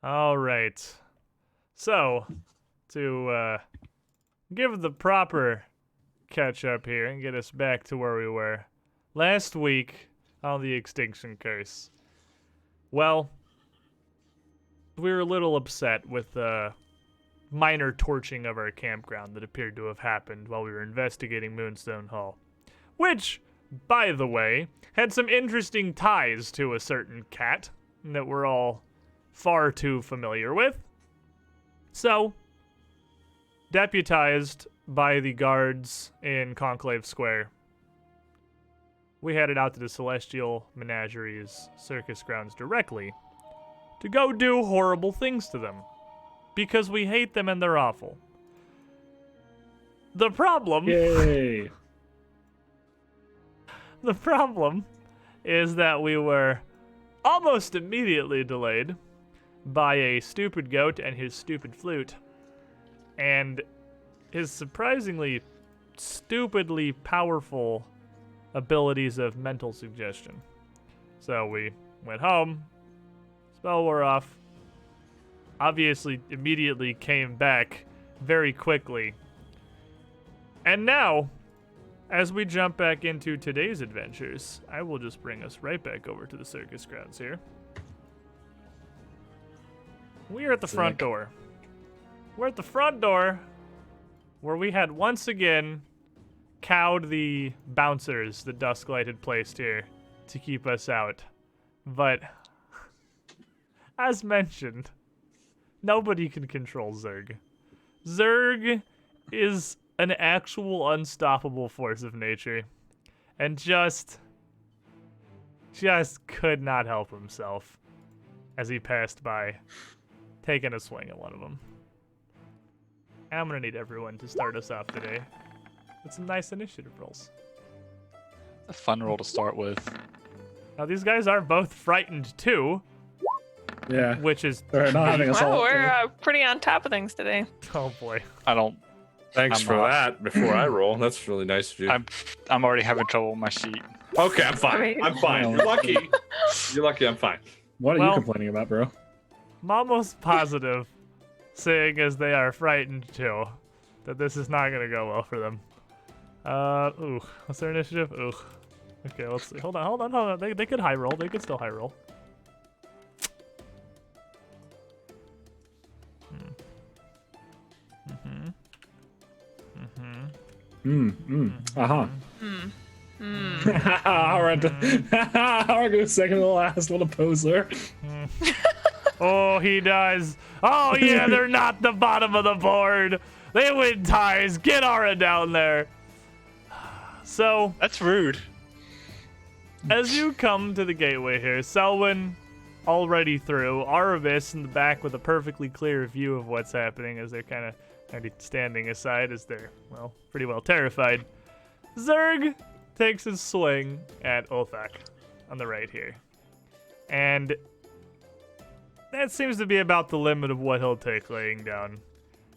All right. So, to give the proper catch up here and get us back to where we were last week on the Extinction Curse. Well, we were a little upset with the minor torching of our campground that appeared to have happened while we were investigating Moonstone Hall, which, by the way, had some interesting ties to a certain cat that we're all far too familiar with. So, deputized by the guards in Conclave Square, we headed out to the Celestial Menagerie's circus grounds directly to go do horrible things to them. Because we hate them and they're awful. The problem... Yay! The problem is that we were almost immediately delayed by a stupid goat and his stupid flute. And his surprisingly stupidly powerful abilities of mental suggestion. So we went home, spell wore off, obviously immediately came back very quickly. And now, as we jump back into today's adventures, I will just bring us right back over to the circus grounds here. We are at the front door. We're at the front door where we had once again cowed the bouncers that Dusklight had placed here to keep us out. But, as mentioned, nobody can control Zerg. Zerg is an actual unstoppable force of nature. And just could not help himself as he passed by, taking a swing at one of them. I'm gonna need everyone to start us off today with some nice initiative rolls. A fun roll to start with. Now these guys are both frightened too. Yeah. Which is... They're not having us all. Wow, we're pretty on top of things today. Oh boy. I don't. Thanks I'm for not. that before I roll. That's really nice of you. I'm already having trouble with my sheet. Okay, I'm fine. I'm fine. You're lucky. You're lucky, I'm fine. What are Well- you complaining about, bro? I'm almost positive, seeing as they are frightened too, that this is not gonna go well for them. Ooh, what's their initiative? Ooh. Okay, let's see. Hold on. They could high roll. They could still high roll. Uh-huh. All right. We're going second to the last. What a poser. Oh, he does. Oh, yeah, they're not the bottom of the board. They win ties. Get Aura down there. So, That's rude. as you come to the gateway here, Selwyn already through, Aravis in the back with a perfectly clear view of what's happening as they're kind of already standing aside as they're, well, pretty well terrified. Zerg takes his swing at Ulthak on the right here. And that seems to be about the limit of what he'll take laying down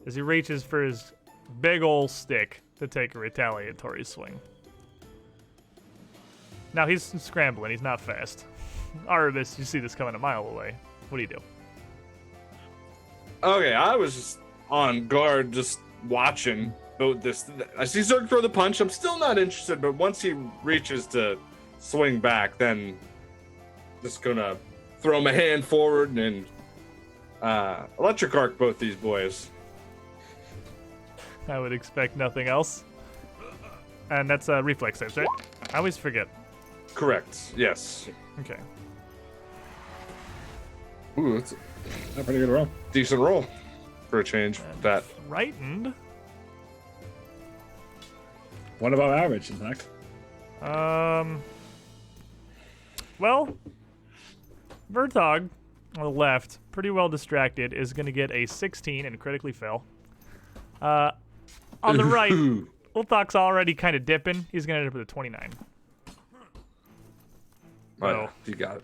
as he reaches for his big ol' stick to take a retaliatory swing. Now he's scrambling, he's not fast. Aravis, you see this coming a mile away. What do you do? Okay, I was just on guard, just watching this. I see Zerg throw the punch. I'm still not interested, but once he reaches to swing back, then just gonna throw my hand forward and electric arc both these boys. I would expect nothing else. And that's a reflex saves, right? I always forget. Correct. Yes. Okay. Ooh, that's A pretty good roll. a decent roll for a change. That Frightened? What about average, in fact? Well, Vertog on the left, pretty well distracted, is going to get a 16 and critically fail. On the right, Ulthak's already kind of dipping. He's going to end up with a 29. oh, you got it.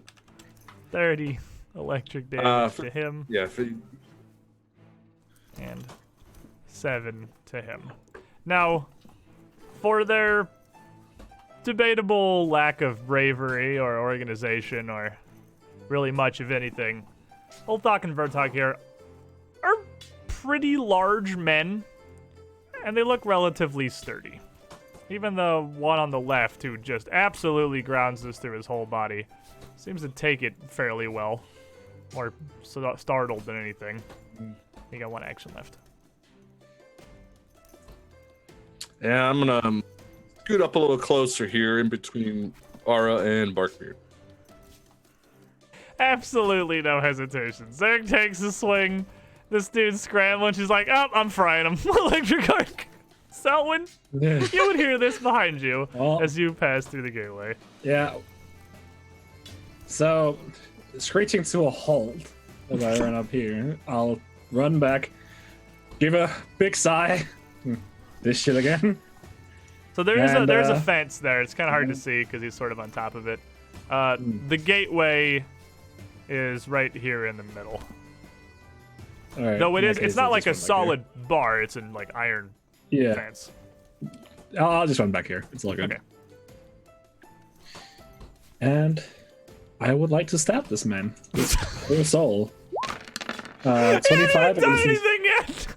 30 electric damage for- to him, Yeah. For, and 7 to him. Now, for their debatable lack of bravery or organization or really much of anything, Ulthok and Vertok here are pretty large men, and they look relatively sturdy. Even the one on the left, who just absolutely grounds this through his whole body, seems to take it fairly well. More startled than anything. You got one action left. Yeah, I'm gonna scoot up a little closer here in between Aura and Barkbeard. Absolutely no hesitation. Zerg takes a swing. This dude's scrambling. She's like, oh, I'm frying him. Electric arc. Selwyn, you would hear this behind you as you pass through the gateway. Yeah. So, screeching to a halt as I run up here, I'll run back, give a big sigh. This shit again. So there's a fence there. It's kind of hard to see because he's sort of on top of it. The gateway is right here in the middle. All right, Though it's not like a solid bar. It's in like iron fence. I'll just run back here. It's all good. Okay. And I would like to stab this man. This poor soul. 25 He hasn't done against anything yet.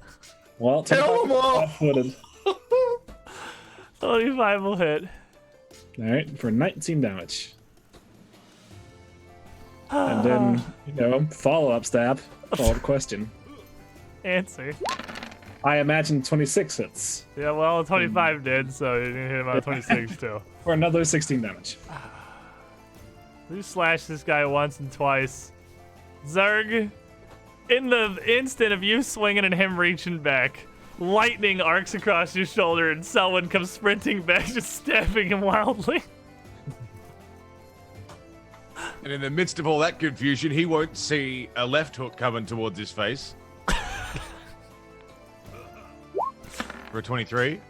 Well, 25 footed. 25 will hit. All right, for 19 damage. And then, follow-up stab. Follow-up question. Answer. I imagine 26 hits. Yeah, well, 25 did, so you're gonna hit him on 26 too. For another 16 damage. You slash this guy once and twice. Zerg, in the instant of you swinging and him reaching back, lightning arcs across your shoulder and Selwyn comes sprinting back, just stabbing him wildly. And in the midst of all that confusion, he won't see a left hook coming towards his face. For a 23.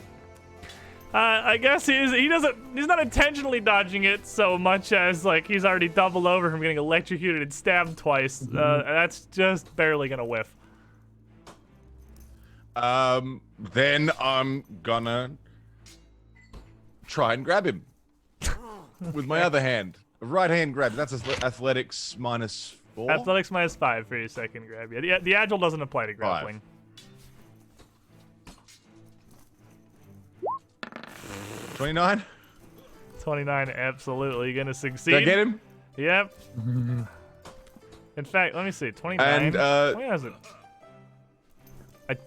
I guess he's not intentionally dodging it so much as like he's already doubled over from getting electrocuted and stabbed twice. That's just barely gonna whiff. Then I'm gonna try and grab him with my other hand. Right hand grab. That's athletics -4. Athletics -5 for your second grab. Yeah, the agile doesn't apply to grappling. 29. 29, absolutely gonna succeed. Did I get him? Yep. In fact, let me see. 29. And 29 doesn't. It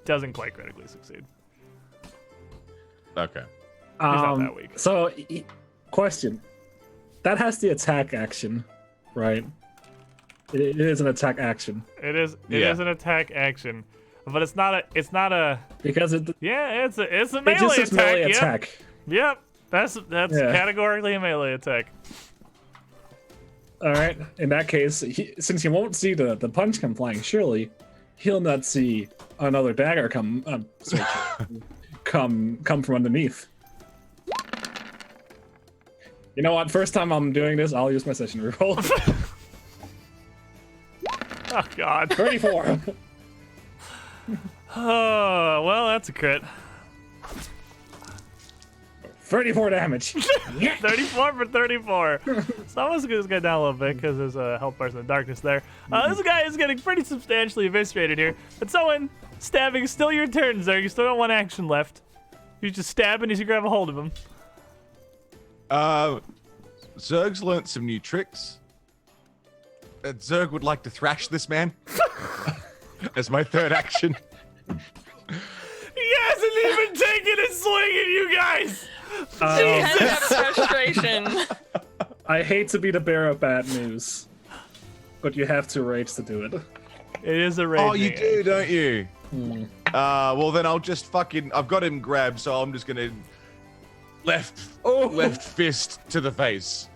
doesn't quite critically succeed. Okay. He's not that weak. So, question. That has the attack action, right? It is an attack action. It is an attack action, but it's not a. Because it. Yeah, it's a It melee just says attack. melee Yep. attack. Yep. That's categorically a melee attack. All right. In that case, since he won't see the punch come flying, surely he'll not see another dagger come from underneath. You know what? First time I'm doing this, I'll use my session reroll. Oh God. 34. Oh well, that's a crit. 34 damage. 34 for 34. So I'm gonna this guy down a little bit because there's a health bar in the darkness there. This guy is getting pretty substantially eviscerated here. But someone stabbing, still your turn, Zerg. You still got one action left. You just stab and you should grab a hold of him. Zerg's learnt some new tricks. Zerg would like to thrash this man as my third action. He hasn't even taken a swing at you guys. Intense frustration. I hate to be the bearer of bad news, but you have to rage to do it. It is a rage. Oh, you do, don't you? Well, then I'll just I've got him grabbed, so I'm just gonna left fist to the face.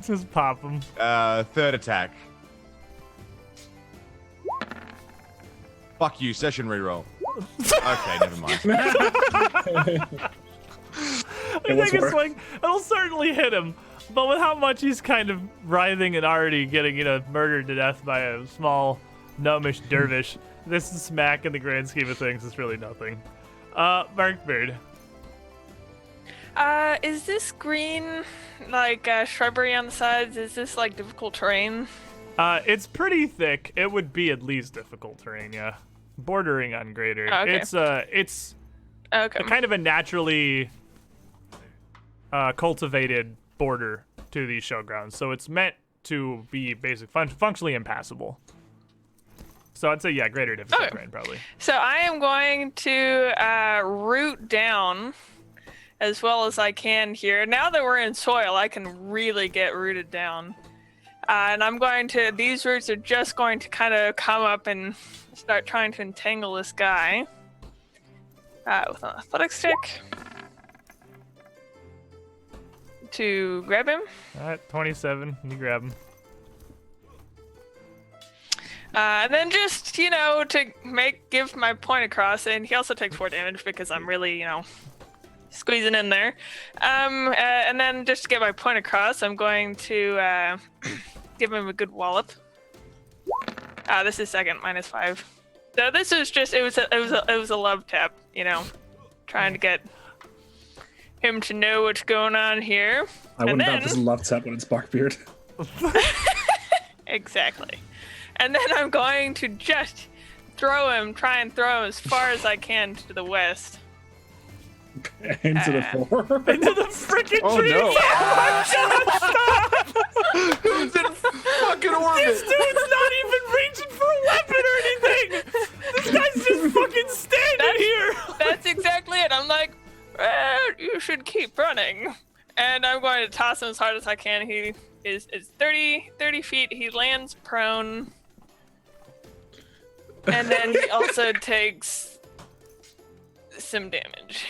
Just pop him. Third attack. Fuck you, session reroll. Okay, never mind. You take a swing, it'll certainly hit him. But with how much he's kind of writhing and already getting, murdered to death by a small, gnomish dervish, this smack in the grand scheme of things is really nothing. Barkbeard. Is this green, like, shrubbery on the sides? Is this, like, difficult terrain? It's pretty thick. It would be at least difficult terrain, yeah. Bordering on greater. Okay. It's Okay. kind of a naturally cultivated border to these showgrounds, so it's meant to be functionally impassable. So I'd say, yeah, greater difficult terrain probably. So I am going to root down as well as I can here. Now that we're in soil, I can really get rooted down. And I'm going to, these roots are just going to kind of come up and start trying to entangle this guy with an athletic stick to grab him. All right, 27. You grab him. And then just, to give my point across, and he also takes 4 damage because I'm really, squeezing in there. And then just to get my point across, I'm going to give him a good wallop. This is second, -5. So this is just, it was a love tap, trying to get him to know what's going on here. I wouldn't have this love tap when it's Barkbeard. Exactly. And then I'm going to just try and throw him as far as I can to the west. Into the floor. Into the freaking Oh, tree! no. Oh my god, stop! Who's in fucking orbit? This dude's not even reaching for a weapon or anything! This guy's just fucking standing here! That's exactly it. I'm like, you should keep running. And I'm going to toss him as hard as I can. He is 30 feet. He lands prone. And then he also takes some damage.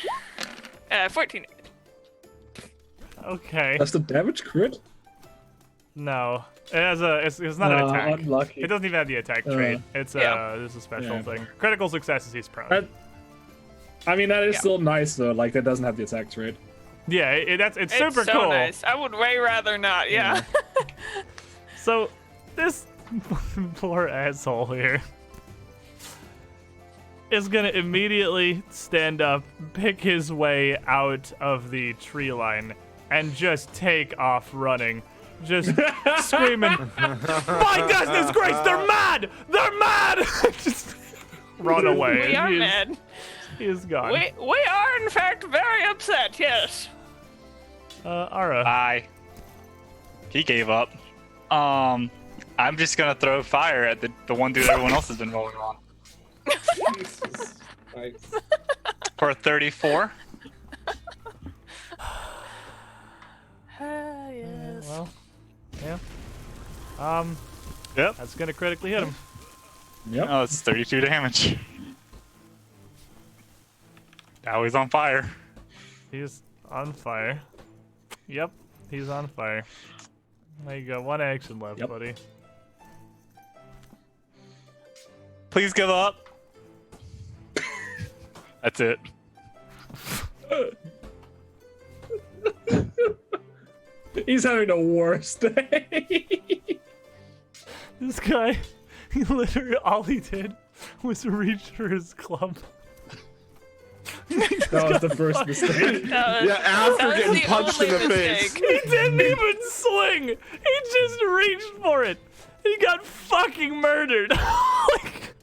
14 damage. Okay. That's the damage crit? No. It's not an attack. Unlucky. It doesn't even have the attack trait. It's Yeah. this is a special Yeah. thing. Critical success is he's prone. I mean, that is still nice, though. Like, that doesn't have the attack trait. Yeah, it's It's super so cool. nice. I would way rather not, yeah. So this poor asshole here is gonna immediately stand up, pick his way out of the tree line, and just take off running. Just screaming, "My goodness grace, they're mad! They're mad!" Just run away. We are mad. He is gone. We are, in fact, very upset, yes. Ara. Bye. He gave up. I'm just gonna throw fire at the one dude everyone else has been rolling on. Jesus Christ. For a 34. Yes. Well, yeah. Yep. That's gonna critically hit him. Yep. Oh, it's 32 damage. Now he's on fire. He's on fire. Yep, he's on fire. There you go. 1 action left, Yep. buddy. Please give up. That's it. He's having the worst day. This guy, he literally all he did was reach for his club. That was the first mistake. Yeah, after was getting the punched in the only face. mistake. He didn't even swing. He just reached for it. He got fucking murdered. Like,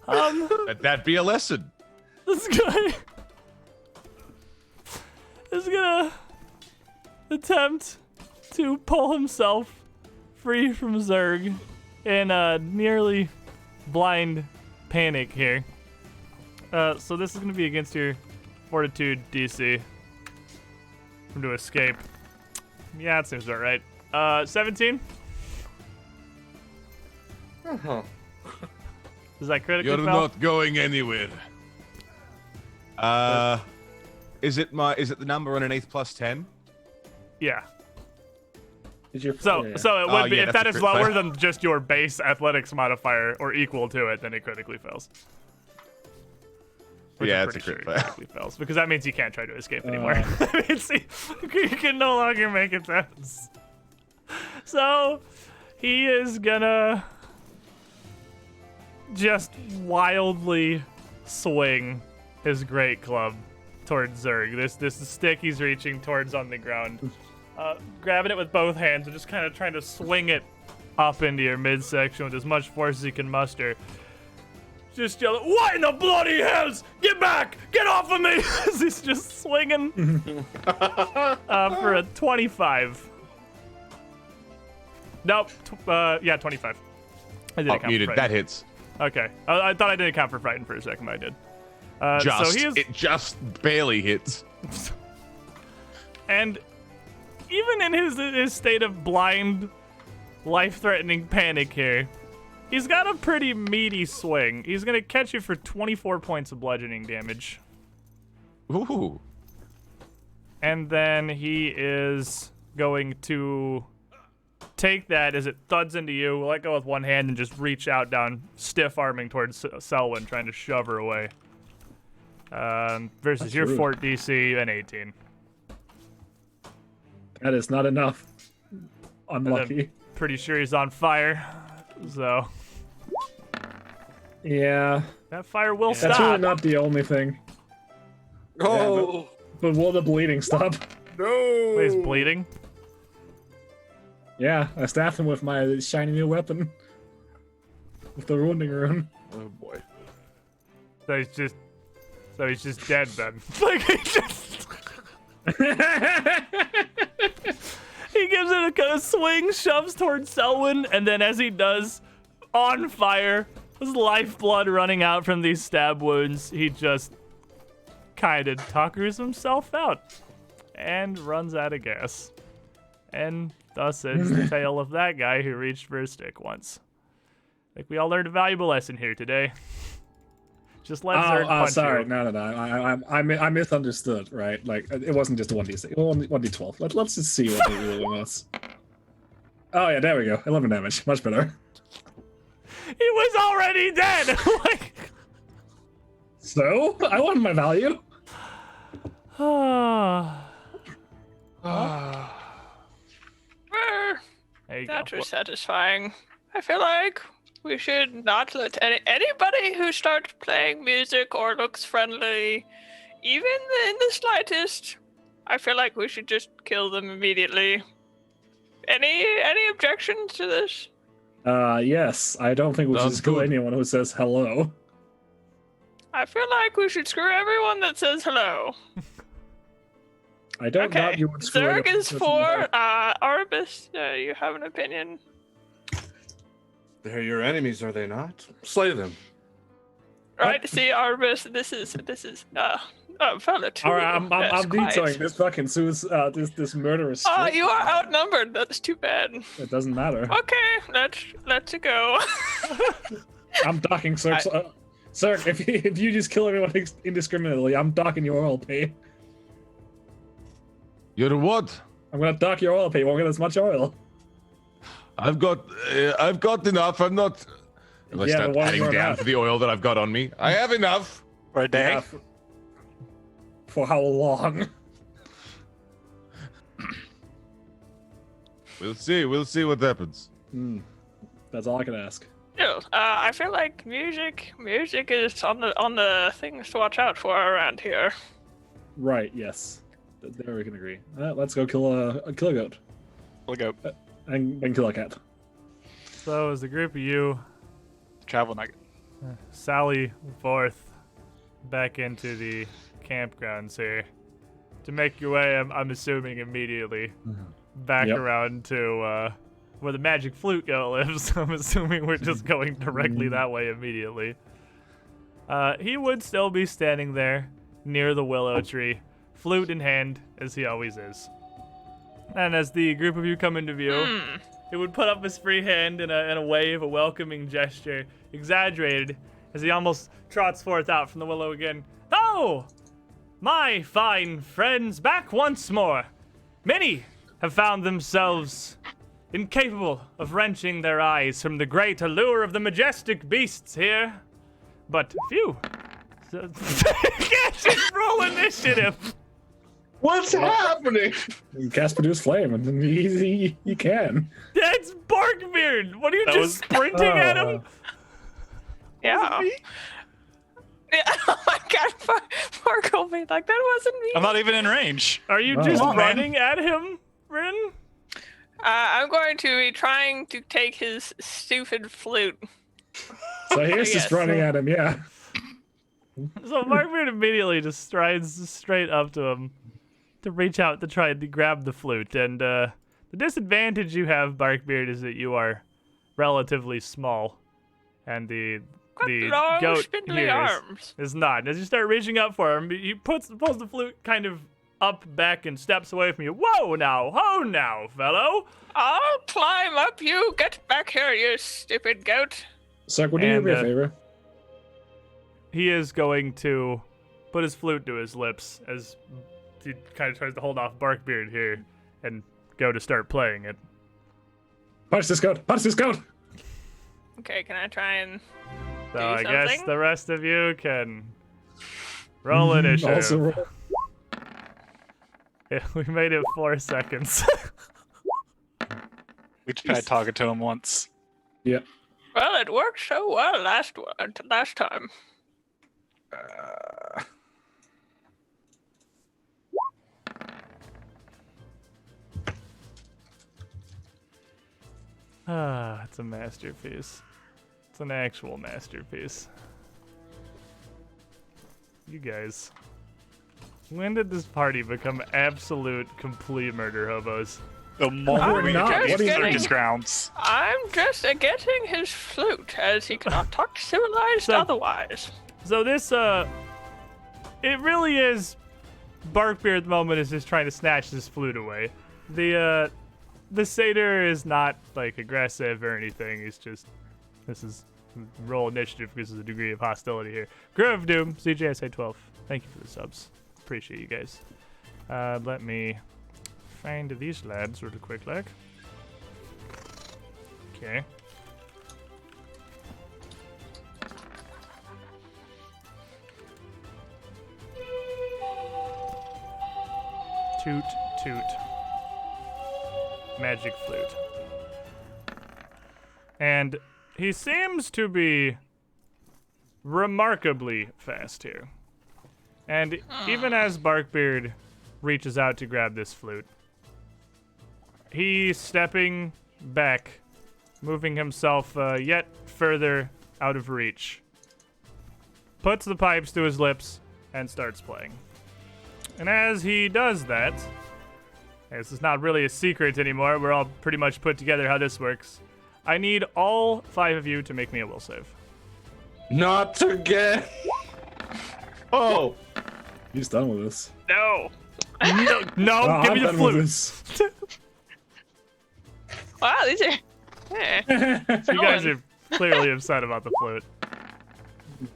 Let that be a lesson. this guy is gonna attempt to pull himself free from Zerg in a nearly blind panic here. So this is gonna be against your Fortitude DC to escape. Yeah, that seems about right. 17. Uh-huh. Is that critically You're foul? not going anywhere. Is it the number underneath +10? Yeah. Did you? So yeah. so it would Oh, be yeah, if that's that a is crit lower fail. than just your base athletics modifier or equal to it, then it critically fails. Which Yeah, I'm it's a pretty crit sure it fail. critically fails because that means you can't try to escape anymore. That means you can no longer make attempts. So he is gonna just wildly swing his great club towards Zerg. This stick he's reaching towards on the ground. grabbing it with both hands and just kind of trying to swing it up into your midsection with as much force as he can muster. Just yelling, "What in the bloody hells? Get back! Get off of me!" As he's just swinging for a 25. Nope. Yeah, 25. I didn't count Muted. for That frightened. hits. Okay. I thought I didn't count for frightened for a second, but I did. It just barely hits. And even in his state of blind, life-threatening panic here, he's got a pretty meaty swing. He's going to catch you for 24 points of bludgeoning damage. Ooh. And then he is going to take that as it thuds into you, let go with one hand, and just reach out down, stiff-arming towards Selwyn, trying to shove her away. Versus your rude. fort DC, an 18. That is not enough. Unlucky. Pretty sure he's on fire, so Yeah. that fire will That's stop. really not the only thing. Oh But will the bleeding stop? no! Wait, he's bleeding? Yeah, I stabbed him with my shiny new weapon. With the wounding rune. Oh boy. So he's just dead then. Like he just he gives it a swing, shoves towards Selwyn, and then as he does, on fire, his lifeblood running out from these stab wounds, he just kind of tuckers himself out and runs out of gas. And thus ends the tale of that guy who reached for a stick once. I think we all learned a valuable lesson here today. Just let Zerg punch sorry, you. no. I misunderstood, right? Like, it wasn't just a 1d6, it was 1d12. Let's just see what the real one was. Oh yeah, there we go. 11 damage, much better. He was already dead! Like, So, I won my value. There you That go. was satisfying. I feel like we should not let anybody who starts playing music or looks friendly, even in the slightest, I feel like we should just kill them immediately. Any objections to this? Yes. I don't think we should Sounds just kill good. anyone who says hello. I feel like we should screw everyone that says hello. I don't doubt Okay. you would screw Zerg anyone is who says for hello. Arbus. You have an opinion? They're your enemies, are they not? Slay them. Right? See, Arbus. This is fella too. Alright, I'm Yes, quiet. vetoing this fucking this murderous. Oh, streak. you are outnumbered. That's too bad. It doesn't matter. Okay, let's go. I'm docking Cirque. Cirque, if you just kill everyone indiscriminately, I'm docking your oil pay. You're what? I'm gonna dock your oil pay. Won't get as much oil. I've got enough. I'm not. If I Yeah, start but why adding run down out? for the oil that I've got on me, I have enough. For a day. Yeah, for how long? We'll see. We'll see what happens. That's all I can ask. No, I feel like music is on the things to watch out for around here. Right. Yes. There we can agree. Let's go kill a goat We'll go. and kill a cat. So as a group of you Travel nugget. sally forth back into the campgrounds here to make your way, I'm assuming immediately, back Yep. around to where the magic flute goat lives. I'm assuming we're just going directly that way immediately. He would still be standing there near the willow tree, flute in hand, as he always is. And as the group of you come into view, he would put up his free hand in a wave, a welcoming gesture, exaggerated, as he almost trots forth out from the willow again. Oh! My fine friends, back once more. Many have found themselves incapable of wrenching their eyes from the great allure of the majestic beasts here. But few. Just roll initiative. What's happening? Cast produce flame, and then you can. That's Barkbeard. What are you That just was- sprinting at him? Yeah. Yeah. Oh my God, poor Colby. Like that wasn't me. I'm not even in range. Are you Oh. just Come on, man. running at him? Bryn? I'm going to be trying to take his stupid flute. So he's just Yes. running at him, yeah. So Barkbeard immediately just strides straight up to him to reach out to try to grab the flute. And the disadvantage you have, Barkbeard, is that you are relatively small. And the Long, goat spindly here arms. is not. As you start reaching up for him, he pulls the flute kind of up, back, and steps away from you. Whoa now, ho now, fellow. I'll climb up you. Get back here, you stupid goat. Sark, would you do me a favor? He is going to put his flute to his lips as he kind of tries to hold off Barkbeard here and go to start playing it. Punch this goat! Punch this goat! Okay, can I try and So do I guess something? the rest of you can roll initiative. Also roll. Yeah, we made it 4 seconds. We tried talking to him once. Yeah. Well, it worked so well last time. Ah, it's a masterpiece. It's an actual masterpiece. You guys. When did this party become absolute, complete murder hobos? The moment we not. get What do these you mean? circus grounds. I'm just getting his flute, as he cannot talk civilized So- otherwise. So this, it really is. Barkbeard at the moment is just trying to snatch this flute away. The satyr is not like aggressive or anything. He's just, this is roll initiative because there's a degree of hostility here. Grove of Doom, CJSA 12. Thank you for the subs. Appreciate you guys. Let me find these lads real quick, like. Okay. Toot, toot. Magic flute. And he seems to be remarkably fast here. And even as Barkbeard reaches out to grab this flute, he's stepping back, moving himself yet further out of reach, puts the pipes to his lips, and starts playing. And as he does that, this is not really a secret anymore, we're all pretty much put together how this works. I need all 5 of you to make me a will save. Not again. Oh, He's done with this. No. No, Oh, give I'm me the done with flute. this. Wow, these are. So you guys are clearly upset about the flute.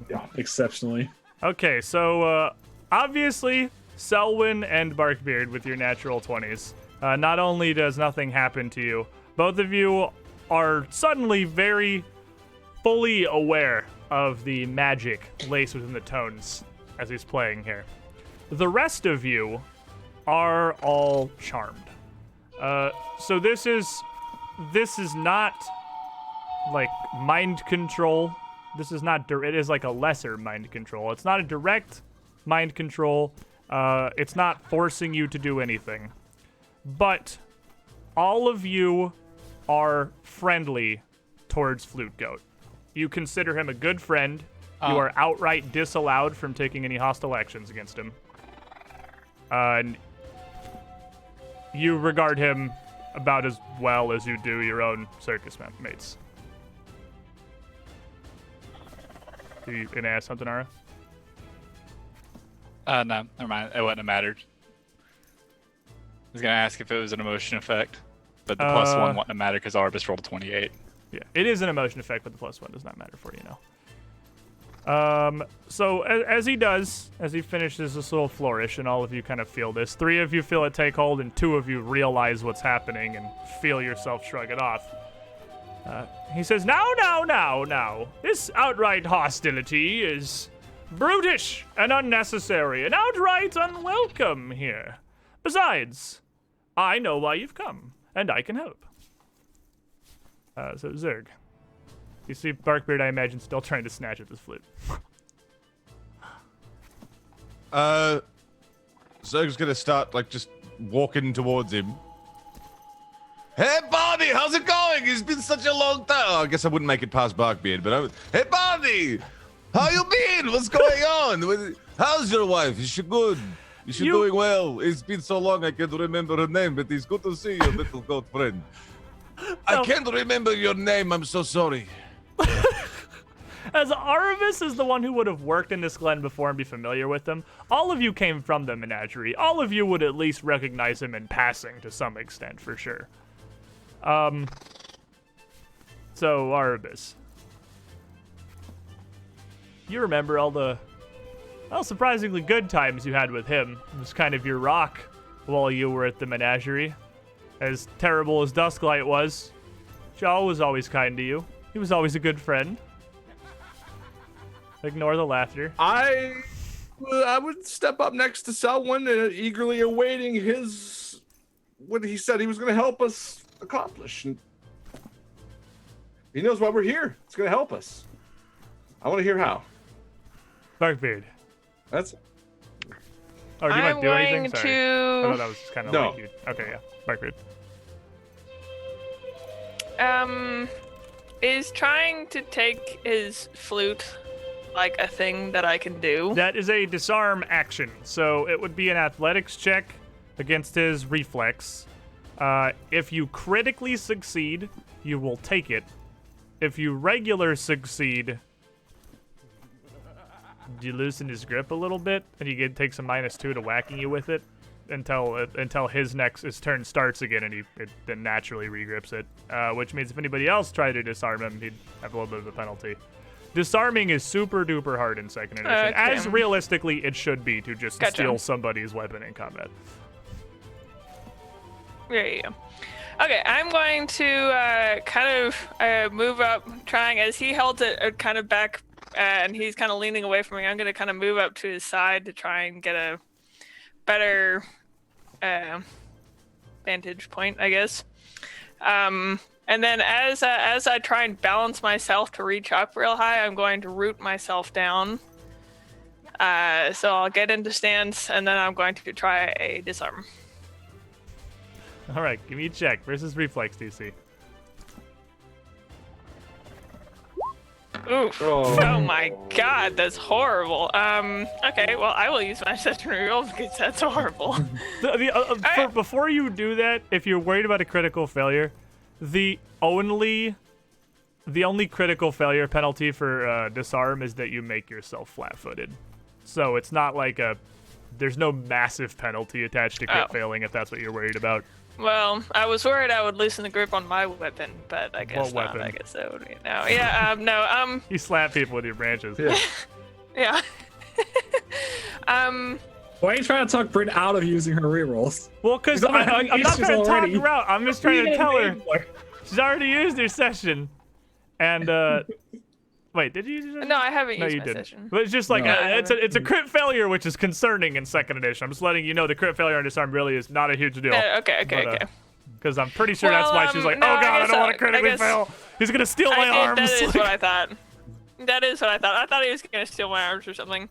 Yeah, exceptionally. Okay, so obviously, Selwyn and Barkbeard with your natural 20s. Not only does nothing happen to you, both of you are suddenly very fully aware of the magic laced within the tones as he's playing here. The rest of you are all charmed. So this is not like mind control. This is not. It is like a lesser mind control. It's not a direct mind control. It's not forcing you to do anything. But all of you are friendly towards Flute Goat. You consider him a good friend. You are outright disallowed from taking any hostile actions against him. And you regard him about as well as you do your own circus mates. You gonna ask something, Ara? No, never mind. It wouldn't have mattered. I was gonna ask if it was an emotion effect, but the plus one wouldn't have mattered because Arbus rolled a 28. Yeah, it is an emotion effect, but the plus one does not matter for you now. So as he does, as he finishes this little flourish, and all of you kind of feel this, 3 of you feel it take hold, and 2 of you realize what's happening and feel yourself shrug it off. He says, now, this outright hostility is brutish and unnecessary and outright unwelcome here. Besides, I know why you've come, and I can help. So Zerg. You see Barkbeard, I imagine, still trying to snatch at this flute. Zerg's gonna start like just walking towards him, Hey, Barney, how's it going? It's been such a long time. Oh, I guess I wouldn't make it past Barkbeard, but hey, Barney, how you been? What's going on? How's your wife? Is she good? Is she doing well? It's been so long I can't remember her name, but it's good to see you, little goat friend. I can't remember your name. I'm so sorry. As Aravis is the one who would have worked in this glen before and be familiar with them, all of you came from the menagerie. All of you would at least recognize him in passing to some extent, for sure. So, Aravis. You remember all the, well, surprisingly good times you had with him. It was kind of your rock while you were at the menagerie. As terrible as Dusklight was, Jaw was always kind to you. He was always a good friend. Ignore the laughter. I would step up next to Selwyn, eagerly awaiting what he said he was going to help us accomplish. And he knows why we're here. It's going to help us. I want to hear how. Barkbeard. That's. Oh, do you I'm want to do anything? going Sorry. to- I thought that was just kind of No. like you. Okay, yeah. Barkbeard. Is trying to take his flute like a thing that I can do? That is a disarm action, so it would be an athletics check against his reflex. If you critically succeed, you will take it. If you regular succeed, you loosen his grip a little bit, and he takes a -2 to whacking you with it until his turn starts again, and it then naturally regrips it. Which means if anybody else tried to disarm him, he'd have a little bit of a penalty. Disarming is super duper hard in second edition, Okay. as realistically it should be to just Gotcha. steal somebody's weapon in combat. Yeah. Okay, I'm going to kind of move up, trying as he held it kind of back, and he's kind of leaning away from me. I'm going to kind of move up to his side to try and get a better vantage point, I guess. And then as I try and balance myself to reach up real high, I'm going to root myself down. So I'll get into stance, and then I'm going to try a disarm. All right, give me a check versus reflex DC. Oof. Oh my god, that's horrible. Okay, well, I will use my session reroll because that's horrible. Before you do that, if you're worried about a critical failure, the only critical failure penalty for disarm is that you make yourself flat-footed. So it's not like there's no massive penalty attached to crit failing if that's what you're worried about. Well, I was worried I would loosen the grip on my weapon, but I guess What not. weapon? I guess that would be no. Yeah, no. You slap people with your branches. Yeah. Why are you trying to talk Bryn out of using her rerolls? Well, because I'm not trying to talk her out. I'm just trying to tell her she's already used her session. And wait, did you use your session? No, I haven't No, used you my didn't. session. But it's just like No. it's a crit failure, which is concerning in second edition. I'm just letting you know the crit failure on disarm really is not a huge deal. Okay. Because I'm pretty sure that's Well, why she's like, no, oh I god, I guess don't want I- to critically I guess- fail. He's gonna steal my arms. That is Like- what I thought. That is what I thought. I thought he was gonna steal my arms or something.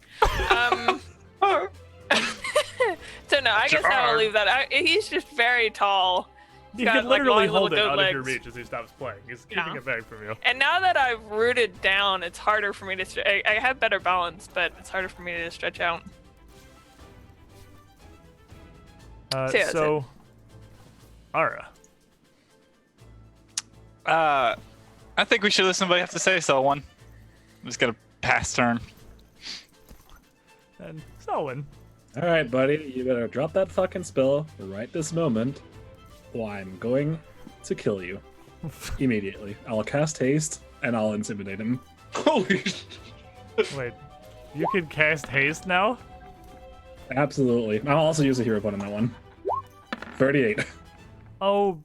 So no, I guess I will leave that. He's just very tall. You got, can like, literally long hold it little out goat of your legs. reach as he stops playing. He's Yeah. keeping it back from you. And now that I've rooted down, it's harder for me to. I have better balance, but it's harder for me to stretch out. So, yeah, that's So, Ara. I think we should listen to what you have to say, Selwyn. I'm just gonna pass turn. And Selwyn. All right, buddy, you better drop that fucking spell right this moment, or I'm going to kill you immediately. I'll cast haste and I'll intimidate him. Holy shit. Wait, you can cast haste now? Absolutely. I'll also use a hero point on that one. 38. Oh,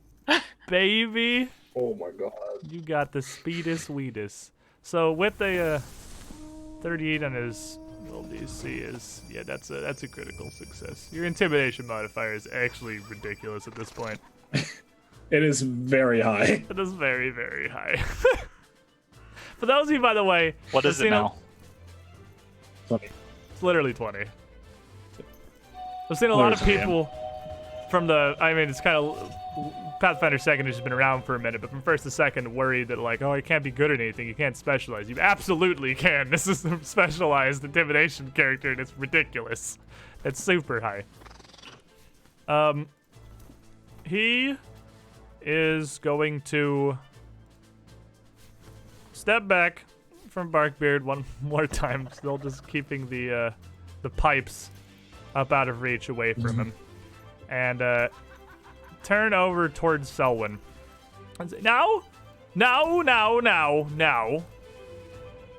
baby. Oh my god. You got the speedest weedest. So with a 38 on his roll DC is, yeah, that's a critical success. Your intimidation modifier is actually ridiculous at this point. It is very high. It is very, very high. For those of you, by the way, What is it now? it's literally 20. I've seen a lot of Literally, people from the, I mean, it's kind of Pathfinder 2nd has been around for a minute, but from 1st to 2nd, worried that, like, oh, you can't be good at anything, you can't specialize. You absolutely can. This is a specialized intimidation character, and it's ridiculous. It's super high. He is going to step back from Barkbeard one more time, still just keeping the pipes up out of reach away from him, and turn over towards Selwyn. And say, now.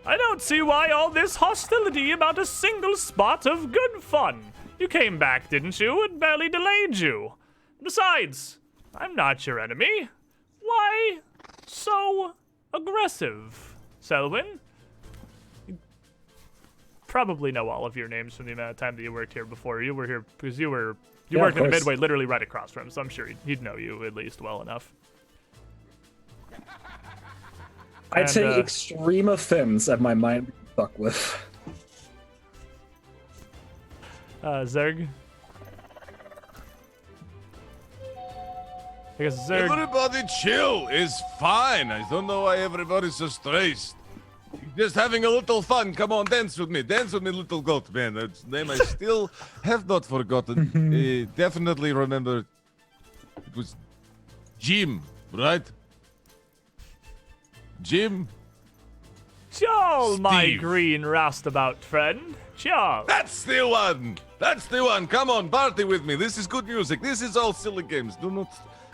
I don't see why all this hostility about a single spot of good fun. You came back, didn't you? It barely delayed you. Besides, I'm not your enemy. Why so aggressive, Selwyn? You probably know all of your names from the amount of time that you worked here before. You were here because you worked in the Midway literally right across from him, so I'm sure he'd know you at least well enough. I'd say extreme offense at my mind stuck with. Zerg? I guess Zerg... Everybody chill. It's fine. I don't know why everybody's so stressed. Just having a little fun. Come on, dance with me. Dance with me, little goat man. That's name I still have not forgotten. Definitely remember. It was Jim, right? Jim? Charles, my Steve. green roustabout friend. Charles. That's the one. That's the one. Come on, party with me. This is good music. This is all silly games. Do not.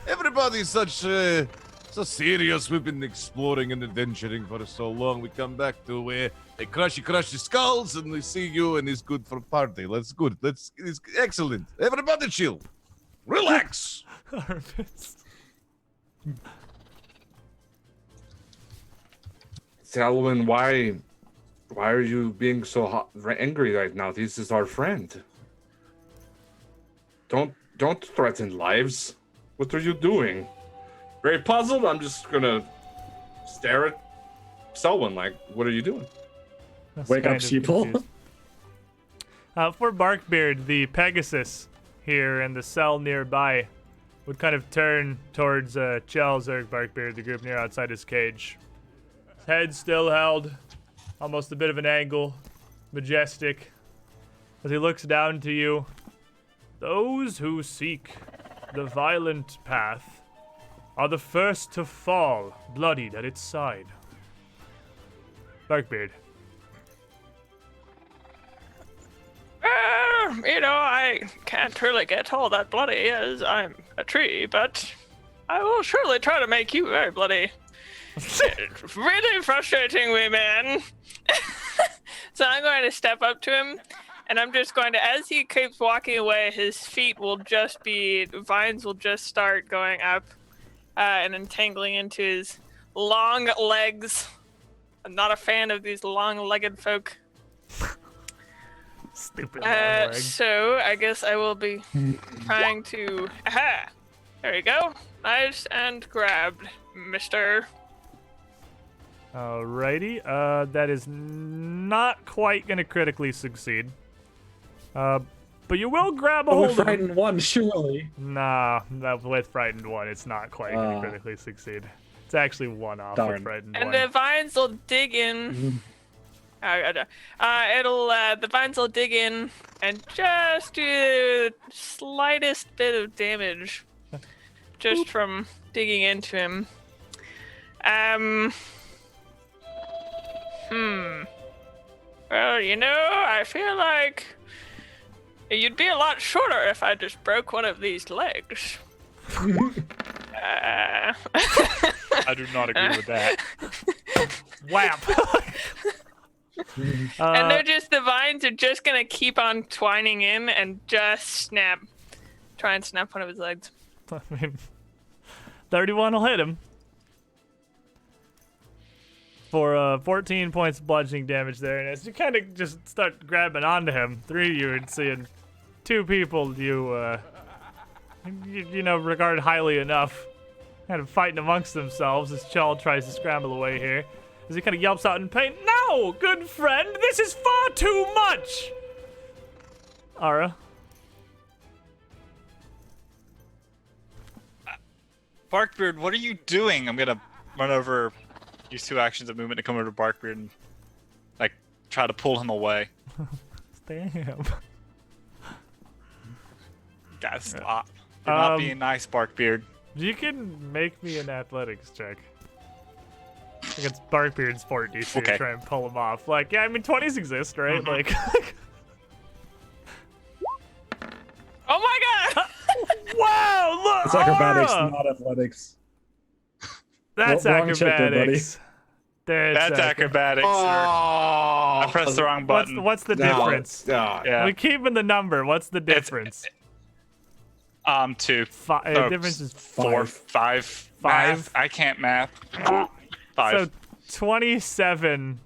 Everybody's so serious. We've been exploring and adventuring for so long. We come back to a crushy skulls, and we see you, and it's good for party. That's good. It's excellent. Everybody chill. Relax. Selwyn, why are you being so angry right now? This is our friend. Don't threaten lives. What are you doing? Very puzzled. I'm just gonna stare at Selwyn like, what are you doing? Wake up, sheeple. For Barkbeard, the Pegasus here in the cell nearby would kind of turn towards Chell, Zerg, Barkbeard, the group near outside his cage. His head still held, almost a bit of an angle, majestic. As he looks down to you, those who seek the violent path are the first to fall, bloodied at its side. Barkbeard. I can't really get all that bloody as I'm a tree, but I will surely try to make you very bloody. It's really frustrating me, man. So I'm going to step up to him, and I'm just going to, as he keeps walking away, his feet will just be, vines will just start going up and entangling into his long legs. I'm not a fan of these long-legged folk. Stupid long leg. So I guess I will be trying to, aha, there you go. Nice and grabbed, mister. Alrighty, that is not quite gonna critically succeed. But you will grab a hold With of him. Frightened 1, surely. Nah, with Frightened 1, it's not quite gonna critically succeed. It's actually one off with Darn. Frightened And 1. the vines will dig in. The vines will dig in and just do the slightest bit of damage, just from digging into him. Well, I feel like you'd be a lot shorter if I just broke one of these legs. I do not agree with that. Whap! And the vines are just gonna keep on twining in and just try and snap one of his legs. I mean, 31 will hit him. For 14 points of bludgeoning damage there, and as you kind of just start grabbing onto him, three of you are seeing two people you regard highly enough, kind of fighting amongst themselves as Chal tries to scramble away here. As he kind of yelps out in pain, "No, good friend, this is far too much!" Ara. Barkbeard, what are you doing? I'm gonna run over, use 2 actions of movement to come over to Barkbeard and like try to pull him away. Damn. Guys, stop. You're not being nice, Barkbeard. You can make me an athletics check. Against Barkbeard's fort DC to Okay. try and pull him off. Like, yeah, I mean, 20s exist, right? Like, Oh my god! wow, look! It's acrobatics, Aura! not athletics. That's Wrong check there, buddy. acrobatics. That's acrobatics. Oh, I pressed the wrong button. What's the no, difference? no. Yeah. We're keeping the number. What's the difference? 2. The difference is 4, 5. Five? Math. I can't math. 5. so 27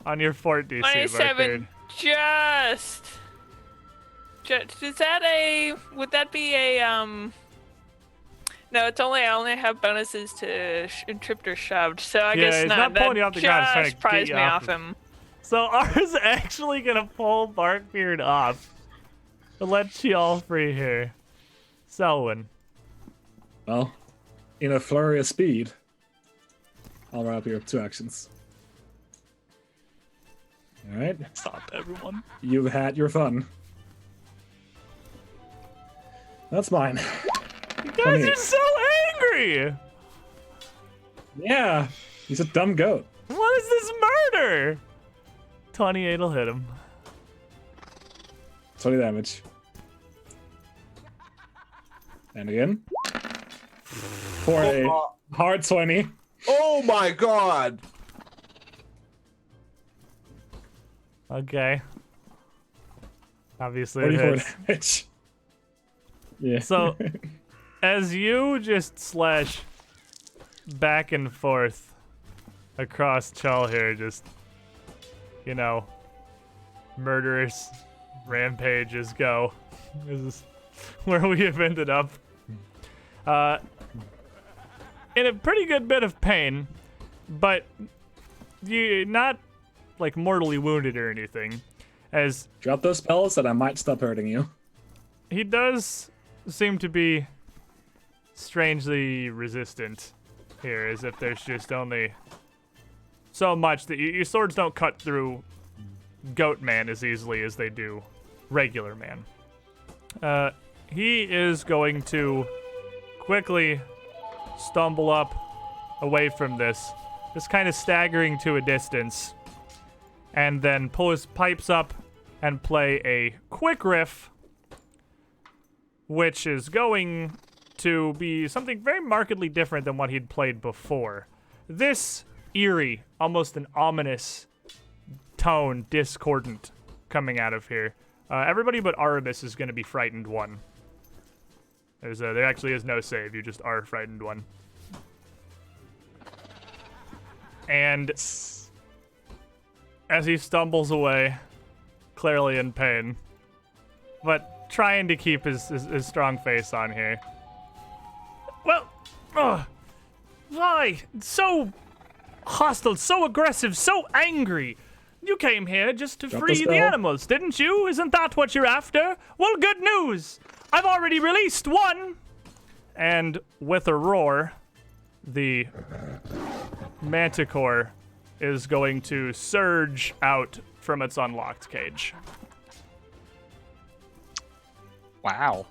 on your fort DC. 27. Just. Is that a? Would that be a No, I only have bonuses to tripped or shoved, so I Yeah, guess it's not. not pulling you off the ground, it's trying to Just get prized you me off off of- him. So ours actually gonna pull Barkbeard off. To let you all free here. Selwyn. Well, in a flurry of speed, I'll run up here with 2 actions. All right, Stop, everyone. you've had your fun. That's mine. You guys 28. are so angry! Yeah, he's a dumb goat. What is this murder? 28 will hit him. 20 damage. And again. For a hard 20. Oh my god! Okay. Obviously it 44 hits. damage. Yeah. So, as you just slash back and forth across Chul here, just, you know, murderous rampages go. This is where we have ended up. In a pretty good bit of pain, but you're not, like, mortally wounded or anything, as Drop those spells and I might stop hurting you. he does seem to be strangely resistant here, as if there's just only so much that your swords don't cut through goat man as easily as they do regular man. He is going to quickly stumble up away from this, just kind of staggering to a distance, and then pull his pipes up and play a quick riff, which is going to be something very markedly different than what he'd played before. This eerie, almost an ominous tone, discordant, coming out of here. Everybody but Arabis is going to be frightened 1. There actually is no save, you just are frightened 1. And as he stumbles away, clearly in pain, but trying to keep his strong face on here. Well, why? So hostile, so aggressive, so angry. You came here just to Drop the free the spell. animals, didn't you? Isn't that what you're after? Well, good news. I've already released 1. And with a roar, the manticore is going to surge out from its unlocked cage. Wow.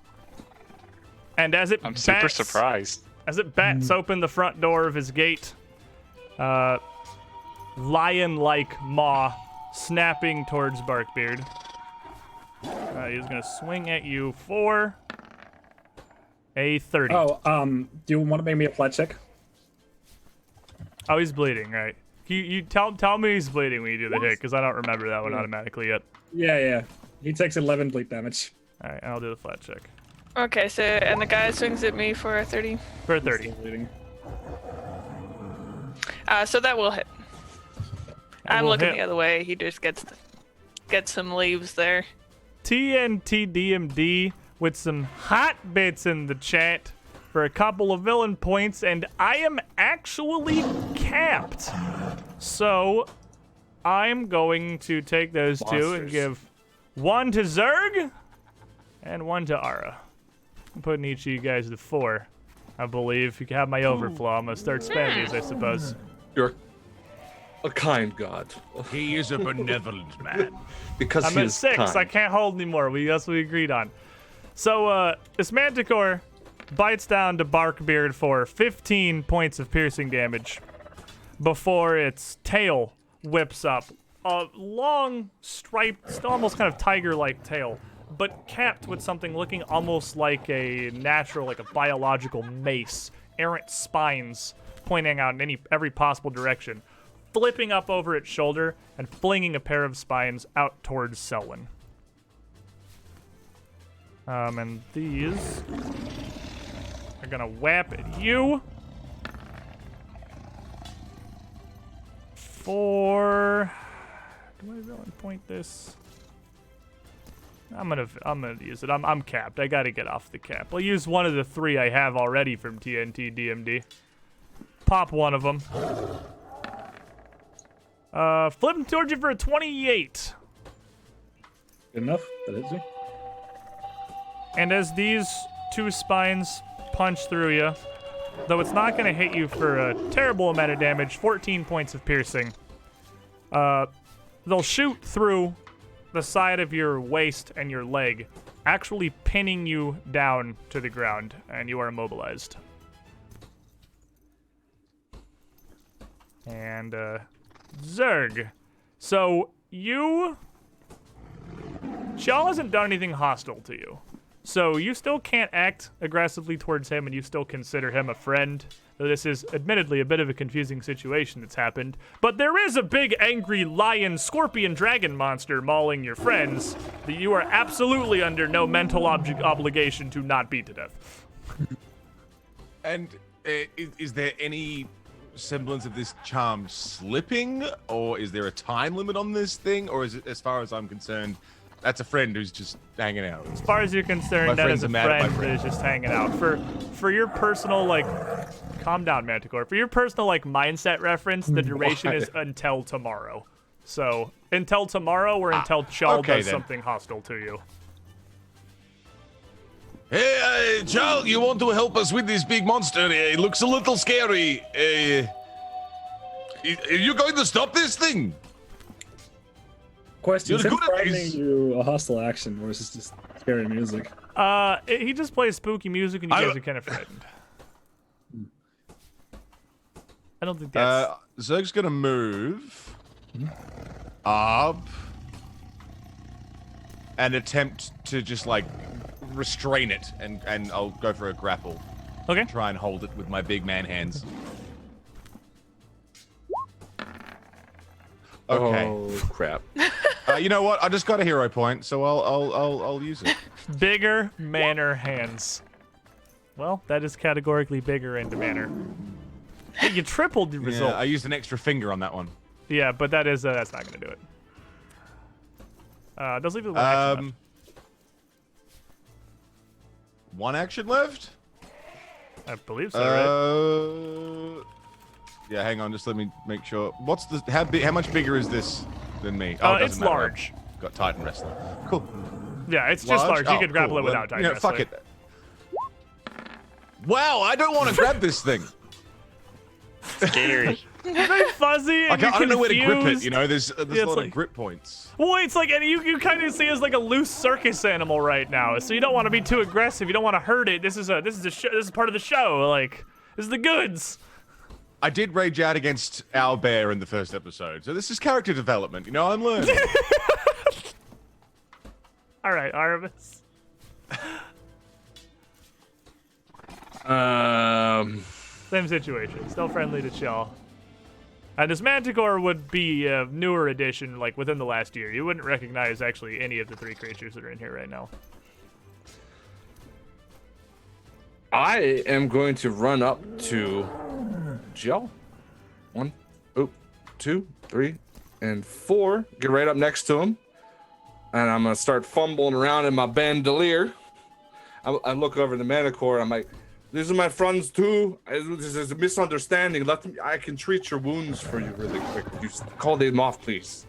And as it I'm super bats- surprised. As it bats open the front door of his gate, lion-like maw snapping towards Barkbeard. He's gonna swing at you for a 30. Oh, do you want to make me a flat check? Oh, he's bleeding, right? You tell me he's bleeding when you do the hit, because I don't remember that one automatically yet. Yeah. He takes 11 bleed damage. All right, I'll do the flat check Okay, so and the guy swings at me for a 30. for a 30. Bleeding. So that will hit. I'm will looking hit. the other way. He just gets some leaves there. TNT DMD with some hot bits in the chat for a couple of villain points, and I am actually capped. So I'm going to take those 2 and Monsters. give 1 to Zerg and 1 to Ara. I'm putting each of you guys to 4. I believe. You can have my overflow. I'm gonna start spending these, I suppose. You're a kind god. He is a benevolent man. Because I'm he at is 6. kind. I can't hold anymore. That's what we agreed on. So, this Manticore bites down to Barkbeard for 15 points of piercing damage before its tail whips up. A long, striped, almost kind of tiger-like tail, but capped with something looking almost like a natural, like a biological mace. Errant spines pointing out in every possible direction, flipping up over its shoulder and flinging a pair of spines out towards Selwyn. And these are gonna whap at you for. Do I really point this? I'm gonna use it. I'm capped. I gotta get off the cap. I'll use one of the 3 I have already from TNT DMD. Pop one of them. Flip him towards you for a 28. Good enough. That hits me. And as these 2 spines punch through you, though it's not going to hit you for a terrible amount of damage, 14 points of piercing, they'll shoot through the side of your waist and your leg, actually pinning you down to the ground, and you are immobilized. And, Zerg. So, Shell hasn't done anything hostile to you. So you still can't act aggressively towards him, and you still consider him a friend. Though this is admittedly a bit of a confusing situation that's happened. But there is a big angry lion, scorpion, dragon monster mauling your friends that you are absolutely under no mental obligation to not beat to death. And is there any semblance of this charm slipping, or is there a time limit on this thing, or is it, as far as I'm concerned, that's a friend who's just hanging out? As far as you're concerned, My that friends is a are mad at my friend that friend. is just hanging out. For your personal, like, calm down, Manticore. For your personal, like, mindset reference, the duration is until tomorrow. So, until tomorrow or until Chal okay does then. something hostile to you. Hey, Charles, you want to help us with this big monster? It looks a little scary. Are you going to stop this thing? Question: Is You're him good at frightening this. you a hostile action, or is this just scary music? He just plays spooky music and you guys are kind of frightened. I don't think that's... Zerg's gonna move up and attempt to just like restrain it, and I'll go for a grapple. Okay. Try and hold it with my big man hands. Okay. Oh crap! You know what? I just got a hero point, so I'll use it. Bigger manor hands. Well, that is categorically bigger into manor. Hey, you tripled the result. Yeah, I used an extra finger on that one. Yeah, but that is that's not gonna do it. Does leave it one action left. One action left. I believe so, right? Yeah, hang on, just let me make sure. What's the how much bigger is this than me? Oh, it It's doesn't matter. large. Got Titan Wrestler. Cool. Yeah, it's just large. You Oh, could grapple cool. it without Then, Titan fuck Wrestler. it. Wow, I don't want to grab this thing. Scary. Very fuzzy and I don't know where to grip it. confused. You know, there's a it's lot like- of grip points. Well, it's like, and you kind of see it as like a loose circus animal right now. So you don't want to be too aggressive. You don't want to hurt it. This is part of the show. Like, this is the goods. I did rage out against our bear in the first episode, so this is character development. You know, I'm learning. All right, Arvis. Same situation. Still friendly to chill. And this Manticore would be a newer addition, like within the last year. You wouldn't recognize actually any of the 3 creatures that are in here right now. I am going to run up to Jill. 1, 2, 3, and 4. Get right up next to him. And I'm going to start fumbling around in my bandolier. I look over the Manticore. I'm like, these are my friends too. This is a misunderstanding. I can treat your wounds for you really quick. You call them off, please.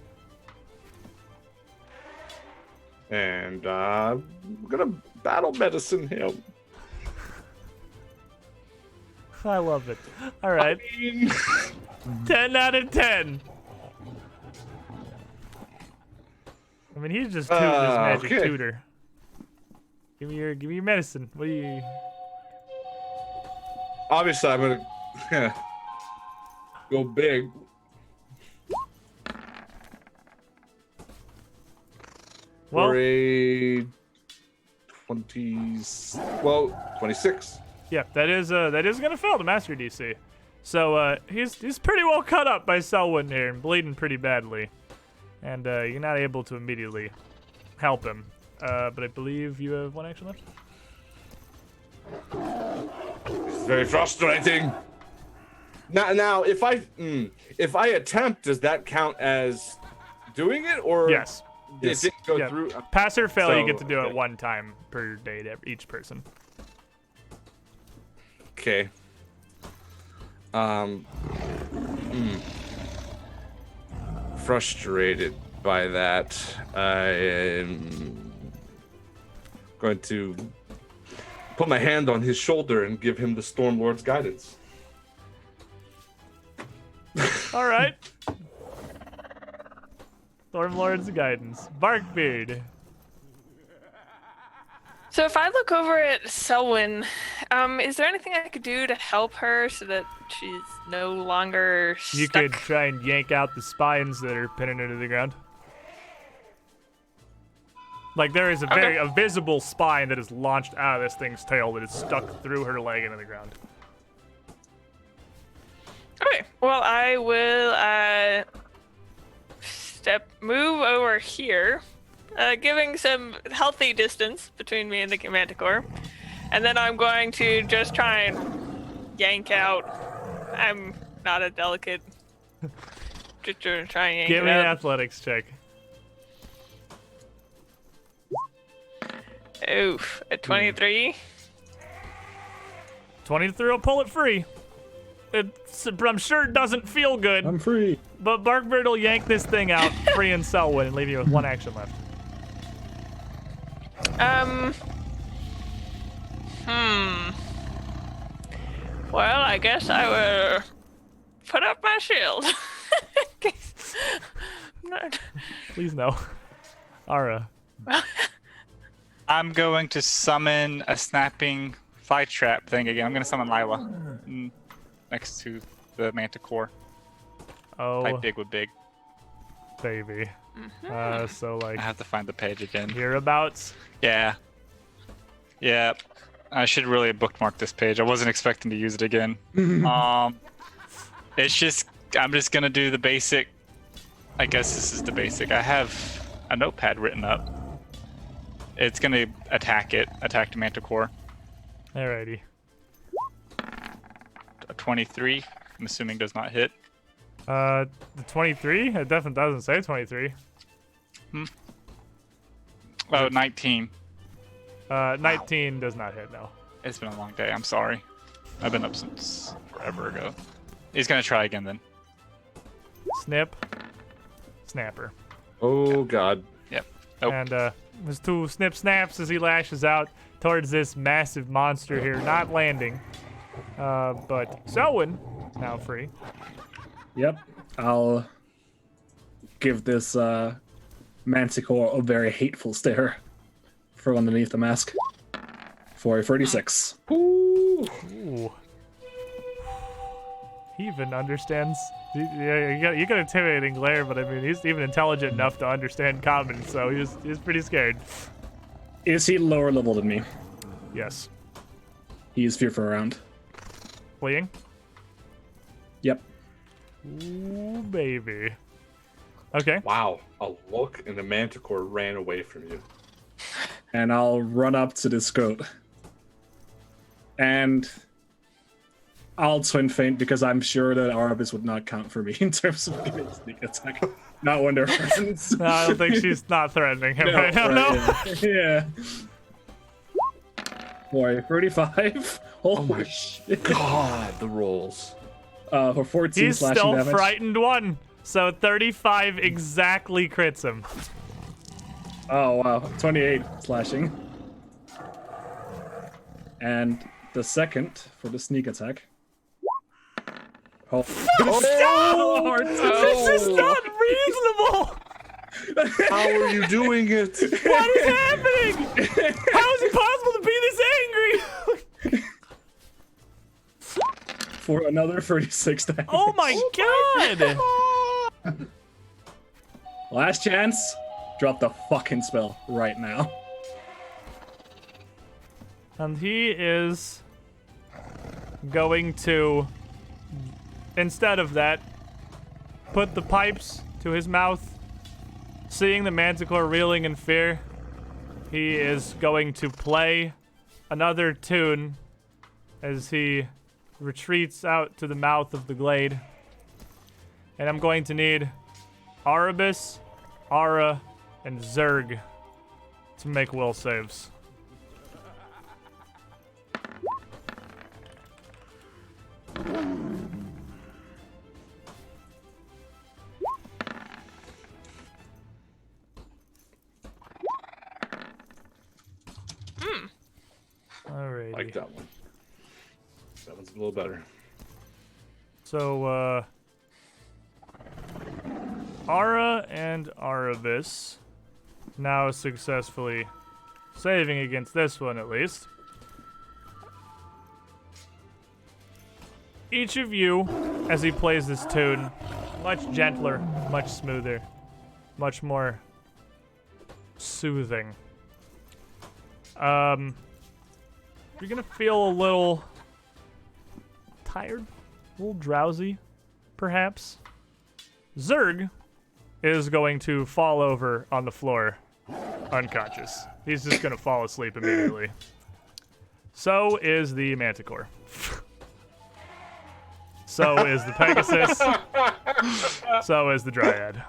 And I'm going to battle medicine him. I love it. All right. 10 out of 10. I mean, he's just tooting his magic okay. tutor. Give me your medicine. What do you? Obviously, I'm gonna go big. Well, For a 26. yeah, that is gonna fail the master DC. So he's pretty well cut up by Selwyn here and bleeding pretty badly, and you're not able to immediately help him. But I believe you have one action left. It's very frustrating. Now, if I attempt, does that count as doing it, or Yes. it didn't go Yeah. through? Pass or fail, you get to do okay. it one time per day to each person. Okay. Frustrated by that. I am going to put my hand on his shoulder and give him the Stormlord's guidance. All right. Stormlord's guidance. Barkbeard. So if I look over at Selwyn, is there anything I could do to help her so that she's no longer stuck? You could try and yank out the spines that are pinning her to the ground. Like there is a visible spine that is launched out of this thing's tail that is stuck through her leg into the ground. Okay. Well, I will move over here, giving some healthy distance between me and the Manticore, and then I'm going to just try and yank out. I'm not a delicate. Just to try and yank Give it me an out. athletics check. Oof, a 23. 23 will pull it free. I'm sure it doesn't feel good, I'm free. but Barkbeard will yank this thing out, free and Selwyn, and leave you with one action left. Well, I guess I will put up my shield. Please no. Ara. I'm going to summon a snapping fly trap thing again. I'm going to summon Lila next to the Manticore. Oh, Type big with big. baby. So like I have to find the page again. hereabouts. Yeah. Yeah. I should really have bookmarked this page. I wasn't expecting to use it again. It's just, I'm just going to do the basic. I guess this is the basic. I have a notepad written up. It's going to attack the Manticore. Alrighty. A 23, I'm assuming does not hit. The 23? It definitely doesn't say 23. Oh, 19. 19 does not hit, no. It's been a long day. I'm sorry. I've been up since forever ago. He's going to try again then. Snip. Snapper. Oh God. Yep. Nope. And his two snip snaps as he lashes out towards this massive monster here, not landing. But Selwyn, now free. Yep. I'll give this Manticore a very hateful stare from underneath the mask for a 36. Ooh. He even understands. Yeah, you got intimidating glare, but I mean, he's even intelligent enough to understand common, so he's pretty scared. Is he lower level than me? Yes. He's fearful around. Fleeing? Yep. Ooh, baby. Okay. Wow. A look and the Manticore ran away from you. And I'll run up to this goat. And I'll twin feint because I'm sure that Arbus would not count for me in terms of giving a sneak attack. Not when they're friends. No, I don't think she's not threatening him No, right now. right, No. Yeah. For a 35. Holy shit. God, the rolls. For 14 He's slashing still damage. frightened one. So 35 exactly crits him. Oh wow, 28 slashing. And the second for the sneak attack Oh, Stop! This is not reasonable! How are you doing it? What is happening? How is it possible to be this angry? For another 36 damage. Oh my god! Last chance. Drop the fucking spell right now. And he is going to, instead of that, put the pipes to his mouth. Seeing the Manticore reeling in fear, he is going to play another tune as he retreats out to the mouth of the glade. And I'm going to need Arabis, Ara, and Zerg to make will saves. Alrighty. Like that one. That one's a little better. So, Ara and Arabis now successfully saving against this one, at least. Each of you, as he plays this tune, much gentler, much smoother, much more soothing. You're gonna feel a little tired, a little drowsy, perhaps. Zerg is going to fall over on the floor, unconscious. He's just gonna fall asleep immediately. So is the Manticore. So is the Pegasus. So is the Dryad.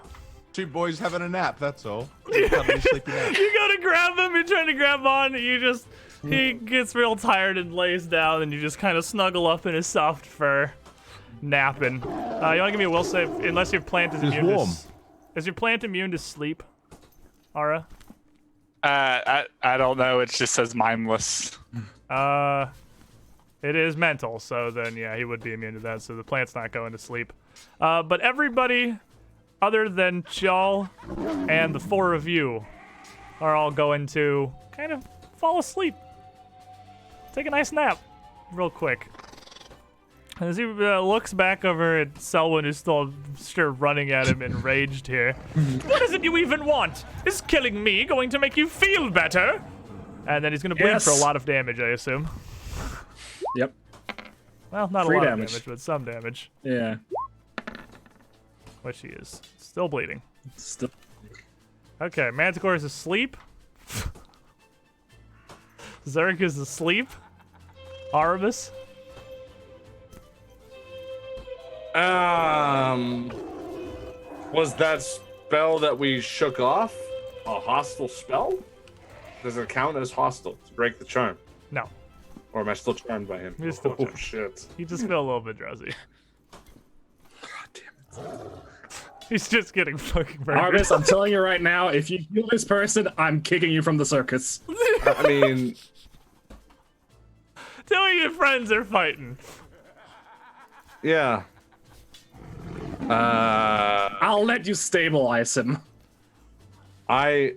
Two boys having a nap, that's all. Cuddly, sleepy nap. You go to grab him, you're trying to grab on, he gets real tired and lays down, and you just kind of snuggle up in his soft fur, napping. You want to give me a will save? Unless your plant is He's immune warm. Is your plant immune to sleep, Ara? I don't know. It just says mindless. It is mental, so then, yeah, he would be immune to that, so the plant's not going to sleep. But everybody, other than Chal and the four of you, are all going to kind of fall asleep. Take a nice nap real quick. As he looks back over at Selwyn, who's still sure running at him enraged here. What is it you even want? Is killing me going to make you feel better? And then he's going to bleed for a lot of damage, I assume. Yep. Well, not Free a lot damage. of damage, but some damage. Yeah. Which he is. Still bleeding. Still. Okay, Manticore is asleep. Zerg is asleep. Arabis. Was that spell that we shook off a hostile spell? Does it count as hostile to break the charm? No. Or am I still charmed by him? You're still Oh charmed. shit. You just feel a little bit drowsy. God damn it. He's just getting fucking murdered. Arvis, I'm telling you right now, if you kill this person, I'm kicking you from the circus. I mean, Two of your friends are fighting. yeah. I'll let you stabilize him. I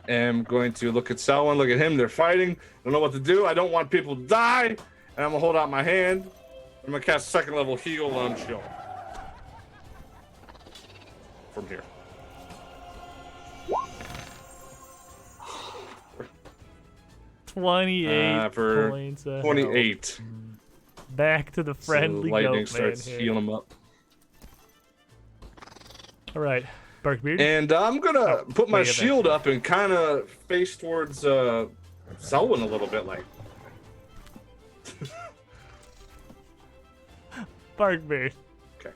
am going to look at Selwyn, look at him. They're fighting. I don't know what to do. I don't want people to die. And I'm gonna hold out my hand. I'm gonna cast second level heal on Chill. From here. For points of 28. health. Back to the friendly so lightning goat man starts here. healing him up. All right, Barkbeard. And I'm gonna put my wait a minute. shield up and kind of face towards Selwyn a little bit, like. Barkbeard. Okay.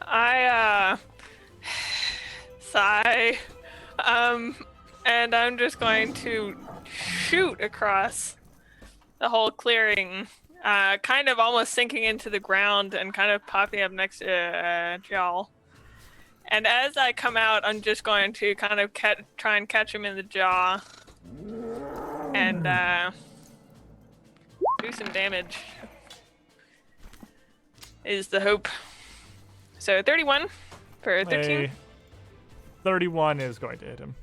I sigh, and I'm just going to shoot across the whole clearing, kind of almost sinking into the ground and kind of popping up next to Jal. And as I come out, I'm just going to kind of try and catch him in the jaw and do some damage. is the hope. So 31 for 13. A 31 is going to hit him.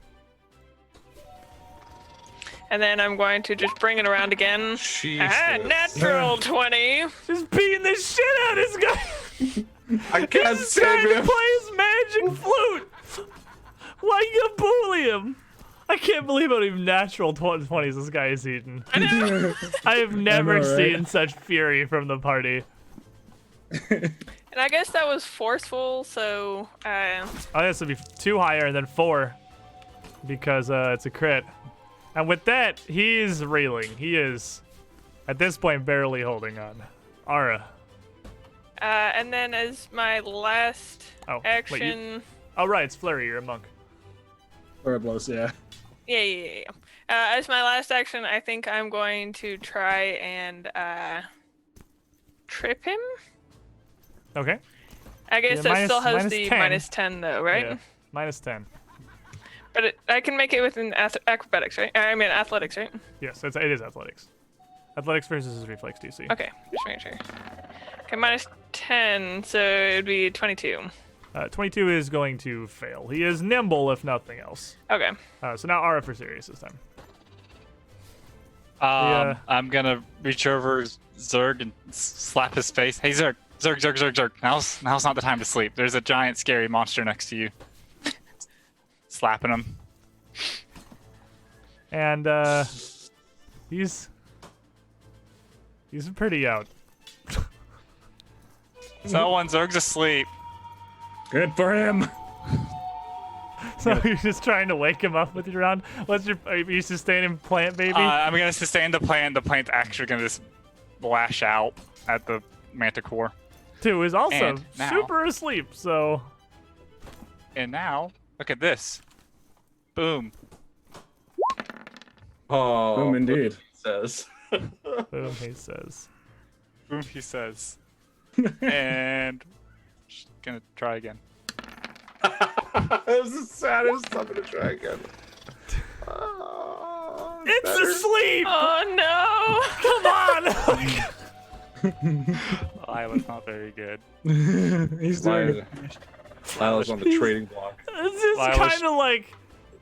And then I'm going to just bring it around again. Jesus. Natural 20. Just beating the shit out of this guy. I can't He's save trying to him. play his magic flute. Why you gonna bully him? I can't believe how many natural 20s this guy is eating. I have never know, right? seen such fury from the party. And I guess that was forceful, so Oh, this would be 2 higher and then 4 because it's a crit. And with that, he's reeling. He is, at this point, barely holding on. Ara. and then as my last Oh, action. wait, oh, right, it's Flurry. You're a monk. Or blows, yeah. Yeah. As my last action, I think I'm going to try and trip him. Okay. I guess Yeah, that minus- still has minus the 10. minus 10 though, right? Yeah. Minus 10. But I can make it within acrobatics, right? I mean athletics, right? Yes, it is athletics. Athletics versus his reflex DC. Okay, just making sure. Okay, minus 10, so it would be 22. 22 is going to fail. He is nimble, if nothing else. Okay. So now Ara for serious this time. Yeah. I'm gonna reach over Zerg and slap his face. Hey Zerg, Zerg. Now's not the time to sleep. There's a giant scary monster next to you. Slapping him. And he's pretty out. So when Zerg's asleep, Good for him. So you're just trying to wake him up with your round. Are you sustaining plant, baby? I'm gonna sustain the plant. The plant's actually gonna just lash out at the Manticore. 2 is also and now- super asleep, so And now, look at this. Boom. Oh, Boom, indeed. it says. boom, he says. Boom, he says. And just gonna try again. That was the saddest. I'm gonna try again. Oh, It's better. asleep! Oh no! Come on! I was not very good. He's doing it. Lila's on the trading block. It's just Well, I was- kind of like,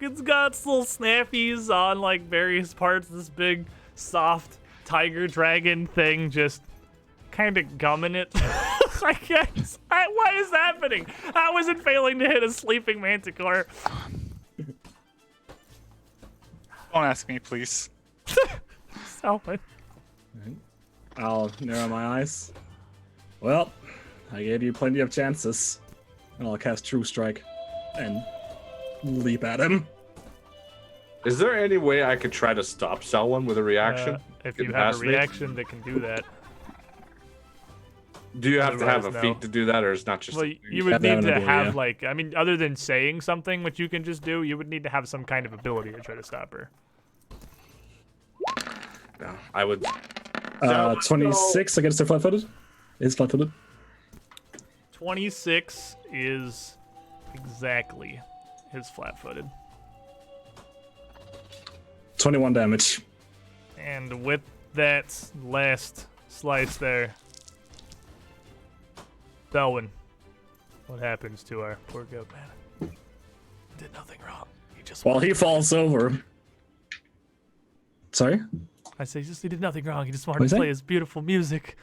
it's got its little snappies on like various parts of this big, soft tiger dragon thing, just kind of gumming it. I guess. What is happening? How is it failing to hit a sleeping manticore? Don't ask me, please. Someone. I'll narrow my eyes. Well, I gave you plenty of chances. And I'll cast True Strike and leap at him. Is there any way I could try to stop someone with a reaction? If Get you have a past me? reaction that can do that. Do you have to have a Otherwise, feat no. to do that, or it's not just? Well, you have would to have need an to ability, have yeah. like, I mean, other than saying something, which you can just do, you would need to have some kind of ability to try to stop her. No, I would. 26 against the flat-footed. Is flat-footed. 26 is exactly his flat-footed. 21 damage. And with that last slice there, Belwyn, what happens to our poor goat man? Did nothing wrong. He just While he falls over. Sorry? I say he did nothing wrong. He just wanted What's to that? play his beautiful music.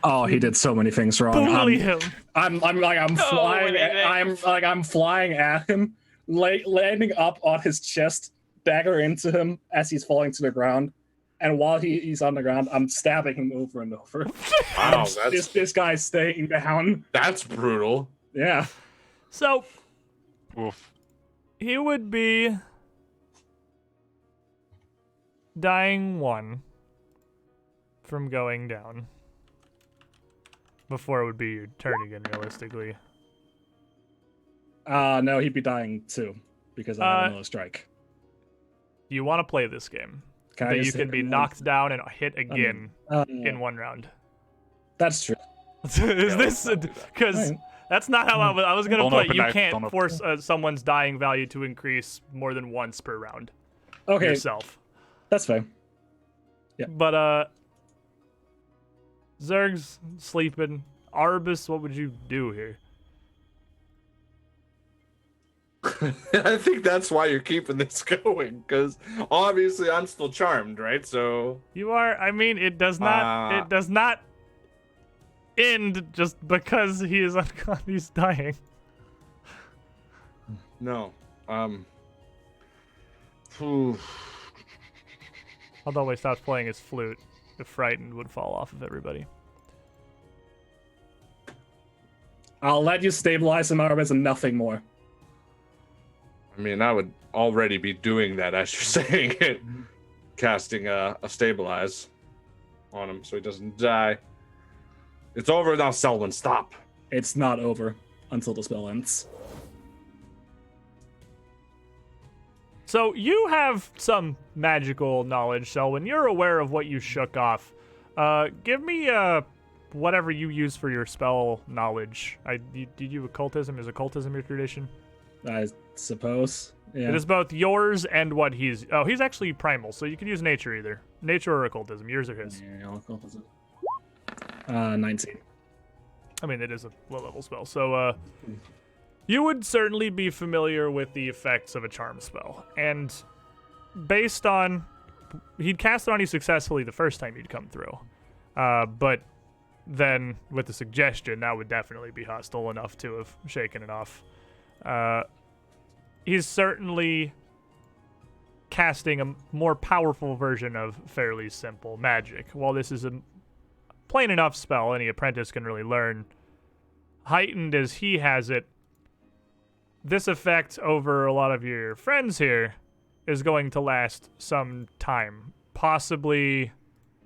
Oh, he did so many things wrong. Bully him. I'm flying. many I'm flying at him, landing up on his chest, dagger into him as he's falling to the ground, and while he's on the ground, I'm stabbing him over and over. Wow, This guy's staying down. that's brutal. Yeah. So Oof. he would be dying 1 from going down before it would be your turn again, realistically. No, he'd be dying too because I have another strike. You want to play this game. Can I That you just can hit be him knocked down and hit again in in 1 round. That's true. Is this because Alright. that's not how I was gonna Don't play? open You that- can't don't open force someone's dying value to increase more than once per round Okay, yourself. that's fine. But Zerg's sleeping. Arbus, what would you do here? I think that's why you're keeping this going, because obviously I'm still charmed, right? So You are. I mean, it does not. It does not end just because he is he's dying. no. Although he stops playing his flute, the frightened would fall off of everybody. I'll let you stabilize him, Arbus, and nothing more. I mean, I would already be doing that as you're saying it, casting a stabilize on him so he doesn't die. It's over now, Selwyn. Stop. It's not over until the spell ends. So you have some magical knowledge, Selwyn. You're aware of what you shook off. Give me whatever you use for your spell knowledge. Did you occultism? Is occultism your tradition? I suppose. Yeah. It is both yours and what he's. Oh, he's actually primal, so you can use nature either. Nature or occultism. Yours or his. Yeah, occultism. 19. I mean, it is a low-level spell, so you would certainly be familiar with the effects of a charm spell. And based on... He'd cast it on you successfully the first time you'd come through. But then, with the suggestion, that would definitely be hostile enough to have shaken it off. He's certainly casting a more powerful version of fairly simple magic. While this is a plain enough spell any apprentice can really learn, heightened as he has it, this effect over a lot of your friends here is going to last some time, possibly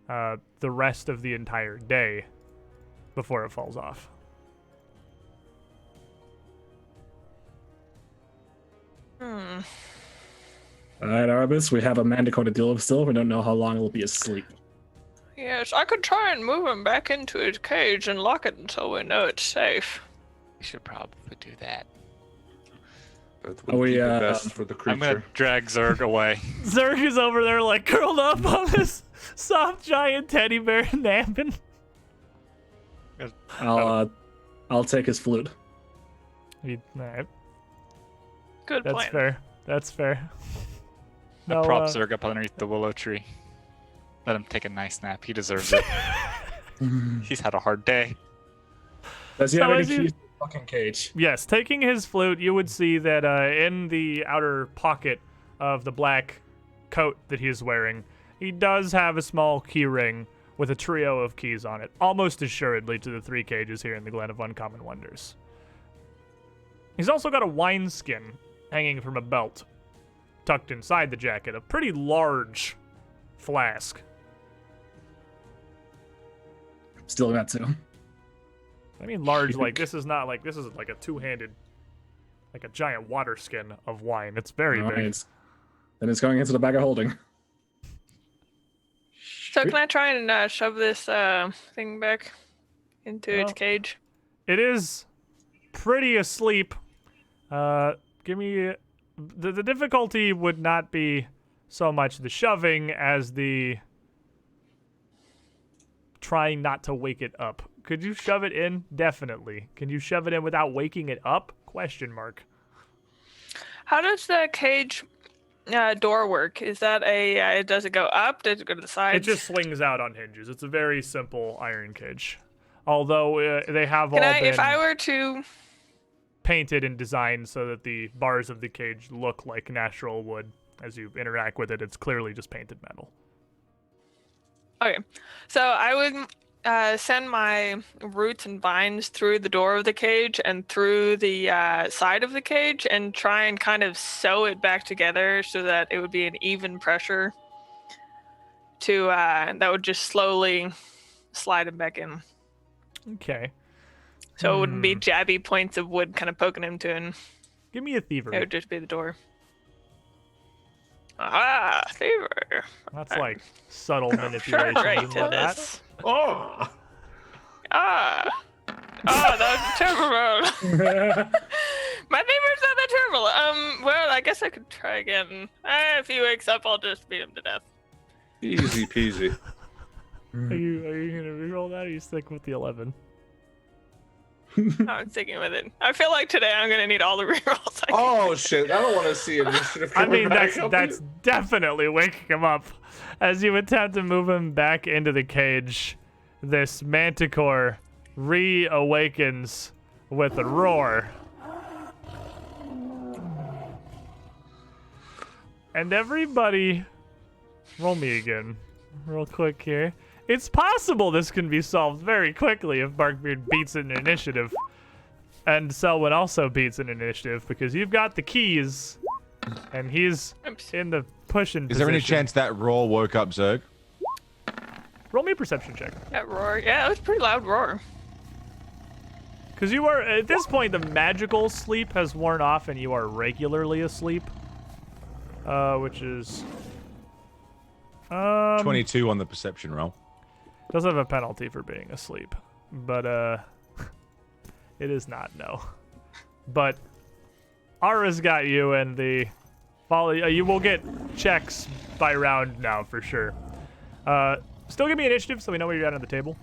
the rest of the entire day before it falls off. Alright, Arbus, we have a manticore to deal with still. We don't know how long it'll be asleep. Yes, I could try and move him back into his cage and lock it until we know it's safe. We should probably do that. That Are would we, be the best for the I'm creature. gonna drag Zerg away. Zerg is over there like curled up on this soft giant teddy bear napping. I'll take his flute. Alright, Good that's plan. fair. That's fair. I prop Zerg up underneath the willow tree. Let him take a nice nap. He deserves it. He's had a hard day. Does he So have any as you- keys to the fucking cage? Yes, taking his flute, you would see that in the outer pocket of the black coat that he is wearing, he does have a small key ring with a trio of keys on it, almost assuredly to the 3 cages here in the Glen of Uncommon Wonders. He's also got a wineskin hanging from a belt, tucked inside the jacket, a pretty large flask. Still got two. I mean large, like this is not like, this is like a two-handed, like a giant water skin of wine. It's very big. Alright. Then it's going into the bag of holding. So can I try and shove this thing back into its Well, cage? It is pretty asleep. Give me... The difficulty would not be so much the shoving as the trying not to wake it up. Could you shove it in? Definitely. Can you shove it in without waking it up? Question mark. How does the cage door work? Is that does it go up? Does it go to the It sides? just swings out on hinges. It's a very simple iron cage. Although they have Can all I, been if I were to... painted and designed so that the bars of the cage look like natural wood. As you interact with it, it's clearly just painted metal. Okay, so I would send my roots and vines through the door of the cage and through the side of the cage and try and kind of sew it back together so that it would be an even pressure to that would just slowly slide him back in. Okay. So it wouldn't be jabby points of wood kind of poking him to, and Give me a it thievery. would just be the door. Ah, thievery. That's like subtle Sure, manipulation right and to whatnot. this. Oh, Ah, that was terrible. My neighbor's not that terrible. Well, I guess I could try again. If he wakes up, I'll just beat him to death. easy peasy. Are you reroll that, or you stick with the 11? I'm sticking with it. I feel like today I'm gonna need all the rerolls. Oh shit! I don't want to see initiative I coming mean, back that's definitely waking him up. As you attempt to move him back into the cage, this manticore reawakens with a roar. And everybody, roll me again, real quick here. It's possible this can be solved very quickly if Barkbeard beats an initiative. And Selwyn also beats an initiative because you've got the keys and he's in the pushing Is there any chance that roar woke up Zerg? Roll me a perception check. That roar. Yeah, it was a pretty loud roar. Because you are, at this point, the magical sleep has worn off and you are regularly asleep. Which is... 22 on the perception roll. Does have a penalty for being asleep, but it is not, no. But Ara's got you, and the you will get checks by round now for sure. Still give me initiative so we know where you're at on the table.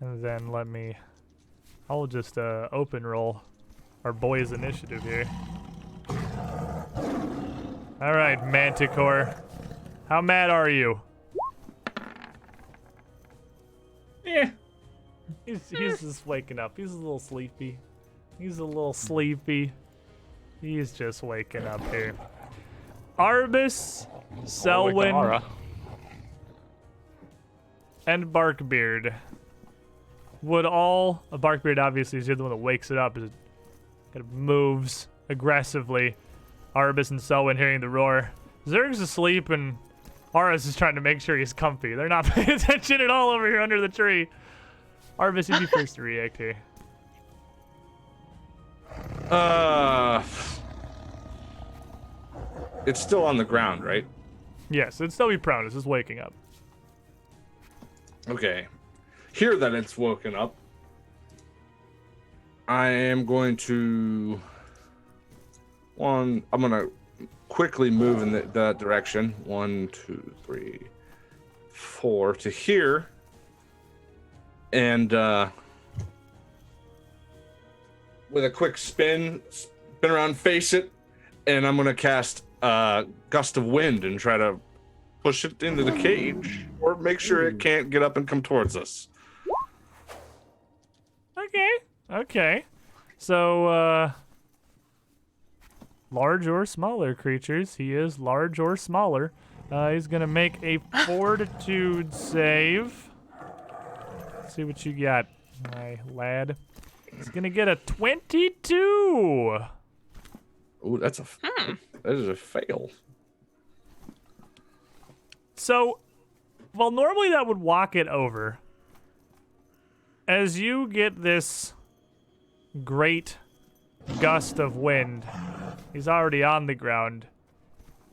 And then I'll just open roll our boys' initiative here. All right, Manticore. How mad are you? Yeah. He's just waking up. He's a little sleepy. He's just waking up here. Arbus, Selwyn, Ara. and Barkbeard would all... Barkbeard obviously is the one that wakes it up. It kind of moves aggressively. Arbus and Selwyn hearing the roar. Zerg's asleep and Ara's is trying to make sure he's comfy. They're not paying attention at all over here under the tree. Arbus, you'd be first to react here. It's still on the ground, right? Yes, it'd still be prone. It's just waking up. Okay. Hear that it's woken up. I am going to... I'm going to quickly move in that direction. 1, 2, 3, 4 to here. And with a quick spin around, face it. And I'm going to cast Gust of Wind and try to push it into the cage. Or make sure it can't get up and come towards us. Okay. So, large or smaller creatures. He is large or smaller. He's going to make a fortitude save. Let's see what you got, my lad. He's going to get a 22. Ooh, that is a fail. So, well, normally that would walk it over. As you get this great gust of wind, he's already on the ground.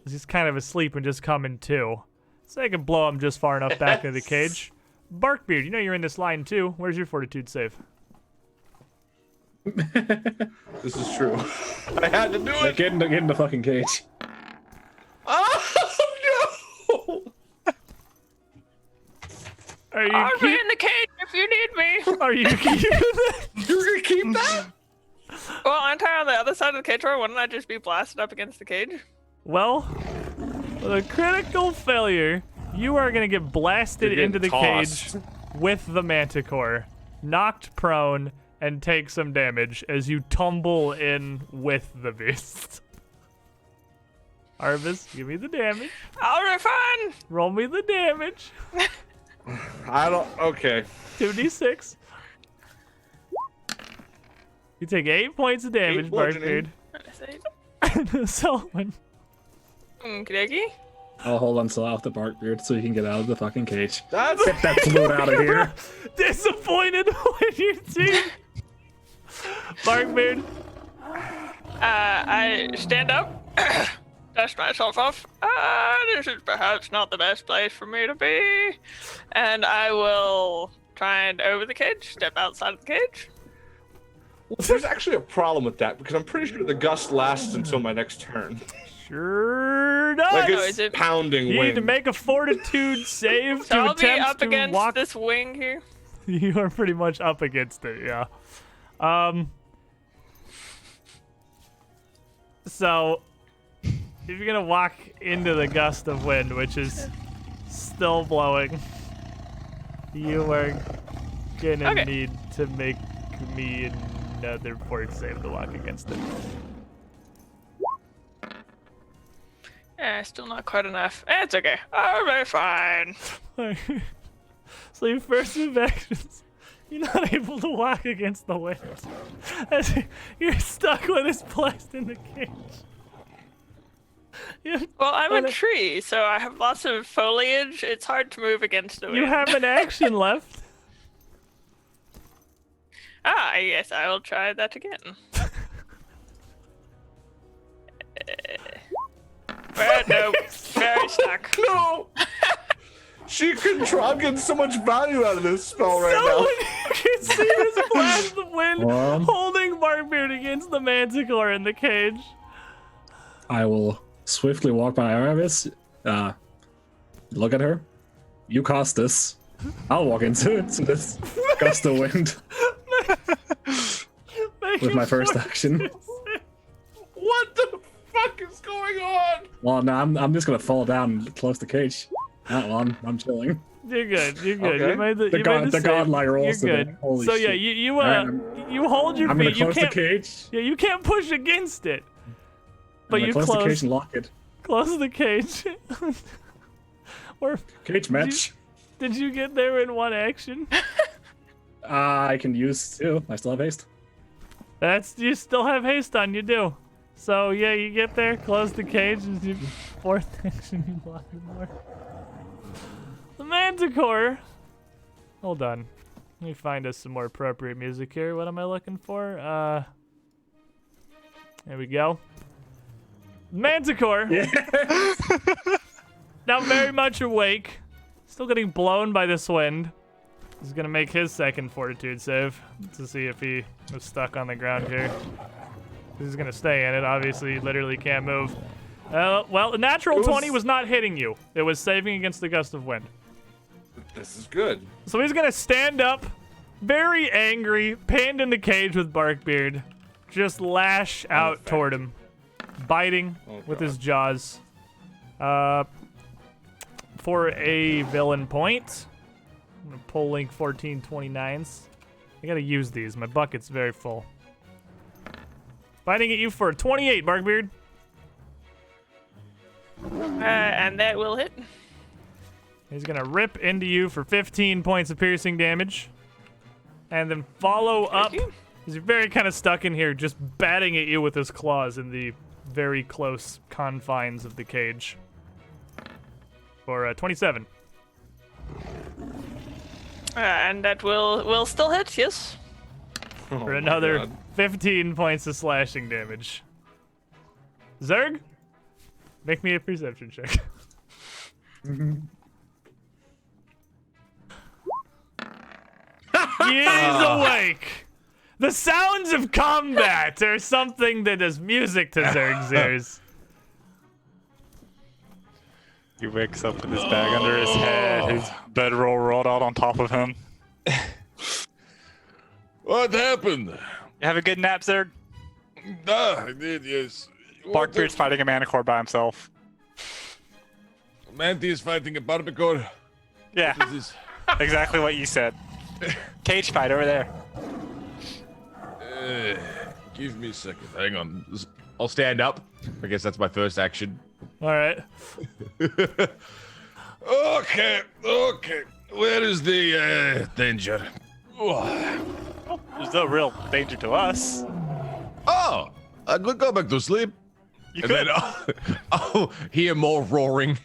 He's kind of asleep and just coming to. So I can blow him just far enough back into the cage. Barkbeard, you know you're in this line too. Where's your fortitude save? This is true. I had to do it. Get in the fucking cage. Oh no! Are you I'll be in the cage if you need me. Are you keeping it? You're gonna keep that? Well, aren't I on the other side of the cage, or wouldn't I just be blasted up against the cage? Well, with a critical failure, you are going to get blasted You're into the getting tossed. cage with the Manticore, knocked prone, and take some damage as you tumble in with the beast. Arvis, give me the damage. All right, fine. Roll me the damage. I don't. Okay. 2d6. You take 8 points of damage, 8 bludgeoning. Barkbeard. Selwyn. Okey-dokey. I'll hold on to off the Barkbeard so he can get out of the fucking cage. That's Get that flute out of here. Disappointed with your team. Barkbeard. I stand up, dust myself off. This is perhaps not the best place for me to be. And I will try and over the cage, step outside of the cage. There's actually a problem with that because I'm pretty sure the gust lasts until my next turn. Sure does. Like Oh, it's is it- pounding You wind. need to make a fortitude save So to I'll be attempt up to against walk. this wing here. You are pretty much up against it, yeah. So, if you're gonna walk into the gust of wind, which is still blowing, you are gonna Okay. need to make me another fort save to walk against it. Still not quite enough. It's okay. I'll be fine. So your first move actions, you're not able to walk against the wind. As you're stuck when it's placed in the cage. Well, I'm And a tree, so I have lots of foliage. It's hard to move against the wind. You have an action left. Yes, I will try that again. No, very stuck. No! I'm getting so much value out of this spell right So now. you can see this blast of wind Well. holding Barkbeard against the manticore in the cage. I will swiftly walk by Aramis. Look at her. You cast this. I'll walk into this gust of wind Make with a my first fortitude action. save. What the fuck is going on? Well, no, I'm just gonna fall down close to the cage. Well, I'm chilling. You're good. You're good. Okay. You made the, The you god- made the the save. godlike rolls You're today. good. Holy so yeah, shit. you Alright, you hold your I'm gonna feet. You close the can't. cage. Yeah, you can't push against it. But I'm you gonna close the cage close and lock it. the cage. Or Cage match. did you get there in one action? I can use two. I still have haste. You still have haste on. You do. So yeah, you get there, close the cage, and your fourth action you lock the door. The manticore. Hold on. Let me find us some more appropriate music here. What am I looking for? There we go. Manticore. Now very much awake. Still getting blown by this wind. He's gonna make his second fortitude save to see if he was stuck on the ground here. He's gonna stay in it. Obviously, he literally can't move. Well, the natural 20 was not hitting you. It was saving against the gust of wind. This is good. So he's gonna stand up, very angry, pinned in the cage with Barkbeard, just lash out toward him, biting with his jaws. For a villain point, I'm gonna pull Link 1429s. I gotta use these. My bucket's very full. Biting at you for a 28, Barkbeard. And that will hit. He's gonna rip into you for 15 points of piercing damage. And then follow up. you. He's very kind of stuck in here, just batting at you with his claws in the very close confines of the cage. For 27. And that will still hit, yes. For another 15 points of slashing damage. Zerg? Make me a perception check. He is awake. The sounds of combat are something that is music to Zerg's ears. He wakes up with his bag under his head, his bedroll rolled out on top of him. What happened? You have a good nap, Zerg? I did, yes. Barkbeard's fighting a manicore by himself. Manti is fighting a barbacore. Yeah, What is this? exactly what you said. Cage fight over there. Give me a second. Hang on. I'll stand up. I guess that's my first action. All right. Okay. Where is the danger? There's no real danger to us. Oh, I could go back to sleep. You And could. then I'll hear more roaring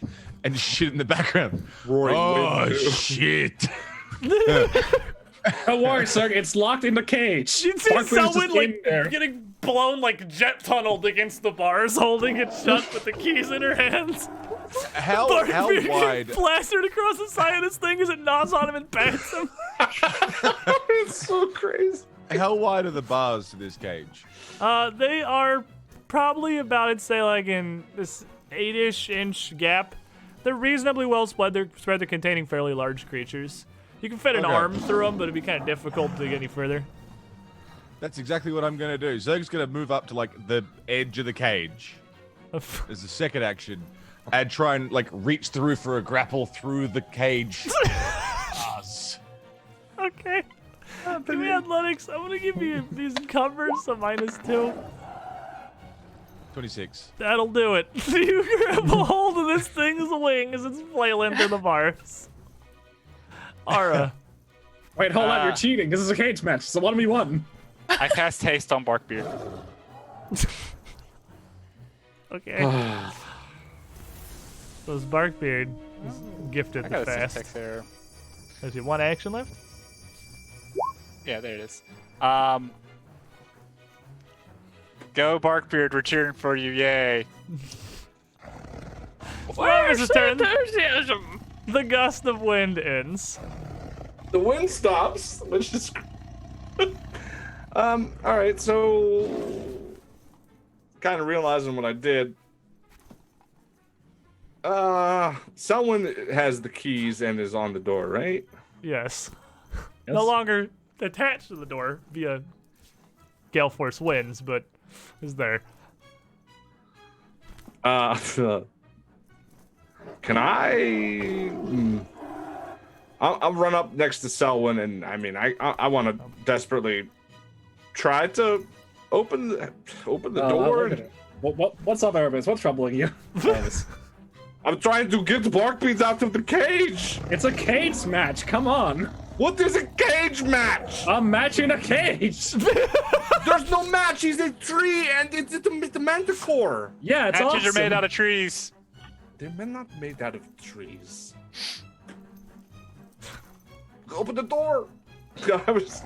and shit in the background. Roaring Oh, wind. shit. Don't worry, sir. It's locked in the cage. You'd see Barkbeard's just someone in like there. getting blown, like jet tunneled against the bars, holding it shut with the keys in her hands. How Barkbeard wide? gets plastered across the side of this thing as it gnaws on him and bats him. It's so crazy. How wide are the bars to this cage? They are probably about, I'd say, like in this 8-ish inch gap. They're reasonably well spread. They're containing fairly large creatures. You can fit an Okay. arm through them, but it'd be kind of difficult to get any further. That's exactly what I'm gonna do. Zerg's gonna move up to like the edge of the cage. As a second action, and try and like reach through for a grapple through the cage. bars. Okay. Give me athletics. I'm gonna give you these encumbered, so -2. 26. That'll do it. You grab a hold of this thing's wing as it's flailing through the bars. Ara. Wait, hold on, you're cheating. This is a cage match, so 1v1. I cast haste on Barkbeard. Okay. So this Barkbeard is gifted I the got a fast. syntax there. There's your 1 action left. Yeah, there it is. Go Barkbeard, we're cheering for you, yay. Where's his turn? Enthusiasm. The gust of wind ends. The wind stops, which is. All right, so kind of realizing what I did. Someone has the keys and is on the door, right? Yes. Yes. No longer attached to the door via gale force winds, but is there. Can I? I'll run up next to Selwyn, and I mean, I want to desperately try to open the door. What's up, Erebus? What's troubling you? Erebus. I'm trying to get the Barkbeards out of the cage. It's a cage match. Come on. What is a cage match? I'm matching a cage. There's no match. He's a tree, and it's the manticore. Yeah, it's Matches awesome. are made out of trees. They're not made out of trees. Open the door. I was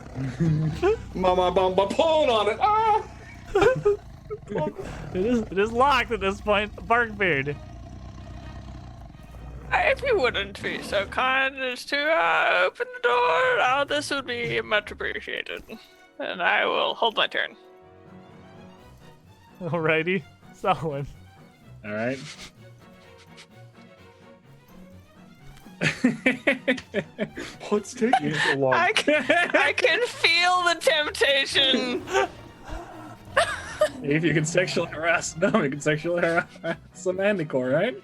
mama pulling on it. Ah! It is locked at this point. Barkbeard. If you wouldn't be so kind as to open the door, this would be much appreciated. And I will hold my turn. Alrighty. Selwyn. All right. What's taking so long? I can feel the temptation. If you can sexually harass, no, you can sexually harass a manticore, right?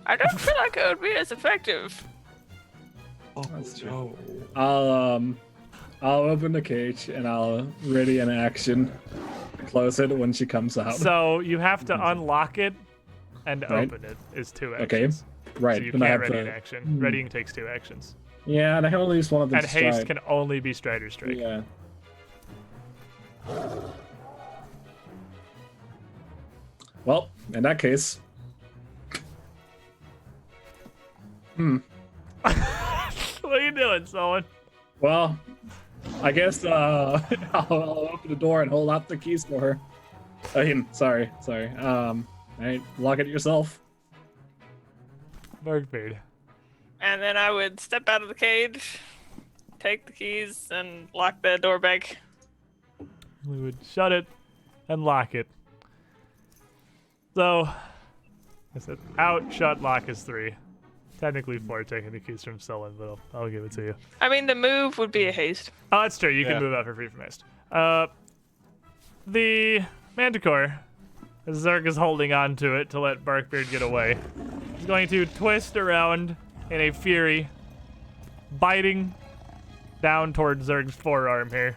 I don't feel like it would be as effective. Oh, no. I'll open the cage and I'll ready an action. Close it when she comes out. So you have to unlock it and Right. open it is 2 Okay. actions. Right. So you then I can't have ready to- an action. Readying takes 2 actions. Yeah, and I can only use one of them. And to haste stride. can only be stride or strike. Yeah. Well, in that case, What are you doing, Selwyn? well, I guess I'll open the door and hold out the keys for her. I mean, sorry. Right, lock it yourself. Barkbeard. And then I would step out of the cage, take the keys, and lock the door back. We would shut it and lock it. So, I said out, shut, lock is 3. Technically 4 taking the keys from Selwyn, but I'll give it to you. I mean, the move would be a haste. Oh, that's true. You Yeah. can move out for free from haste. The Manticore, as Zerg is holding on to it to let Barkbeard get away, is going to twist around in a fury, biting down towards Zerg's forearm here,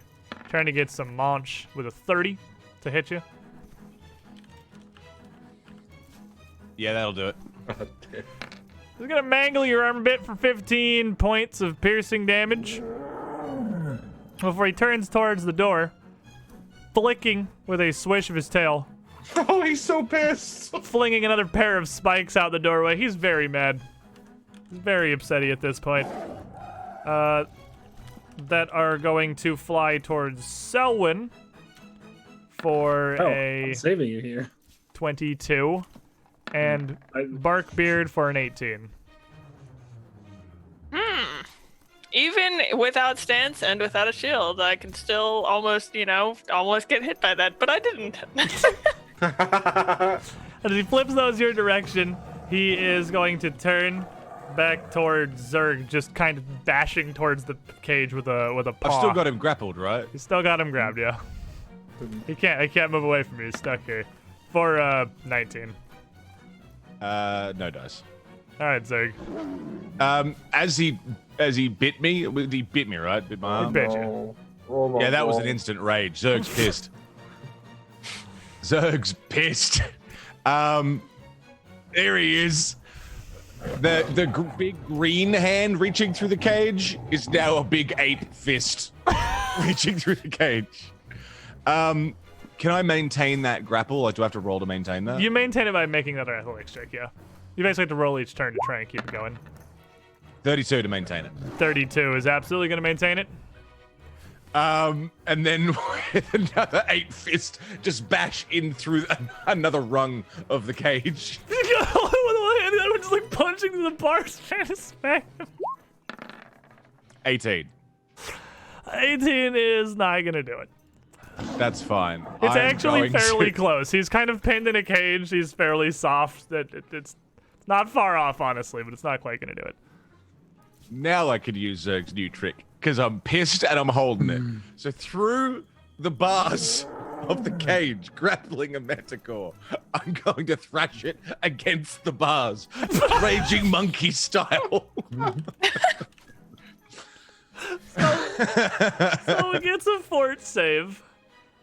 trying to get some launch with a 30 to hit you. Yeah, that'll do it. He's gonna mangle your arm a bit for 15 points of piercing damage before he turns towards the door, flicking with a swish of his tail, Oh, he's so pissed. flinging another pair of spikes out the doorway. He's very mad. He's very upsetty at this point. That are going to fly towards Selwyn for Oh, a I'm saving you here. 22 and I- Barkbeard for an 18. Even without stance and without a shield, I can still almost get hit by that, but I didn't. As he flips those your direction, he is going to turn back towards Zerg, just kind of bashing towards the cage with a paw. I've still got him grappled, right? You still got him grabbed, yeah. He can't move away from you. He's stuck here. For 19. No dice. All right, Zerg. As he bit me, he bit me, right? Bit my arm. Bit you. Yeah, that was an instant rage. Zerg's pissed. Zerg's pissed. There he is. The big green hand reaching through the cage is now a big ape fist reaching through the cage. Can I maintain that grapple, or do I have to roll to maintain that? You maintain it by making another athletics check, yeah. You basically have to roll each turn to try and keep it going. 32 to maintain it. 32 is absolutely going to maintain it. And then with another ape fist, just bash in through another rung of the cage. I was just like punching through the bars trying to smack him. 18. 18 is not going to do it. That's fine. It's I'm actually going fairly to- close. He's kind of pinned in a cage. He's fairly soft. It's not far off, honestly, but it's not quite going to do it. Now I could use Zerg's new trick, because I'm pissed and I'm holding it. So through the bars of the cage, grappling a Manticore, I'm going to thrash it against the bars, raging monkey style. So it gets a fort save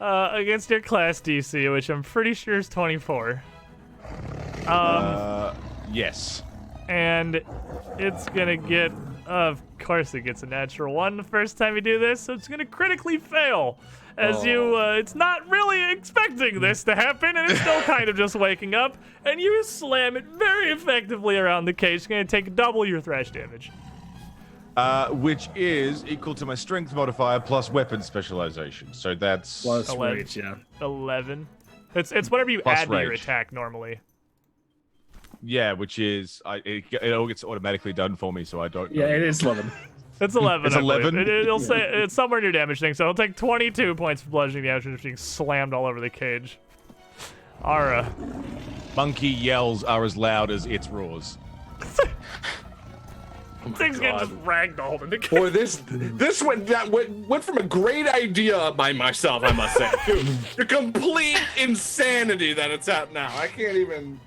against your class DC, which I'm pretty sure is 24. Yes. And it's gonna get, of course it gets a natural 1 the first time you do this, so it's gonna critically fail. As it's not really expecting this to happen, and it's still kind of just waking up, and you slam it very effectively around the cage. It's gonna take double your thrash damage. Which is equal to my strength modifier plus weapon specialization. So that's Plus 11. rage, yeah. 11. It's whatever you Plus add to your rage. attack normally. yeah, which is it all gets automatically done for me, so I don't. Yeah, know. it is 11. It's 11. It's I believe. 11? It'll say it's somewhere in your damage thing, so it'll take 22 points for bludgeoning damage and just being slammed all over the cage. Ara. Monkey yells are as loud as its roars. Things get just ragdolled in the cage. Boy, this went from a great idea by myself, I must say, to complete insanity that it's at now. I can't even.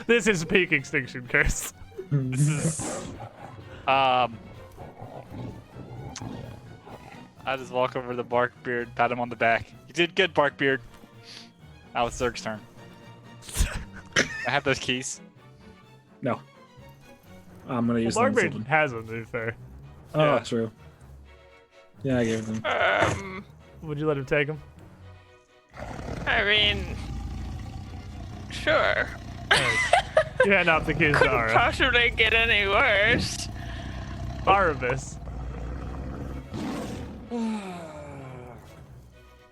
This is peak Extinction Curse. This is. I just walk over to Barkbeard, pat him on the back. You did good, Barkbeard. Now it's Zerg's turn. I have those keys. No. I'm gonna use them. Barkbeard has them, to be fair. Oh, Yeah. true. Yeah, I gave them. Would you let him take them? I mean, sure. You hand off the keys to Couldn't Ara. possibly get any worse. Aravis.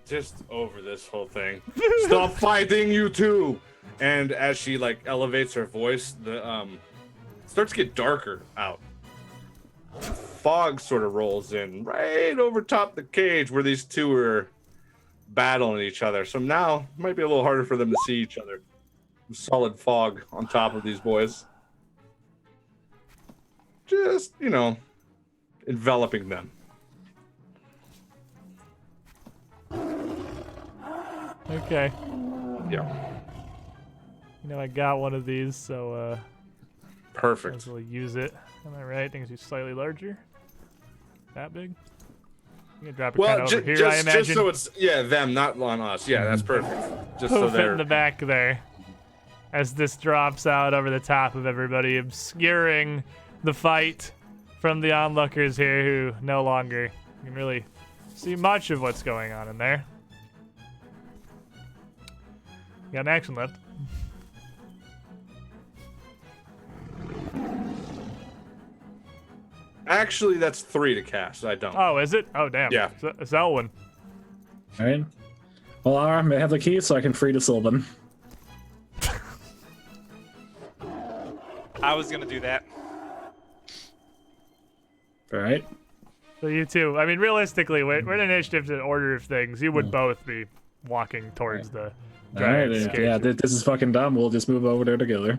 Just over this whole thing. Stop fighting, you two! And as she like elevates her voice, the starts to get darker out. Fog sort of rolls in right over top the cage where these two are battling each other. So now it might be a little harder for them to see each other. Solid fog on top of these boys. Just, enveloping them. Okay. Yeah. I got one of these, so Perfect. we'll use it. Am I right? I think it's slightly larger. That big? You can drop it kind Well, of over here, I imagine. just so it's them, not on us. Yeah, that's perfect. Just so Poof it they're in the back there. As this drops out over the top of everybody, obscuring the fight from the onlookers here who no longer can really see much of what's going on in there. You got an action left. actually that's 3 to cast. I don't. Oh, is it? Oh, damn. Yeah. Selwyn. All right. Well, Ara may have the key, so I can free to Sylvan. I was gonna do that. All right. So you two, I mean, realistically, we're in initiative in order of things. You would both be walking towards the All right, giant's cage. yeah, this is fucking dumb. We'll just move over there together.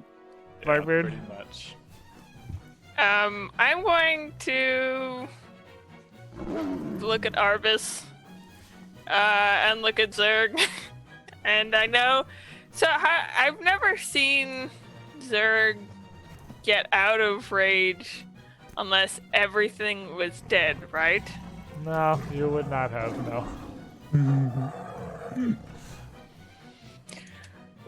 Barkbeard? Pretty much. I'm going to look at Arbus and look at Zerg. And I know, so I've never seen Zerg get out of rage unless everything was dead, right? No, you would not have, no.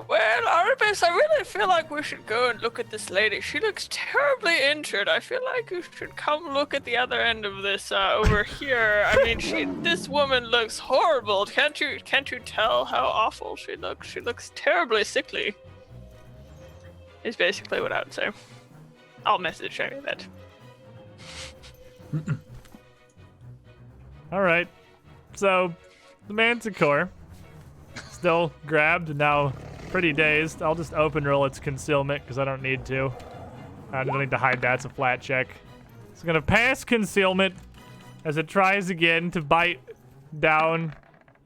Well, Arbus, I really feel like we should go and look at this lady. She looks terribly injured. I feel like you should come look at the other end of this over here. I mean, this woman looks horrible. Can't you tell how awful she looks? She looks terribly sickly. Is basically what I would say. I'll message Jamie that. All right. So, the Manticore, still grabbed, now pretty dazed. I'll just open roll its concealment because I don't need to. I don't need to hide that. It's a flat check. It's going to pass concealment as it tries again to bite down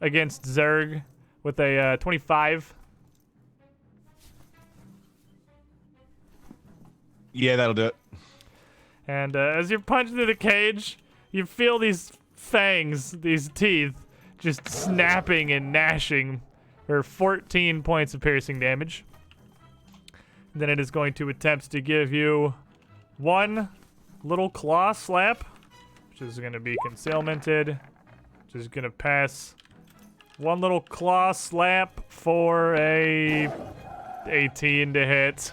against Zerg with a 25. Yeah, that'll do it. And as you're punching through the cage, you feel these fangs, these teeth, just snapping and gnashing for 14 points of piercing damage. And then it is going to attempt to give you one little claw slap, which is going to be concealmented, which is going to pass one little claw slap for a 18 to hit.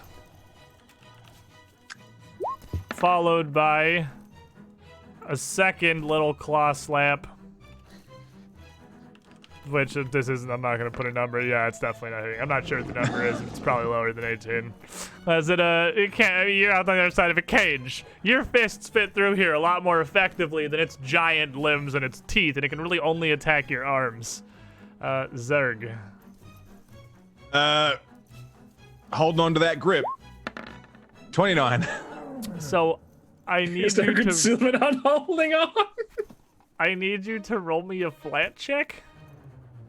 Followed by a second little claw slap, which this isn't. I'm not gonna put a number. Yeah, it's definitely not hitting. I'm not sure what the number is. It's probably lower than 18. As it can't. I mean, you're out on the other side of a cage. Your fists fit through here a lot more effectively than its giant limbs and its teeth, and it can really only attack your arms. Zerg. Holding on to that grip. 29. So, I need Is there you to. concealment on holding on? I need you to roll me a flat check.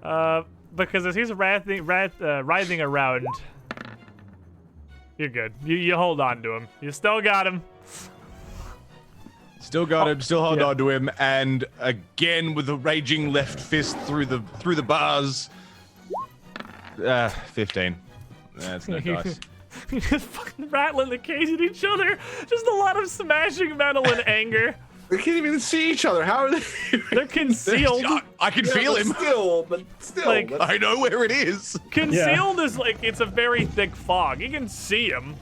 Because as he's writhing around, you're good. You hold on to him. You still got him. Still got him. Still hold yeah. on to him, and again with a raging left fist through the bars. 15. That's no dice. Just fucking rattling the cage at each other. Just a lot of smashing metal and anger. They can't even see each other. How are they? They're concealed. I can feel him. But still, Like- that's- I know where it is. Concealed is like, it's a very thick fog. You can see him.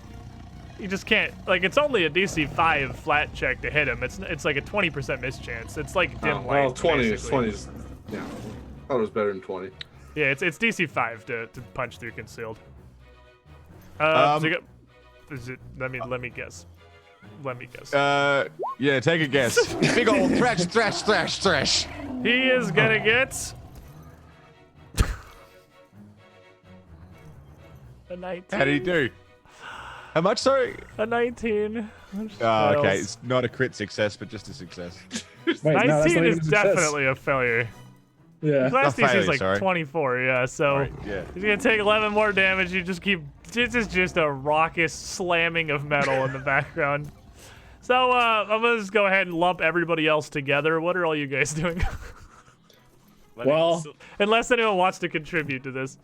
You just can't, like, it's only a DC 5 flat check to hit him. It's like a 20% mischance. It's like dim light. well, 20 basically. is, yeah. I thought it was better than 20. Yeah, it's DC 5 to punch through concealed. So you got, is it? Let me guess. Yeah, take a guess. Big old thrash. He is gonna get a 19. How did he do? How much, sorry? A 19. Oh, okay, Fails. it's not a crit success, but just a success. Wait, no, that's 19 not is even a success. definitely a failure. Yeah. Last DC is failure, like sorry. 24, yeah, so Right, yeah. he's gonna take 11 more damage. You just keep, this is just a raucous slamming of metal in the background. So, I'm gonna just go ahead and lump everybody else together. What are all you guys doing? Well, Unless anyone wants to contribute to this.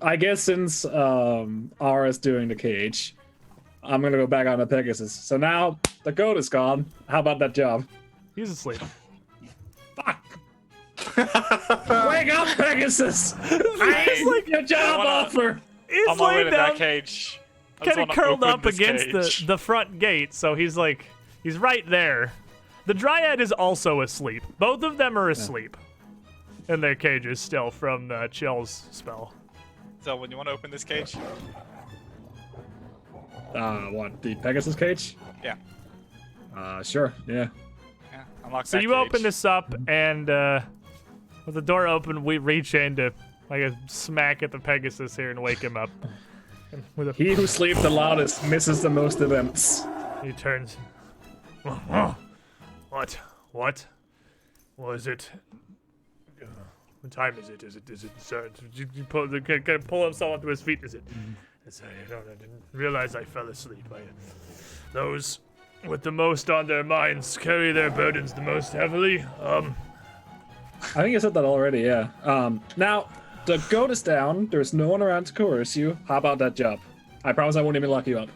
I guess since Ara's doing the cage, I'm gonna go back on the Pegasus. So now the goat is gone. How about that job? He's asleep. Fuck! Wake up, Pegasus! I He's like, your job wanna- offer. he's I'm all in laying that down, cage. I kind just of wanna curled open up this against cage. the front gate, so he's like, he's right there. The Dryad is also asleep. Both of them are asleep. In their cages still from the Chill's spell. So when you want to open this cage, What, the Pegasus cage? yeah, Sure, yeah. unlock So that you cage. open this up, and with the door open, we reach in to like a smack at the Pegasus here and wake him up. And with a, He who sleeps the loudest misses the most events. he turns. What? What is it? What time is it? Is it, sir? Did you pull himself up to his feet? Is it? I didn't realize I fell asleep. Those with the most on their minds carry their burdens the most heavily. I think you said that already, yeah. Now, the goat is down. There's no one around to coerce you. How about that job? I promise I won't even lock you up.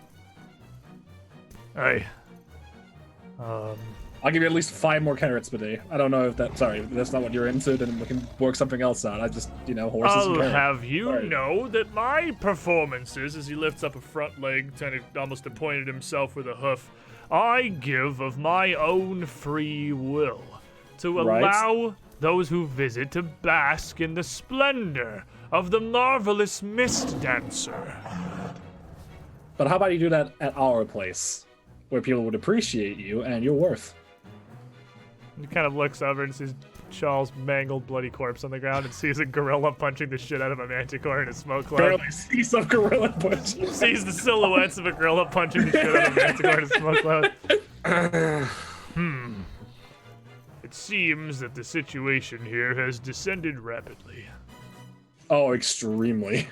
I'll give you at least 5 more carrots per day. I don't know if that's not what you're into, then we can work something else out. I just, horses I'll and carrots. have you Sorry. know that my performances, as he lifts up a front leg, kind of almost appointed himself with a hoof, I give of my own free will to allow those who visit to bask in the splendor of the marvelous mist dancer. But how about you do that at our place, where people would appreciate you and your worth? He kind of looks over and sees Charles' mangled, bloody corpse on the ground and sees a gorilla punching the shit out of a manticore in a smoke cloud. Barely see some gorilla punch. Sees the silhouettes of a gorilla punching the shit out of a manticore in a smoke cloud. It seems that the situation here has descended rapidly. Oh, extremely.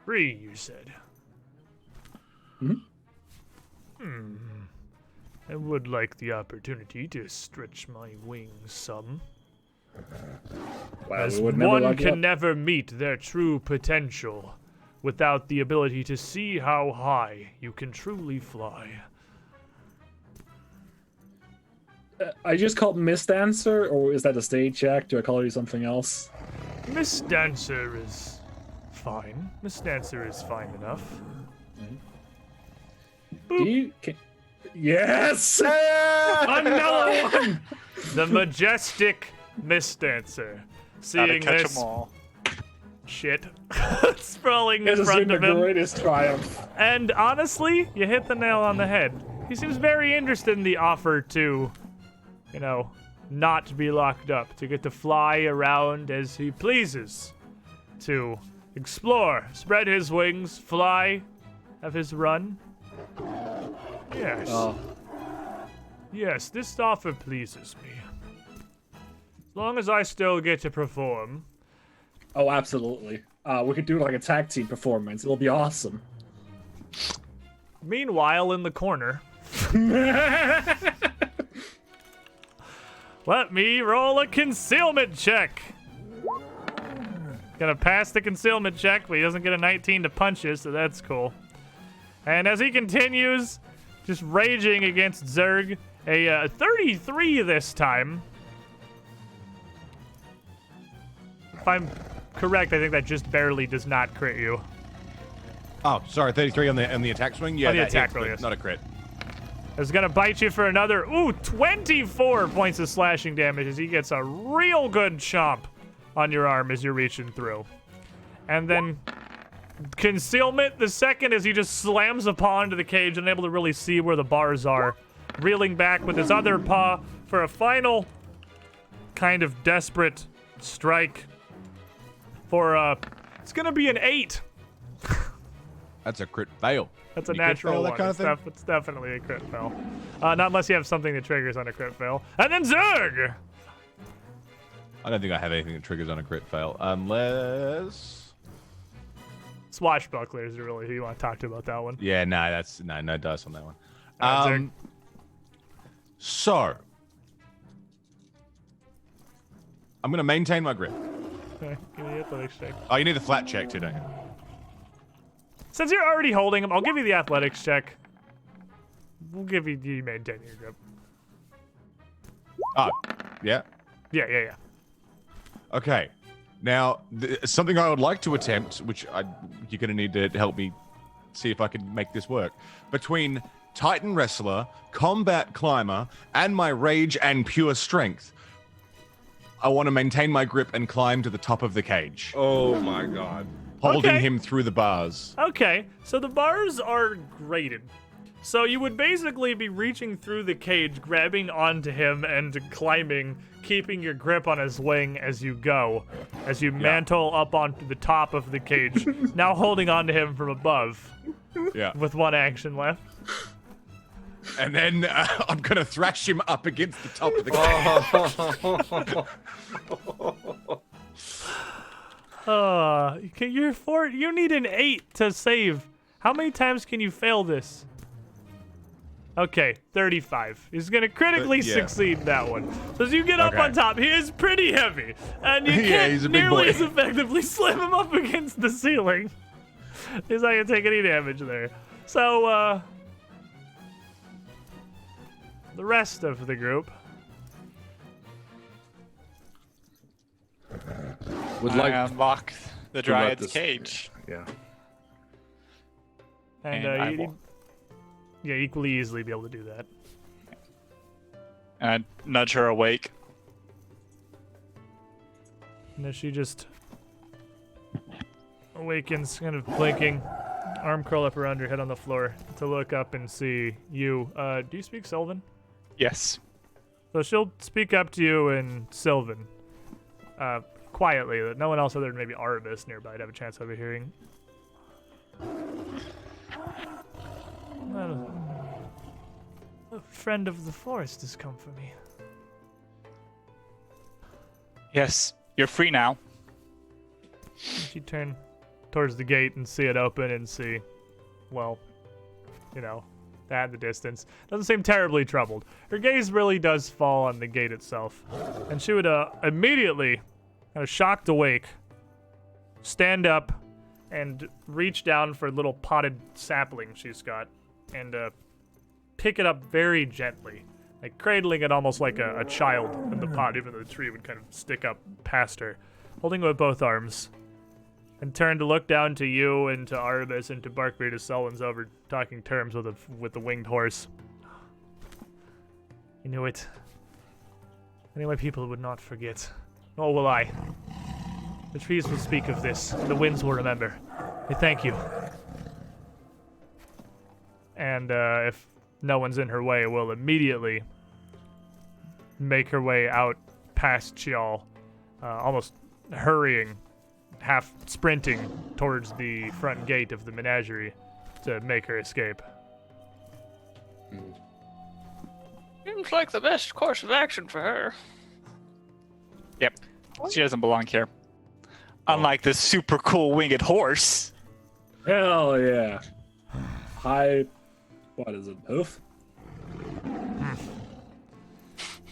3, you said. I would like the opportunity to stretch my wings some. Wow, As we would never one lock you up. can never meet their true potential without the ability to see how high you can truly fly. I just called Miss Dancer, or is that a stage act? Do I call you something else? Miss Dancer is fine. Miss Dancer is fine enough. Yes! Another one! The majestic Miss Dancer. Gotta Seeing catch this them all. shit sprawling This in has front been of the him. greatest triumph. And honestly, you hit the nail on the head. He seems very interested in the offer to, not be locked up, to get to fly around as he pleases, to explore, spread his wings, fly, have his run. Yes. Oh. Yes, this offer pleases me. As long as I still get to perform. Oh, absolutely. We could do like a tag team performance. It'll be awesome. Meanwhile, in the corner, let me roll a concealment check. Gonna pass the concealment check, but he doesn't get a 19 to punch you, so that's cool. And as he continues, just raging against Zerg, a 33 this time. If I'm correct, I think that just barely does not crit you. Oh, sorry, 33 on the attack swing? Yeah, On the that attack hits, roll, but yes. not a crit. Is gonna bite you for another 24 points of slashing damage as he gets a real good chomp on your arm as you're reaching through. And then concealment the second as he just slams a paw into the cage, unable to really see where the bars are, reeling back with his other paw for a final kind of desperate strike for it's gonna be an 8. That's a crit fail. That's a Any crit natural fail, that one. kind of thing? It's definitely a crit fail. Not unless you have something that triggers on a crit fail. And then Zerg! I don't think I have anything that triggers on a crit fail, unless... Swashbucklers are really who you want to talk to about that one. Yeah, no dice on that one. Zerg. So, I'm gonna maintain my grip. Okay, give me the athletics check. Oh, you need the flat check too, don't you? Since you're already holding him, I'll give you the athletics check. We'll give you maintain your grip. Oh, yeah. Yeah. Okay. Now, something I would like to attempt, which you're going to need to help me see if I can make this work. Between Titan Wrestler, Combat Climber, and my Rage and Pure Strength, I want to maintain my grip and climb to the top of the cage, Oh my god. holding Okay. him through the bars. Okay, so the bars are graded. So you would basically be reaching through the cage, grabbing onto him and climbing, keeping your grip on his wing as you go, as you mantle up onto the top of the cage, now holding onto him from above Yeah. with one action left. and then I'm gonna thrash him up against the top of the cave. You need an 8 to save. How many times can you fail this? Okay, 35. He's gonna critically yeah. succeed that one. So as you get up Okay. on top, he is pretty heavy, and you Yeah, can't he's a big nearly boy. as effectively slam him up against the ceiling. He's not gonna take any damage there. So, the rest of the group. Would I like unlock the to let Dryad's this- cage. Yeah. And, And I you'd will- equally easily be able to do that. And nudge her awake. And then she just awakens, kind of blinking, arm curl up around her head on the floor to look up and see you. Do you speak Sylvan? Yes. So she'll speak up to you in Sylvan, quietly, that no one else other than maybe Arabis nearby would have a chance of overhearing. Well, a friend of the forest has come for me. Yes. You're free now. She turned towards the gate and see it open and see, well, that in the distance. Doesn't seem terribly troubled. Her gaze really does fall on the gate itself. And she would immediately, kind of shocked awake, stand up and reach down for a little potted sapling she's got and pick it up very gently, like cradling it almost like a child in the pot, even though the tree would kind of stick up past her, holding it with both arms, and turn to look down to you and to Arabis and to Barkbeard as Selwyn's over talking terms with the winged horse. You knew it. Many of my people would not forget, nor will I. The trees will speak of this, and the winds will remember. I thank you. And if no one's in her way, will immediately make her way out past Chial, almost hurrying, half sprinting towards the front gate of the menagerie to make her escape. Seems like the best course of action for her. Yep. She doesn't belong here. Unlike this super cool winged horse. Hell yeah. High, what is it, hoof?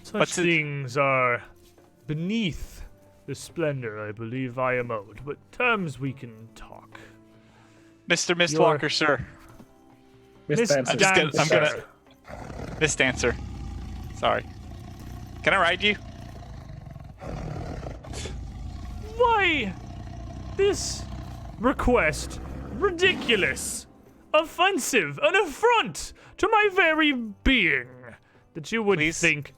Such What's it- things are beneath the splendor I believe I am owed, but terms we can talk. Mr. Mistwalker, sir. Miss Miss Dancer. I'm gonna- Dancer. Miss Dancer. Sorry. Can I ride you? Why? This request, ridiculous, offensive, an affront to my very being, that you would Please? think.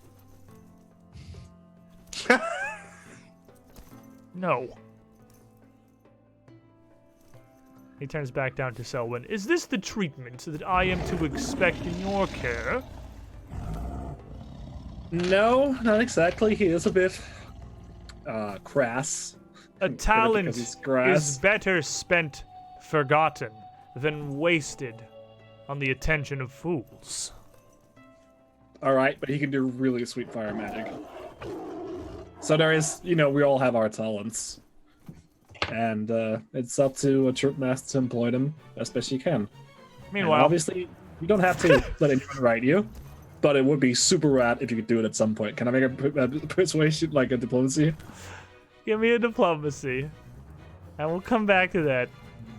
No. He turns back down to Selwyn. Is this the treatment that I am to expect in your care? No, not exactly. He is a bit crass. A talent because he's grass. is better spent forgotten than wasted on the attention of fools. All right, but he can do really sweet fire magic. So there is, we all have our talents. And it's up to a troop master to employ them as best you can. And Meanwhile, obviously, you don't have to let anyone write you, but it would be super rad if you could do it at some point. Can I make a persuasion, like a diplomacy? give me a diplomacy, and we'll come back to that.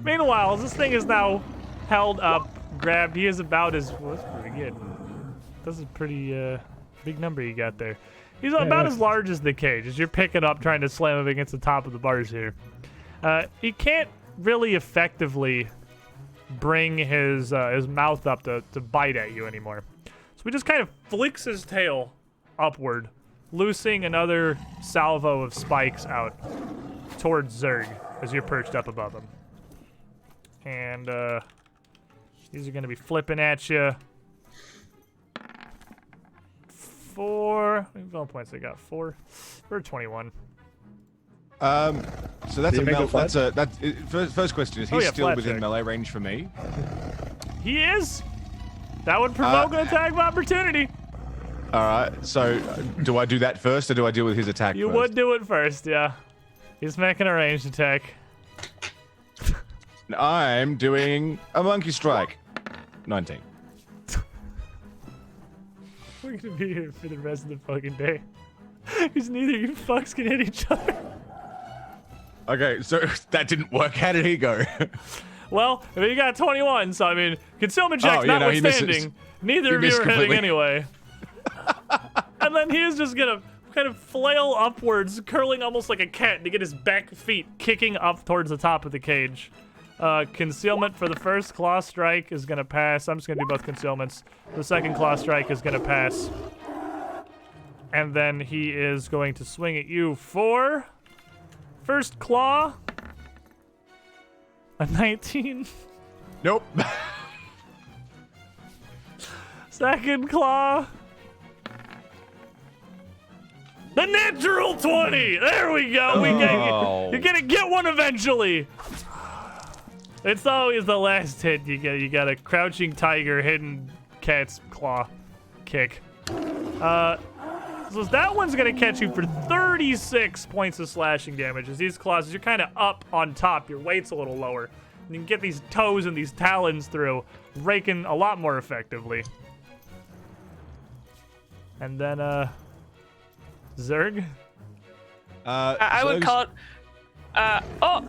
Meanwhile, this thing is now held up, grabbed. He is about as well, that's pretty good. That's a pretty big number you got there. He's about as large as the cage as you're picking up, trying to slam him against the top of the bars here. He can't really effectively bring his mouth up to bite at you anymore. So he just kind of flicks his tail upward, loosing another salvo of spikes out towards Zerg as you're perched up above him. And these are going to be flipping at you. 4. How many points I got? 4 for 21. So that's you a make mel- a flat? first question is he Oh, yeah, still flat within check. melee range for me? He is. That would provoke an attack of opportunity. All right. So, do I do that first, or do I deal with his attack You first? would do it first, yeah. He's making a ranged attack. I'm doing a monkey strike. 19. We're gonna be here for the rest of the fucking day. Because neither you fucks can hit each other. Okay, so that didn't work. How did he go? Well, I mean, you got 21, so I mean, concealment checks Oh, yeah, no, he misses. notwithstanding, neither He of you missed are hitting completely. anyway. And then he is just gonna kind of flail upwards, curling almost like a cat to get his back feet kicking up towards the top of the cage. Concealment for the first claw strike is gonna pass. I'm just gonna do both concealments. The second claw strike is gonna pass. And then he is going to swing at you for first claw. A 19. Nope. Second claw. The natural 20. There we go. You're gonna get one eventually. It's always the last hit. You got a crouching tiger, hidden cat's claw kick. So that one's gonna catch you for 36 points of slashing damage. As these claws, as you're kind of up on top, your weight's a little lower. And you can get these toes and these talons through, raking a lot more effectively. And then, Zerg? I would call it. Oh,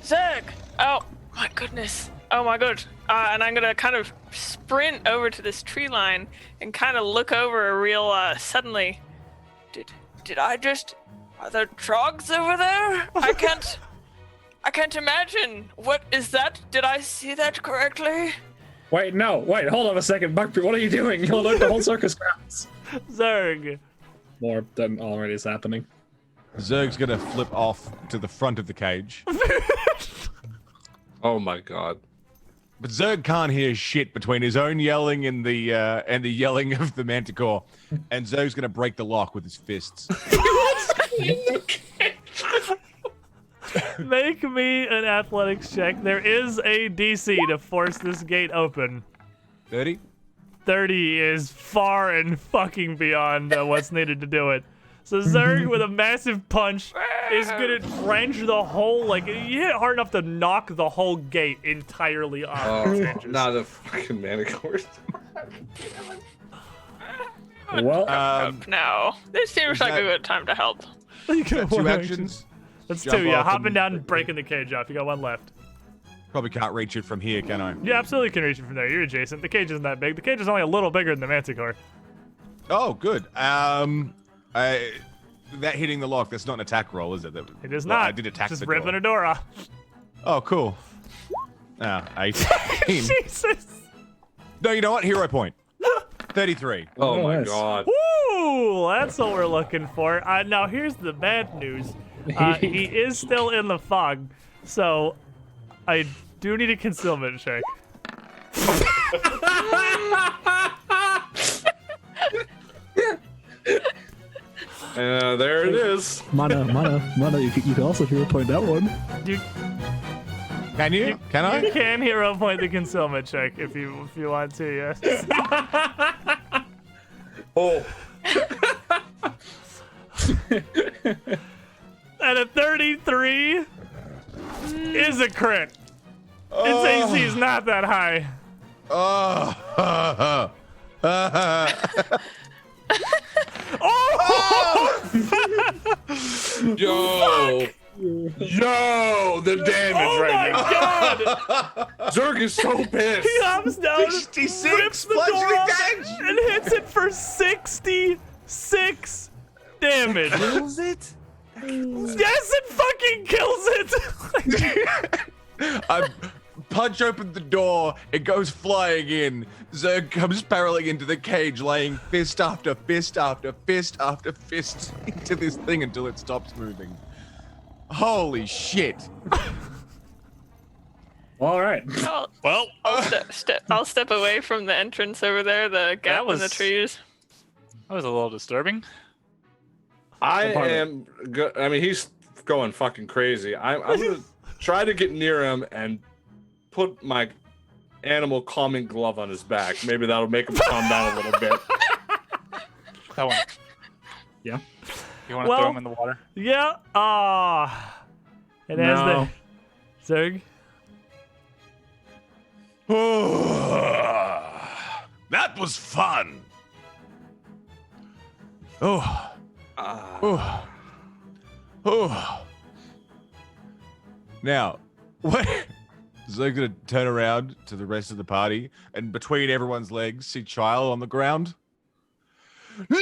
Zerg! Oh my goodness! Oh my god! And I'm gonna kind of sprint over to this tree line and kind of look over real suddenly. Did I just? Are there trogs over there? I can't imagine. What is that? Did I see that correctly? Wait, no. Wait, hold on a second. Barkbeard, what are you doing? You'll alert the whole circus grounds. Zerg. More than already is happening. Zerg's gonna flip off to the front of the cage. Oh my god. But Zerg can't hear shit between his own yelling and the yelling of the Manticore, and Zerg's gonna break the lock with his fists. Make me an athletics check. There is a DC to force this gate open. 30? 30 is far and fucking beyond what's needed to do it. So Zerg with a massive punch is gonna drench the whole, like, you hit hard enough to knock the whole gate entirely off its hinges. Not a fucking manicore. Well, No, this seems like a good time to help. You got Two one actions. That's Jump 2, yeah. off Hopping and- down and breaking the cage off. You got one left. Probably can't reach it from here, can I? You absolutely can reach it from there. You're adjacent. The cage isn't that big. The cage is only a little bigger than the Manticore. Oh, good. That hitting the lock, that's not an attack roll, is it? It is Well, not. I did attack Just the ripping door. a door off. Oh, cool. 18. Jesus. No, you know what? Hero point. 33. Oh my nice. god. Woo! That's what we're looking for. Now, here's the bad news. He is still in the fog, so I do need a concealment check. There it is. Mana, you can also hero point that one. You, Can you? Can you I? can hero point the concealment check if you want to, yes. Oh. And a 33 is a crit. Its AC is not that high. Oh. Yo. Yo, the damage Oh right my now. god! Zerg is so pissed. He hops down, 66 rips the door bludgeoning off, damage. and hits it for 66 damage. Kills it? Yes, it fucking kills it! I punch open the door, it goes flying in. Zerg comes barreling into the cage, laying fist after fist after fist after fist into this thing until it stops moving. Holy shit. all right. Well, I'll step away from the entrance over there, the gap in the was- trees. That was a little disturbing. I am good. I mean, he's going fucking crazy. I'm gonna try to get near him and put my animal calming glove on his back. Maybe that'll make him calm down a little bit. That one. Yeah. You want to throw him in the water? Yeah. And as No. the Zerg. That was fun. Oh. Now, what? Is they gonna turn around to the rest of the party and between everyone's legs see Child on the ground? No!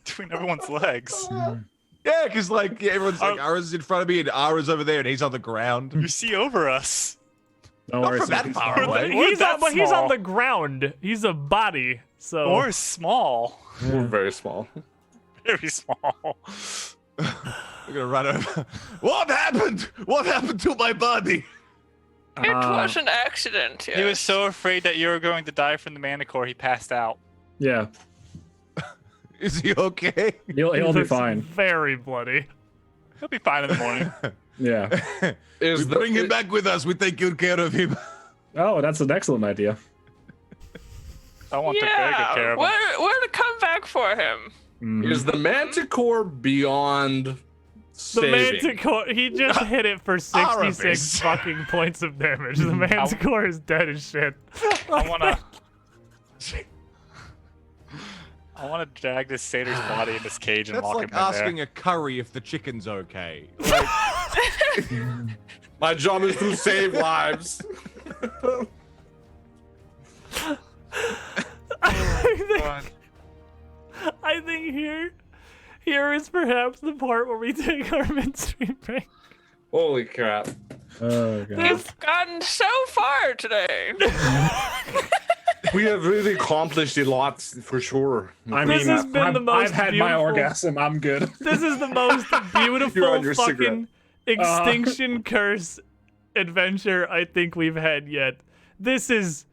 Between everyone's legs. Yeah, because like everyone's like Ara's in front of me and Ara's over there and he's on the ground. You see over us. Don't Not worry, from that Sophie's far fine. away. He's on small. the ground. He's a body. So Or small. We're very small. Very small. We're gonna run over. What happened? What happened to my body? It was an accident. He was yes. so afraid that you were going to die from the manicore, he passed out. Yeah, Is he okay? he'll be looks fine. Very bloody. He'll be fine in the morning. Yeah. Is We bring him back with us. We take good care of him. Oh, that's an excellent idea. I want to take very good care of him. We're to come back for him. Is the manticore beyond The saving? Manticore, he just hit it for 66 Aramis. fucking points of damage. The Manticore is dead as shit. I wanna drag this satyr's body in this cage and That's lock like him in asking there. a curry if the chicken's okay. My job is to save lives. I think here is perhaps the part where we take our midstream break. Holy crap. Oh god. We've gotten so far today. We have really accomplished a lot for sure. I This mean, has been the most I've had my beautiful- orgasm. I'm good. This is the most beautiful You're on your fucking cigarette. Extinction Curse adventure I think we've had yet. This is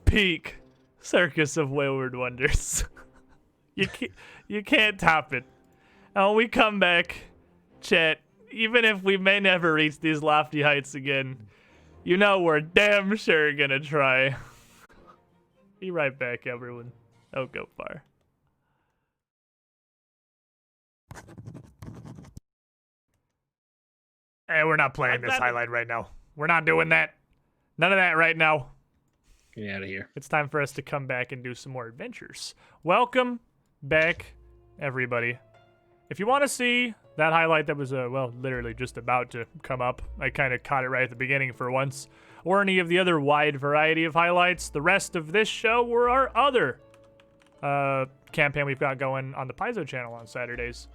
peak Circus of Wayward Wonders. You can't top it. And when we come back, chat, even if we may never reach these lofty heights again, you know we're damn sure gonna try. Be right back, everyone. Don't go far. Hey, we're not playing this highlight right now. We're not doing that. None of that right now. Get out of here. It's time for us to come back and do some more adventures. Welcome back, everybody. If you want to see that highlight that was, literally just about to come up, I kind of caught it right at the beginning for once, or any of the other wide variety of highlights, the rest of this show were our other campaign we've got going on the Paizo channel on Saturdays.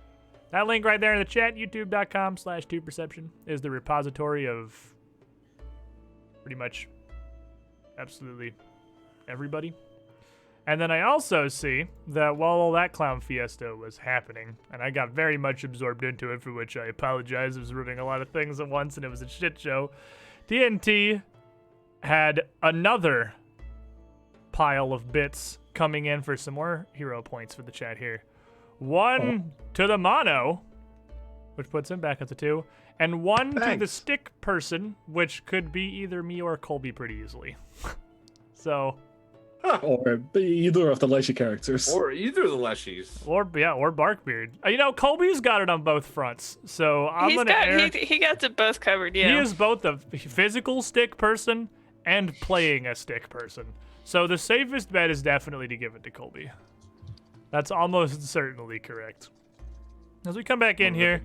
That link right there in the chat, youtube.com/2perception, is the repository of pretty much absolutely everybody. And then I also see that while all that clown fiesta was happening, and I got very much absorbed into it, for which I apologize. I was running a lot of things at once, and it was a shit show. TNT had another pile of bits coming in for some more hero points for the chat here. One to the mono, which puts him back at the 2, and one to the Thanks. stick person, which could be either me or Colby pretty easily. So, Or either of the Leshy characters. Or either of the Leshies. or Barkbeard. Colby's got it on both fronts. So I'm gonna air. He got it both covered. Yeah. He is both a physical stick person and playing a stick person. So the safest bet is definitely to give it to Colby. That's almost certainly correct. As we come back in here,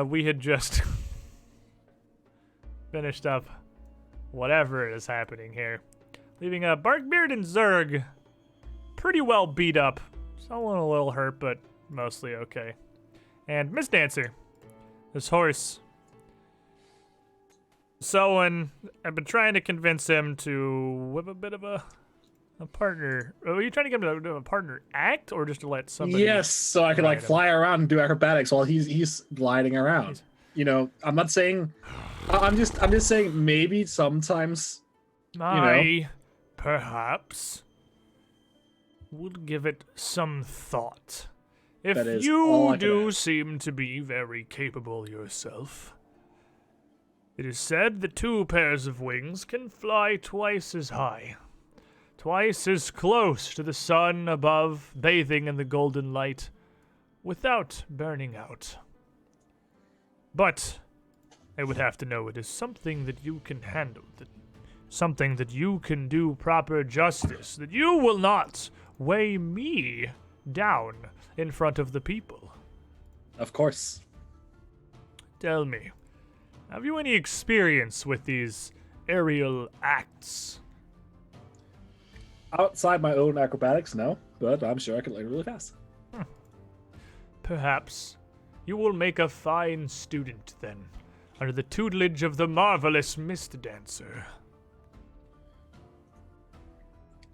we had just finished up whatever is happening here, leaving Barkbeard and Zerg pretty well beat up. Someone a little hurt, but mostly okay. And Miss Dancer, this horse. Soen, I've been trying to convince him to whip a bit of a partner. Are you trying to get him to do a partner act, or just to let somebody? Yes, so I could like ride him? fly around and do acrobatics while he's gliding around. You know, I'm not saying. I'm just saying maybe sometimes. I perhaps would give it some thought. If That is all I you can do ask. seem to be very capable yourself, It is said that 2 pairs of wings can fly twice as high, twice as close to the sun above, bathing in the golden light, without burning out. But I would have to know it is something that you can handle, something that you can do proper justice, that you will not weigh me down in front of the people. Of course. Tell me, have you any experience with these aerial acts? Outside my own acrobatics, no, but I'm sure I can learn really fast. Perhaps you will make a fine student then, under the tutelage of the marvelous Mist Dancer.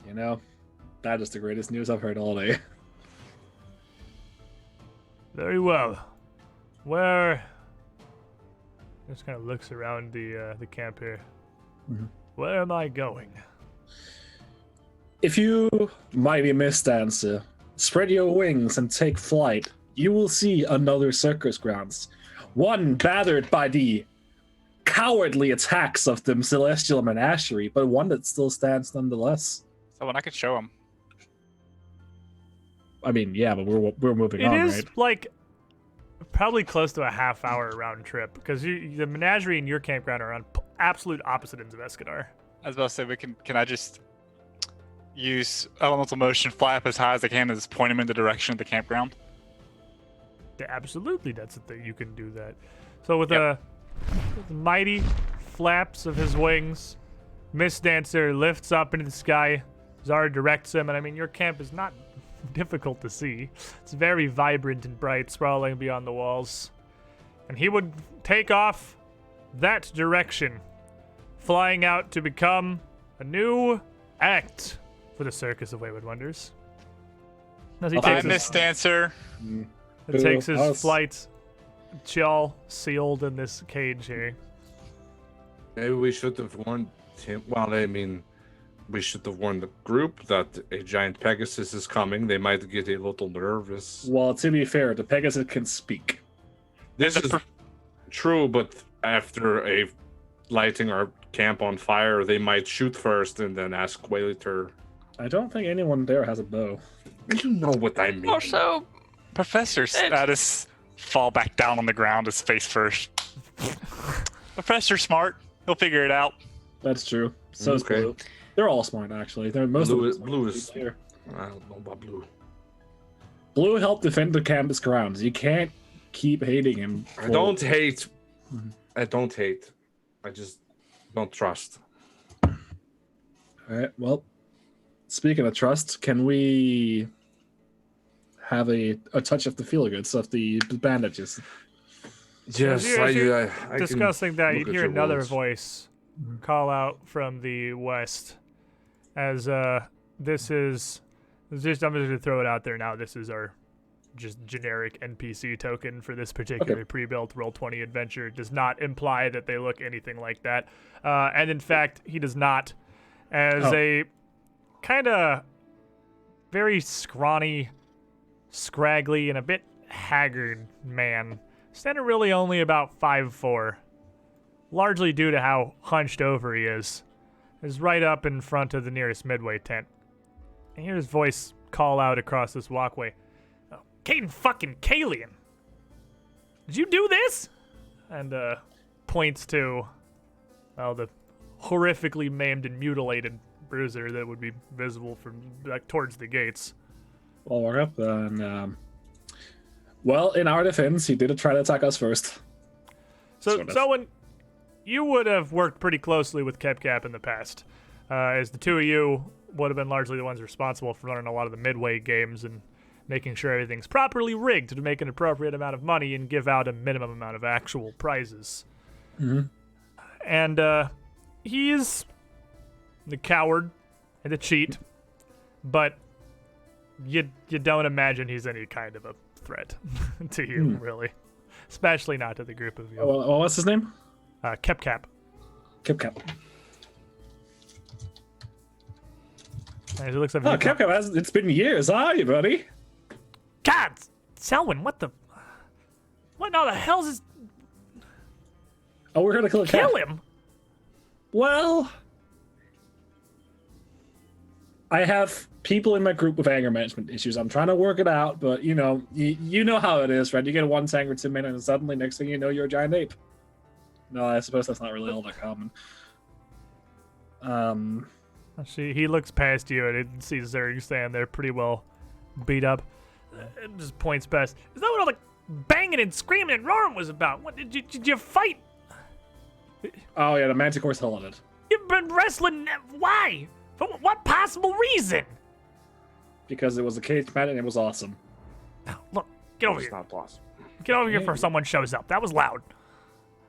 You know, that is the greatest news I've heard all day. Very well. Where? Just kind of looks around the camp here. Mm-hmm. Where am I going? If you, mighty Mist Dancer, spread your wings and take flight, you will see another circus grounds. One battered by the cowardly attacks of the Celestial Menagerie, but one that still stands nonetheless. So when I could show him. I mean, yeah, but we're moving on, It is right? like probably close to a half-hour round trip because the menagerie and your campground are on absolute opposite ends of Escadar. I was about to say, can I just use elemental motion, fly up as high as I can, and just point him in the direction of the campground? Yeah, absolutely, that's the thing. You can do that. So with Yep. the mighty flaps of his wings, Mist Dancer lifts up into the sky. Zara directs him, and I mean, your camp is not difficult to see. It's very vibrant and bright, sprawling beyond the walls. And he would take off that direction, flying out to become a new act for the Circus of Wayward Wonders. As he Okay. takes I'm Miss Dancer. It takes his Us. flight, chill, sealed in this cage here. Maybe we should have warned him. Well, I mean, we should have warned the group that a giant Pegasus is coming. They might get a little nervous. Well, to be fair, the Pegasus can speak. This is true, but after lighting our camp on fire, they might shoot first and then ask later. I don't think anyone there has a bow. You know what I mean. Also, Professor status. Fall back down on the ground, his face first. Professor Smart. He'll figure it out. That's true. So is Okay. Blue. They're all smart, actually. They're most Blue of is- them Blue smart, is- to be fair. I don't know about Blue. Blue helped defend the campus grounds. You can't keep hating him. I for- don't hate. Mhm. I don't hate. I just don't trust. All right. Well, speaking of trust, can we have a touch of the feel-goods of the bandages? Yes, as you're I Discussing that, look you'd at hear your another words. voice call out from the west as this is just, I'm just gonna throw it out there now. This is our just generic NPC token for this particular pre-built Roll20 adventure. It does not imply that they look anything like that, and in fact he does not, as a kind of very scrawny, scraggly, and a bit haggard man, standing really only about 5'4", largely due to how hunched over he is right up in front of the nearest midway tent. And hear his voice call out across this walkway. Oh, Caden fucking Kalian! Did you do this? And points to the horrifically maimed and mutilated bruiser that would be visible from towards the gates. Well, we're up, and well, in our defense, he did try to attack us first. So, Sort of. Selwyn, you would have worked pretty closely with KepCap in the past, as the two of you would have been largely the ones responsible for running a lot of the midway games and making sure everything's properly rigged to make an appropriate amount of money and give out a minimum amount of actual prizes. Mm-hmm. And he's the coward and the cheat, but you don't imagine he's any kind of a threat to you, really. Especially not to the group of you. Oh, what's his name? KepCap. Kipcap. As he looks up, Oh, Kipcap, it's been years, hi, buddy. God, Selwyn, what in all the hell's this? Oh, we're gonna kill a cat. Kill him? Well, I have people in my group with anger management issues. I'm trying to work it out, but you know how it is, right? You get one anger to minute, and suddenly, next thing you know, you're a giant ape. No, I suppose that's not really all that common. He looks past you and sees Zerg standing there pretty well beat up. And just points past. Is that what all the banging and screaming and roaring was about? What did you fight? Oh yeah, the Manticore's hell on it. You've been wrestling. Why? For what possible reason? Because it was a cage match and it was awesome. Look, get over It's here. not possible. Get over here before someone shows up. That was loud.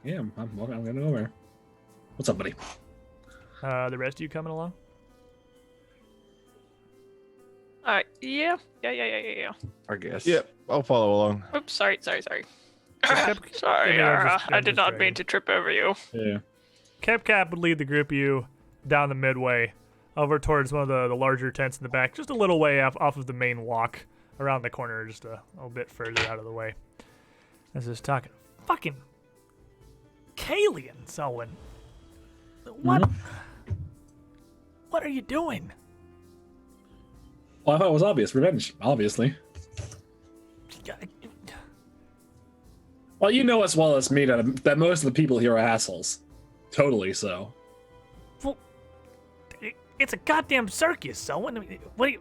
Yeah, I'm gonna go over here. What's up, buddy? The rest of you coming along? Yeah. I guess. Yep, I'll follow along. Oops, sorry. Cap- Sorry, Yeah, just- I did just not dragging. mean to trip over you. Yeah. Cap would lead the group of you down the midway over towards one of the larger tents in the back, just a little way off of the main walk around the corner, just a little bit further out of the way. As just talking, fucking Kalian, Selwyn. What? What are you doing? Well, I thought it was obvious. Revenge, obviously. Well, you know as well as me that most of the people here are assholes. Totally so. Well, it's a goddamn circus, Selwyn. I mean, what are you?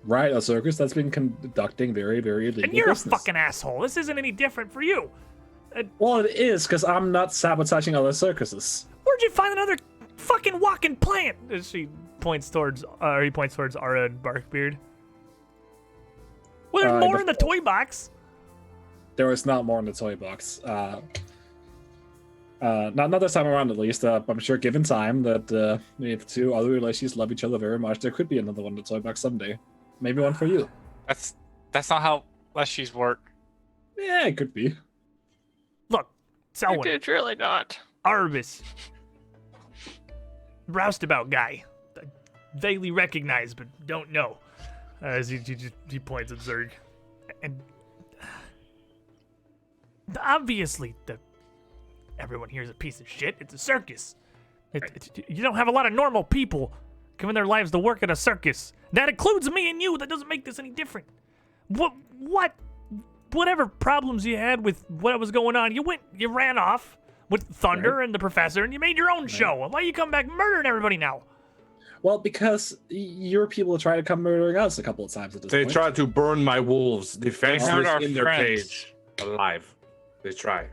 Right, a circus that's been conducting very, very illegal And you're business. a fucking asshole. This isn't any different for you. Well, it is, because I'm not sabotaging other circuses. Where'd you find another fucking walking plant? As he points towards Ara and Barkbeard. Well, there's more in the toy box. There was not more in the toy box. Not this time around, at least. I'm sure, given time, that if two other relations love each other very much, there could be another one in the toy box someday. Maybe one for you. That's not how Leshy's work. Yeah, it could be. Look, Selwyn, It's really not. Arbus, roustabout guy, vaguely recognized but don't know. As he points at Zerg, and obviously everyone here is a piece of shit. It's a circus. You don't have a lot of normal people giving their lives to work at a circus. That includes me and you. That doesn't make this any different. Whatever problems you had with what was going on, you ran off with Thunder and the Professor, and you made your own show. Why you come back murdering everybody now? Well, because your people try to come murdering us a couple of times at this They point. try to burn my wolves hurt defenseless our in their friends. cage, alive. They try.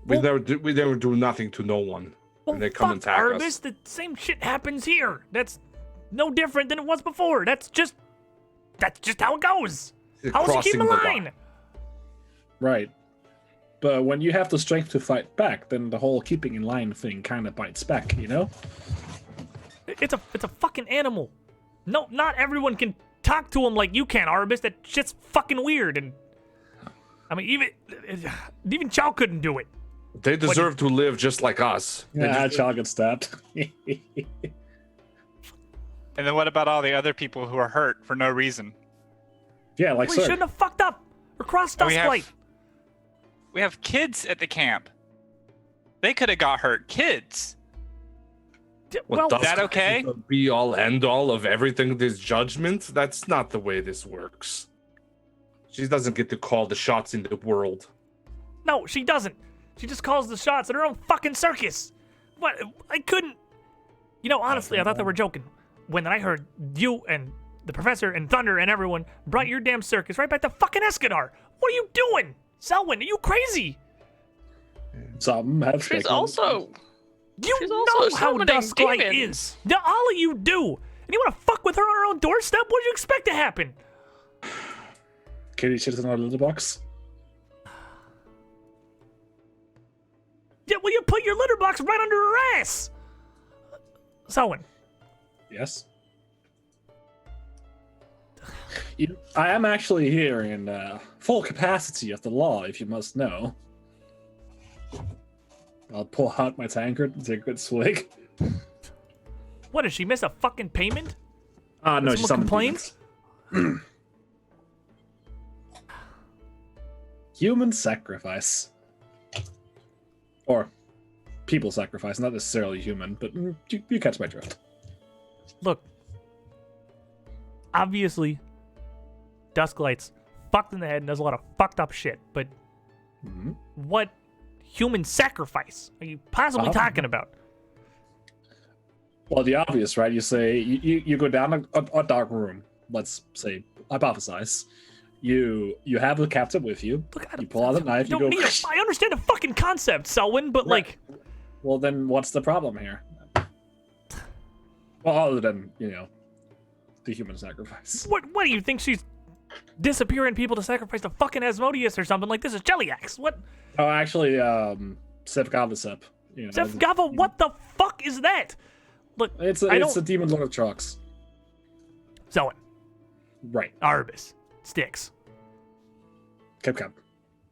We never do nothing to no one. Well, And they come and fuck, attack Arbus, us. the same shit happens here. That's no different than it was before. That's just how it goes. How else you keep Crossing in the line? Right. But when you have the strength to fight back, then the whole keeping in line thing kind of bites back, you know? It's a fucking animal. No, not everyone can talk to him like you can, Arbus. That shit's fucking weird. And I mean, even Chow couldn't do it. They deserve to live just like us. They Yeah, just- child gets stabbed. And then what about all the other people who are hurt for no reason? Yeah, like We so. shouldn't have fucked up or crossed And us light. we have kids at the camp. They could have got hurt. Kids. Well, does that okay? the be all end all of everything, this judgment? That's not the way this works. She doesn't get to call the shots in the world. no, she doesn't. She just calls the shots at her own fucking circus. What? I couldn't. You know, honestly, I thought they were joking. When I heard you and the Professor and Thunder and everyone brought your damn circus right back to fucking Escadar. What are you doing? Selwyn, are you crazy? Some have She's taken- also. You She's know also how summoning Dusklight demons. is. Now, all of you do. And you want to fuck with her on her own doorstep? What do you expect to happen? Kitty shits in our little box. Yeah, well, you put your litter box right under her ass. Selwyn, Yes. I am actually here in full capacity of the law, if you must know. I'll pull out my tankard and take a good swig. what, did she miss a fucking payment? Ah, no, Someone she summoned complains? demons. Human sacrifice. Or people sacrifice, not necessarily human, but you catch my drift. Look, obviously, Dusklight's fucked in the head and does a lot of fucked up shit, but what human sacrifice are you possibly talking about? Well, the obvious, right? You say you go down a dark room. Let's say hypothesize. You have the captain with you. Look, You pull out a knife. you You don't go. need I understand the fucking concept, Selwyn, but like, Well, then what's the problem here? Well, other than the human sacrifice. what do you think she's disappearing people to sacrifice to fucking Asmodeus or something? Like, this is Jelliax. What? Oh, actually, Sevgavasep. Sevgava, what the fuck is that? Look, It's I a don't... demon lord of trucks. Selwyn, Right. Arbus, Styx. Cap.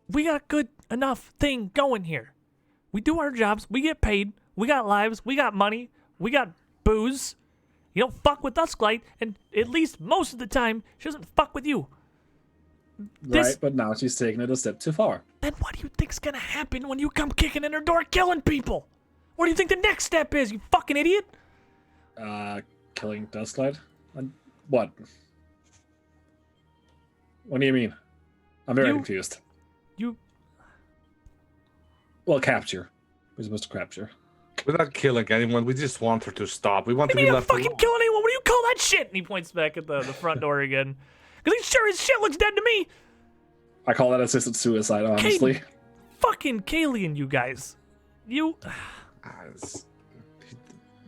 We got a good enough thing going here. We do our jobs. We get paid. We got lives. We got money. We got booze. You don't fuck with Dusklight, and at least most of the time, she doesn't fuck with you. Right, but now she's taking it a step too far. Then what do you think's gonna happen when you come kicking in her door killing people? What do you think the next step is, you fucking idiot? Killing Dusklight? What? What do you mean? I'm very confused. You... Well, capture. We're supposed to capture. We're not killing anyone. We just want her to stop. We want to You be don't left fucking alone. kill anyone. What do you call that shit? And he points back at the front door again. Because he sure as shit looks dead to me. I call that assisted suicide, honestly. Fucking Kalian, you guys. You...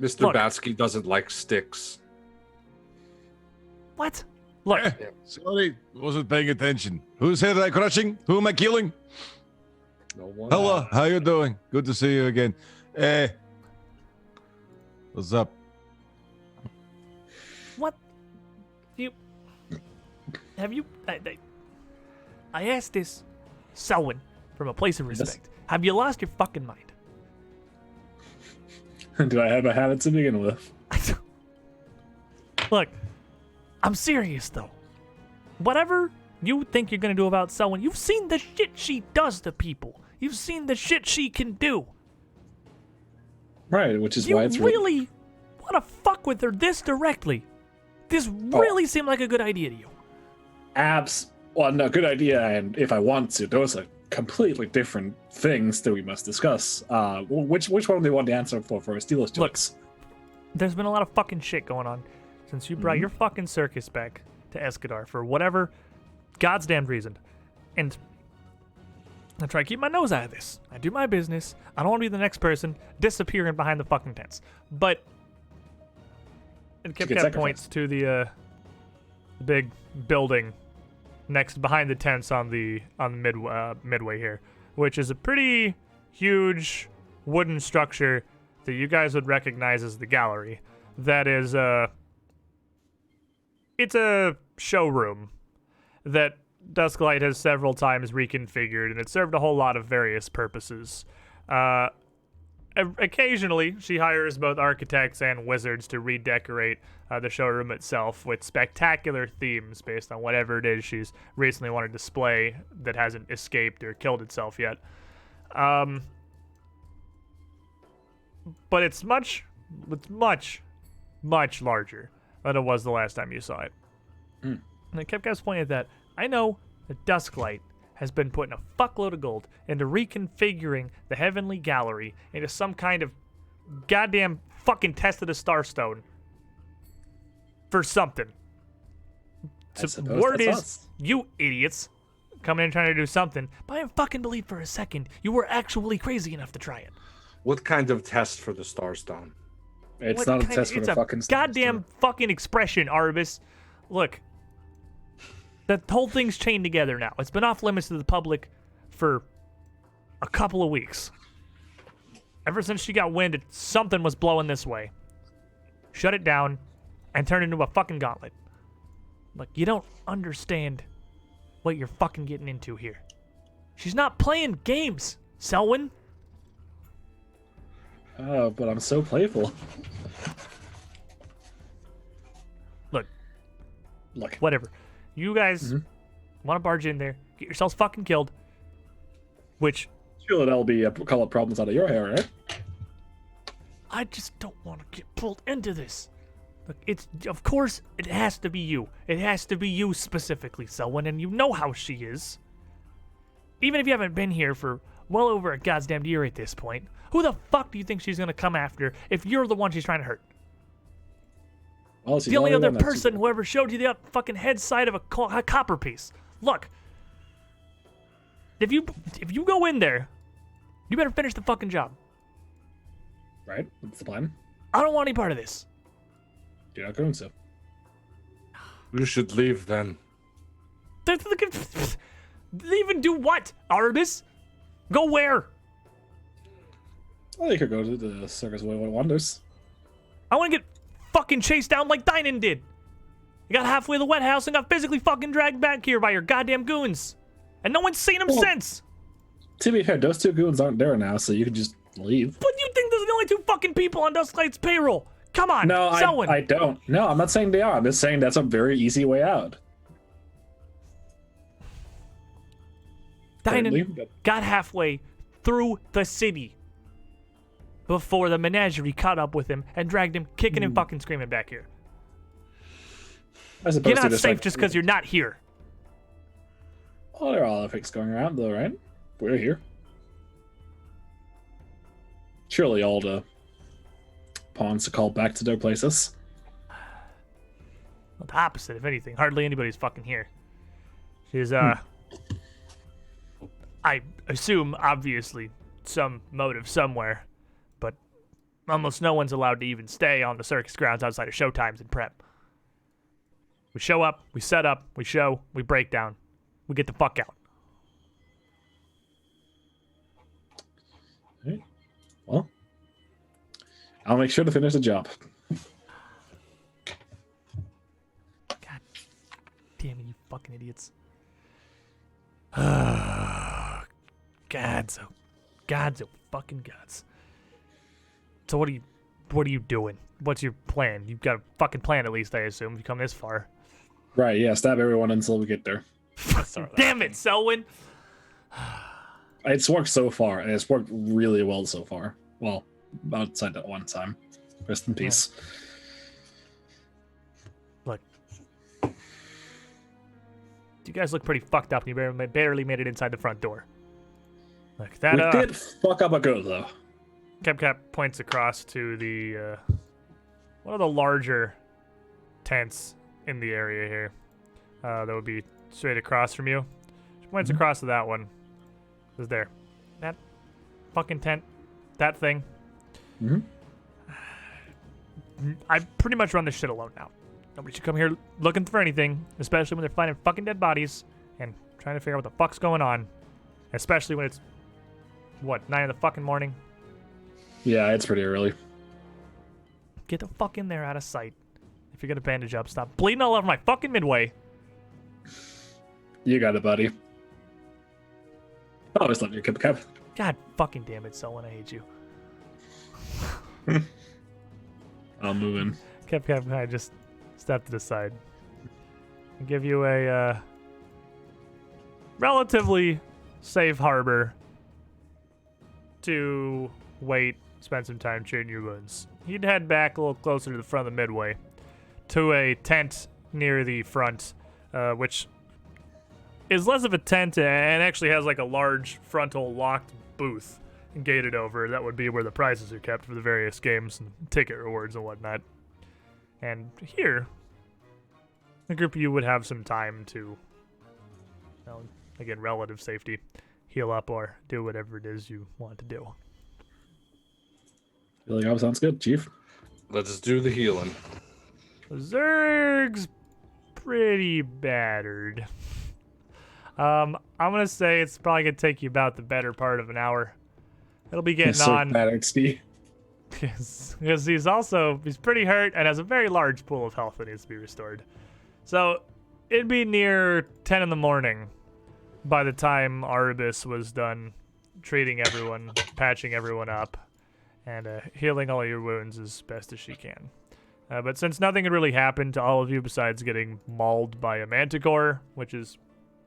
Mr. Look. Batsky doesn't like sticks. What? Look, Sorry, wasn't paying attention. Whose head am I crushing? Who am I killing? No one. Hello, how you doing? Good to see you again. What's up? what? You... Have you... I asked this, Selwyn, from a place of respect. Have you lost your fucking mind? Do I have a habit to begin with? Look, I'm serious though. Whatever you think you're gonna do about Selwyn, you've seen the shit she does to people. You've seen the shit she can do. Right, which is You why it's really want to fuck with her this directly? This really seemed like a good idea to you. Well, no, good idea, and if I want to, those are completely different things that we must discuss. Which one do you want the answer for Steelers Look, jokes? There's been a lot of fucking shit going on since you brought your fucking circus back to Escadar for whatever God's damned reason. And I try to keep my nose out of this. I do my business. I don't want to be the next person disappearing behind the fucking tents. But and get Kip points to the big building behind the tents on the midway here, which is a pretty huge wooden structure that you guys would recognize as the gallery. That is it's a showroom that Dusklight has several times reconfigured, and it served a whole lot of various purposes. Occasionally, she hires both architects and wizards to redecorate the showroom itself with spectacular themes based on whatever it is she's recently wanted to display that hasn't escaped or killed itself yet. But it's much larger than it was the last time you saw it. And I kept pointing at that. I know that Dusklight has been putting a fuckload of gold into reconfiguring the Heavenly Gallery into some kind of goddamn fucking test of the Starstone for something. I So suppose word that's is, us. you idiots coming in trying to do something, but I didn't fucking believe for a second you were actually crazy enough to try it. What kind of test for the Starstone? It's What not a kind test of- for it's the a fucking goddamn fucking expression, Arbus. Look, the whole thing's chained together now. It's been off limits to the public for a couple of weeks. Ever since she got wind that something was blowing this way. Shut it down and turn it into a fucking gauntlet. Look, you don't understand what you're fucking getting into here. She's not playing games, Selwyn. Oh, but I'm so playful. Look. Whatever. You guys want to barge in there, get yourselves fucking killed, which feel that that'll be call up problems out of your hair, right? I just don't want to get pulled into this. Look, of course it has to be you. It has to be you specifically, Selwyn, and you know how she is. Even if you haven't been here for well over a goddamn year at this point, who the fuck do you think she's gonna come after if you're the one she's trying to hurt? Well, The only other person who ever showed you the fucking head side of a copper piece. Look, if you go in there, you better finish the fucking job. Right? That's the plan. I don't want any part of this. You're not going to. You should leave then. Leave and do what, Artemis? Go where? Well, you could go to the Circus of Wonders. I want to get fucking chased down like Dynan did. You got halfway to the wet house and got physically fucking dragged back here by your goddamn goons. And no one's seen him since. To be fair, those two goons aren't there now, so you could just leave. But you think there's the only two fucking people on Dusklight's payroll? Come on, No, Selwyn. I don't. No, I'm not saying they are. I'm just saying that's a very easy way out. Dynan got halfway through the city before the menagerie caught up with him and dragged him kicking and fucking screaming back here. You're not safe just because you're not here. Oh, there are all the fakes going around, though, right? We're here. Surely all the pawns are called back to their places. Well, the opposite, if anything. Hardly anybody's fucking here. She's, I assume, obviously, some motive somewhere, but almost no one's allowed to even stay on the circus grounds outside of show times and prep. We show up, we set up, we show, we break down. We get the fuck out. All right. Well, I'll make sure to finish the job. God damn it, you fucking idiots. Gods, oh fucking gods. So what are you doing? What's your plan? You've got a fucking plan at least, I assume, if you come this far. Right, yeah, stab everyone until we get there. Damn it, Selwyn! It's worked so far, and it's worked really well so far. Well, outside that one time. Rest in peace. Look. You guys look pretty fucked up, and you barely made it inside the front door. Look, that, we did fuck up a go, though. Cap points across to the, one of the larger tents in the area here. That would be straight across from you. She points across to that one. Is there. That fucking tent. That thing. Mm-hmm. I pretty much run this shit alone now. Nobody should come here looking for anything, especially when they're finding fucking dead bodies and trying to figure out what the fuck's going on. Especially when it's, 9 in the fucking morning? Yeah, it's pretty early. Get the fuck in there out of sight. If you're gonna bandage up, stop bleeding all over my fucking midway. You got it, buddy. I always loved your Cap. God fucking damn it, Selwyn, I hate you. I'll move in. Cap, I just step to the side. And give you a relatively safe harbor to wait, spend some time treating your wounds. You'd head back a little closer to the front of the midway to a tent near the front, which is less of a tent and actually has like a large frontal locked booth gated over. That would be where the prizes are kept for the various games and ticket rewards and whatnot. And here, the group of you would have some time to, again, relative safety, heal up or do whatever it is you want to do. Healing up sounds good, Chief. Let's do the healing. Zerg's pretty battered. I'm gonna say it's probably gonna take you about the better part of an hour. It'll be getting on. Battered, Steve. Because he's pretty hurt and has a very large pool of health that needs to be restored. So it'd be near 10 in the morning by the time Arbus was done treating everyone, patching everyone up, and healing all your wounds as best as she can. But since nothing had really happened to all of you besides getting mauled by a manticore, which is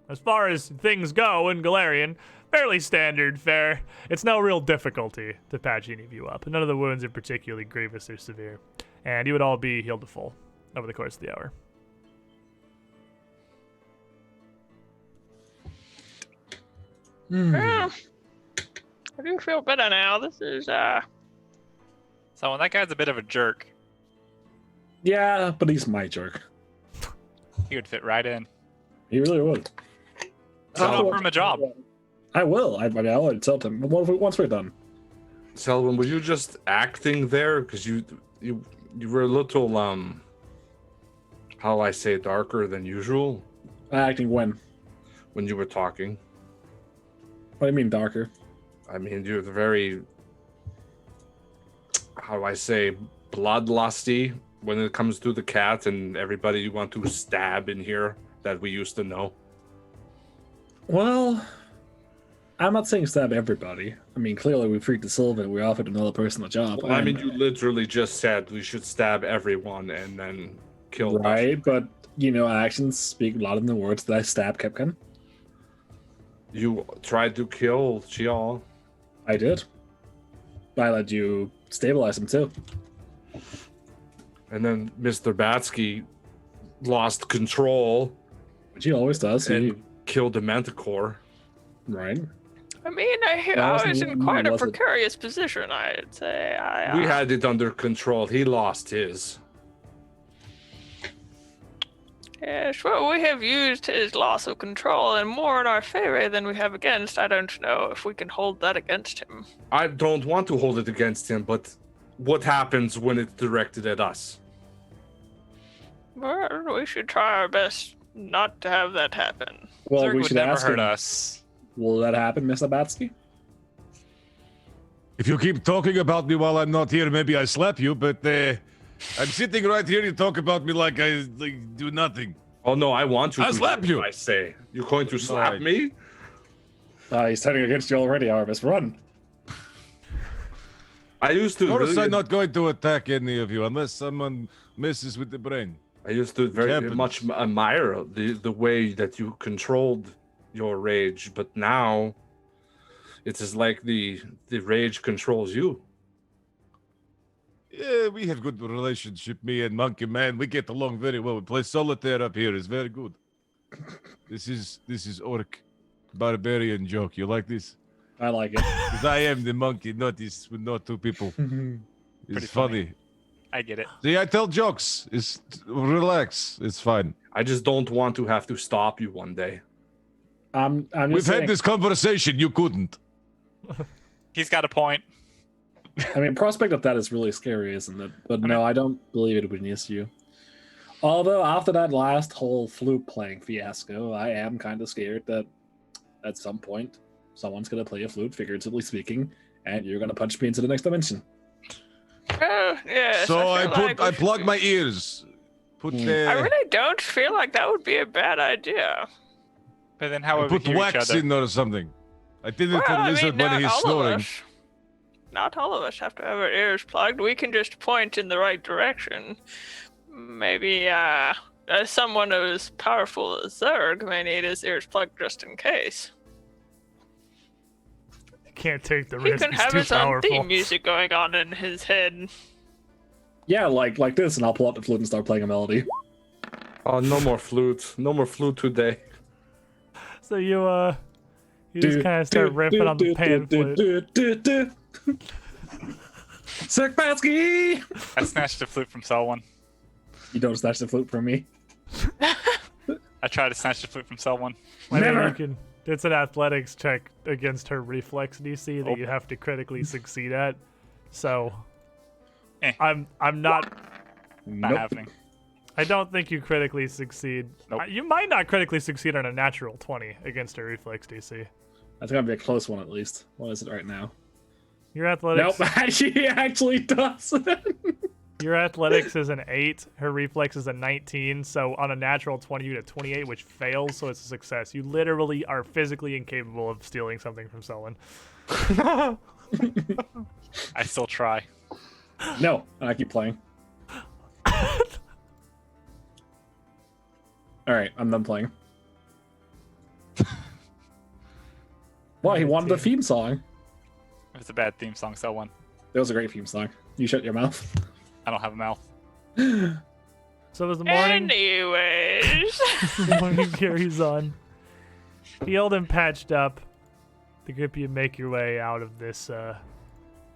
as far as things go in Galarian, fairly standard fare. It's no real difficulty to patch any of you up. None of the wounds are particularly grievous or severe. And you would all be healed to full over the course of the hour. Well, I do feel better now. This is So that guy's a bit of a jerk. Yeah, but he's my jerk. He would fit right in. He really would. So offer him a job. I will. I mean, I'll already tell him. Once we're done. Selwyn, were you just acting there? Because you were a little how I say, darker than usual Acting when? when you were talking. What do you mean darker? I mean, you're very, how do I say, bloodlusty when it comes to the cat and everybody you want to stab in here that we used to know. Well, I'm not saying stab everybody. I mean, clearly we freaked the Sylvan. We offered another person a job. Well, I mean, and- you literally just said we should stab everyone and then kill. right, but actions speak louder than the words that I stab Kepkin. You tried to kill Chial. I did. I let you stabilize him too. And then Mr. Batsky lost control Which he always does. and killed the Manticore. Right. I mean, I was in quite a precarious position, I'd say. We had it under control. He lost his. Yes, well, we have used his loss of control and more in our favor than we have against. I don't know if we can hold that against him. I don't want to hold it against him, but what happens when it's directed at us? Well, we should try our best not to have that happen. Well, Zerg we would should never ask hurt him, us. will that happen, Mr. Batsky? If you keep talking about me while I'm not here, maybe I slap you, but I'm sitting right here, you talk about me like I do nothing. Oh no, I want to. I'll slap you. I say. You're going to slap Right. me? He's turning against you already, Arvis. Run. I used to Notice really, I'm not going to attack any of you unless someone messes with the brain. I used to very happens. much admire the way that you controlled your rage, but now it is like the rage controls you. Yeah, we have good relationship, me and Monkey Man. We get along very well. We play solitaire up here. It's very good. This is orc barbarian joke. You like this? I like it. Because I am the monkey, not two people. Pretty It's funny. funny. I get it. See, I tell jokes. It's relax. It's fine. I just don't want to have to stop you one day. I'm just We've saying, had this conversation. You couldn't. He's got a point. I mean, prospect of that is really scary, isn't it? But no, I don't believe it would be an issue. Although after that last whole flute playing fiasco, I am kind of scared that at some point someone's going to play a flute, figuratively speaking, and you're going to punch me into the next dimension. Oh, yes. So I feel like plug my ears. Put I really don't feel like that would be a bad idea. But then how I would we put hear each wax other? in or something. I did it Well, to the I lizard mean, when not he's all of snoring. us. Not all of us have to have our ears plugged. We can just point in the right direction. Maybe someone as powerful as Zerg may need his ears plugged just in case. Can't take the He risk. can He's have too his own powerful. theme music going on in his head. Yeah, like this, and I'll pull out the flute and start playing a melody. Oh, no more flute. No more flute today. So you just kind of start ripping on the pan flute. Sick Batsky! I snatched the flute from Selwyn. You don't snatch the flute from me. I tried to snatch the flute from Selwyn. I mean, Never. you can. It's an athletics check against her reflex DC that Oh. you have to critically succeed at. So, Eh. I'm not. Not Nope. happening. I don't think you critically succeed. Nope. You might not critically succeed on a natural 20 against her reflex DC. That's gonna be a close one at least. What is it right now? Your athletics. Nope, she actually does. Your athletics is an 8. Her reflex is a 19. So on a natural 20, you get a 28, which fails. So it's a success. You literally are physically incapable of stealing something from Selwyn. I still try. No, I keep playing. All right, I'm done playing. Well, he wanted a theme song. If it's a bad theme song, sell one. It was a great theme song. You shut your mouth. I don't have a mouth. So as the morning, Anyways. the morning carries on, healed and patched up, the group of you make your way out of this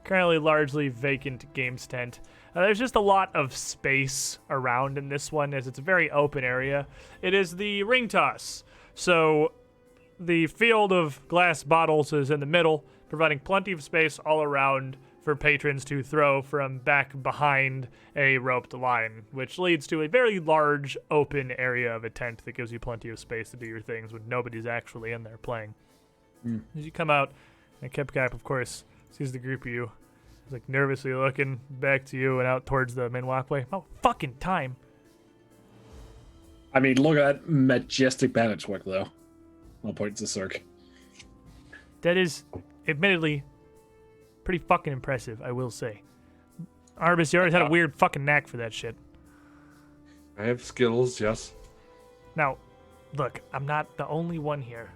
currently largely vacant games tent. There's just a lot of space around in this one, as it's a very open area. It is the ring toss, so the field of glass bottles is in the middle, providing plenty of space all around for patrons to throw from back behind a roped line, which leads to a very large open area of a tent that gives you plenty of space to do your things when nobody's actually in there playing. As you come out, and Kipcap, of course, sees the group of you. He's like nervously looking back to you and out towards the main walkway. Oh, fucking time. I mean, look at that majestic bandage work, though. I'll point to Cirque. That is, admittedly, pretty fucking impressive, I will say. Arbus, you always had a weird fucking knack for that shit. I have skills, yes. Now, look, I'm not the only one here.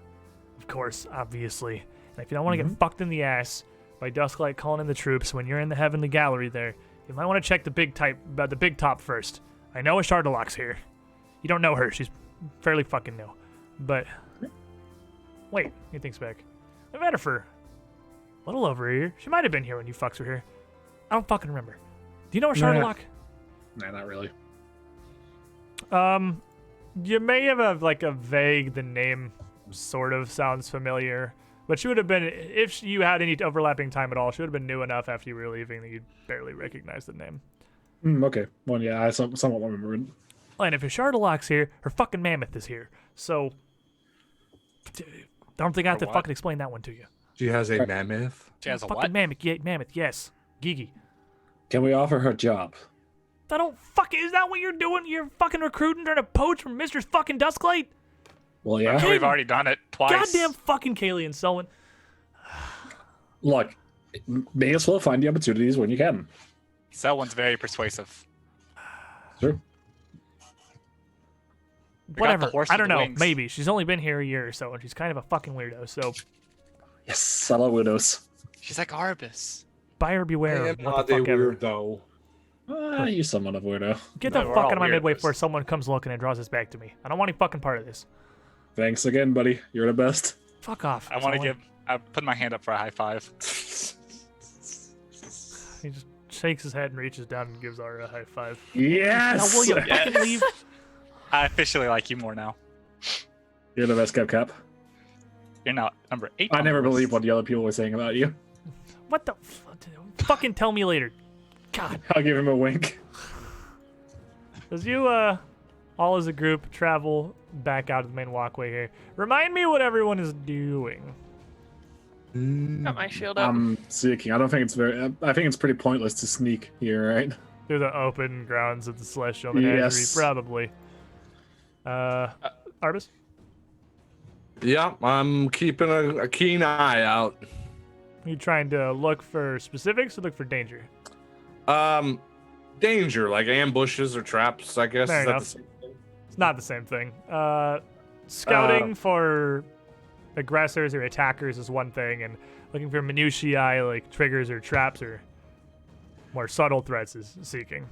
Of course, obviously. And if you don't want to get fucked in the ass by Dusklight calling in the troops when you're in the Heavenly Gallery there, you might want to check the big top first. I know a Shardalock's here. You don't know her. She's fairly fucking new. But, wait, he thinks back. I've had her for a little over a year. She might have been here when you fucks were here. I don't fucking remember. Do you know a Shardalock? Nah, not really. You may have a vague, the name sort of sounds familiar, but she would have been, if you had any overlapping time at all, she would have been new enough after you were leaving that you'd barely recognize the name. Okay. Well, yeah, I somewhat remember it. And if your Shardalock's here, her fucking mammoth is here. So, I don't think I have to fucking explain that one to you. She has a mammoth. She has a Fucking what? mammoth, yes. Gigi. Can we offer her a job? I don't fucking, is that what you're doing? You're fucking recruiting, trying to poach from Mr. fucking Dusklight? Well, yeah. No, we've already done it twice. Goddamn fucking Kaylee and Selwyn. Look, may as well find the opportunities when you can. Selwyn's very persuasive. Sure. We got the Whatever. horse I with don't the know. wings. Maybe. She's only been here a year or so, and she's kind of a fucking weirdo. So, Yes, I love widows. She's like Arbus. buyer beware. I of am what not the a fuck ever. weirdo. You're somewhat of a weirdo. Get the No, we're fuck all out of my midway weirdos. before someone comes looking and draws this back to me. I don't want any fucking part of this. Thanks again, buddy. You're the best. Fuck off. I want to Selwyn. I put my hand up for a high five. He just shakes his head and reaches down and gives our a high five. Yes! Now, will you fucking leave? I officially like you more now. You're the best, Cap. You're now number 8. I on never the list. believed what the other people were saying about you. What the fucking tell me later. God. I'll give him a wink. As you, all as a group, travel back out of the main walkway here, remind me what everyone is doing. Got my shield up. I'm seeking. I don't think it's very. I think it's pretty pointless to sneak here, right? Through the open grounds of the Celestial Menagerie, Yes. probably. Arbus? Yeah, I'm keeping a keen eye out. You trying to look for specifics or look for danger? Danger, like ambushes or traps, I guess. Fair Is that enough. the same thing? It's not the same thing. Scouting for aggressors or attackers is one thing, and looking for minutiae like triggers or traps or more subtle threats is seeking.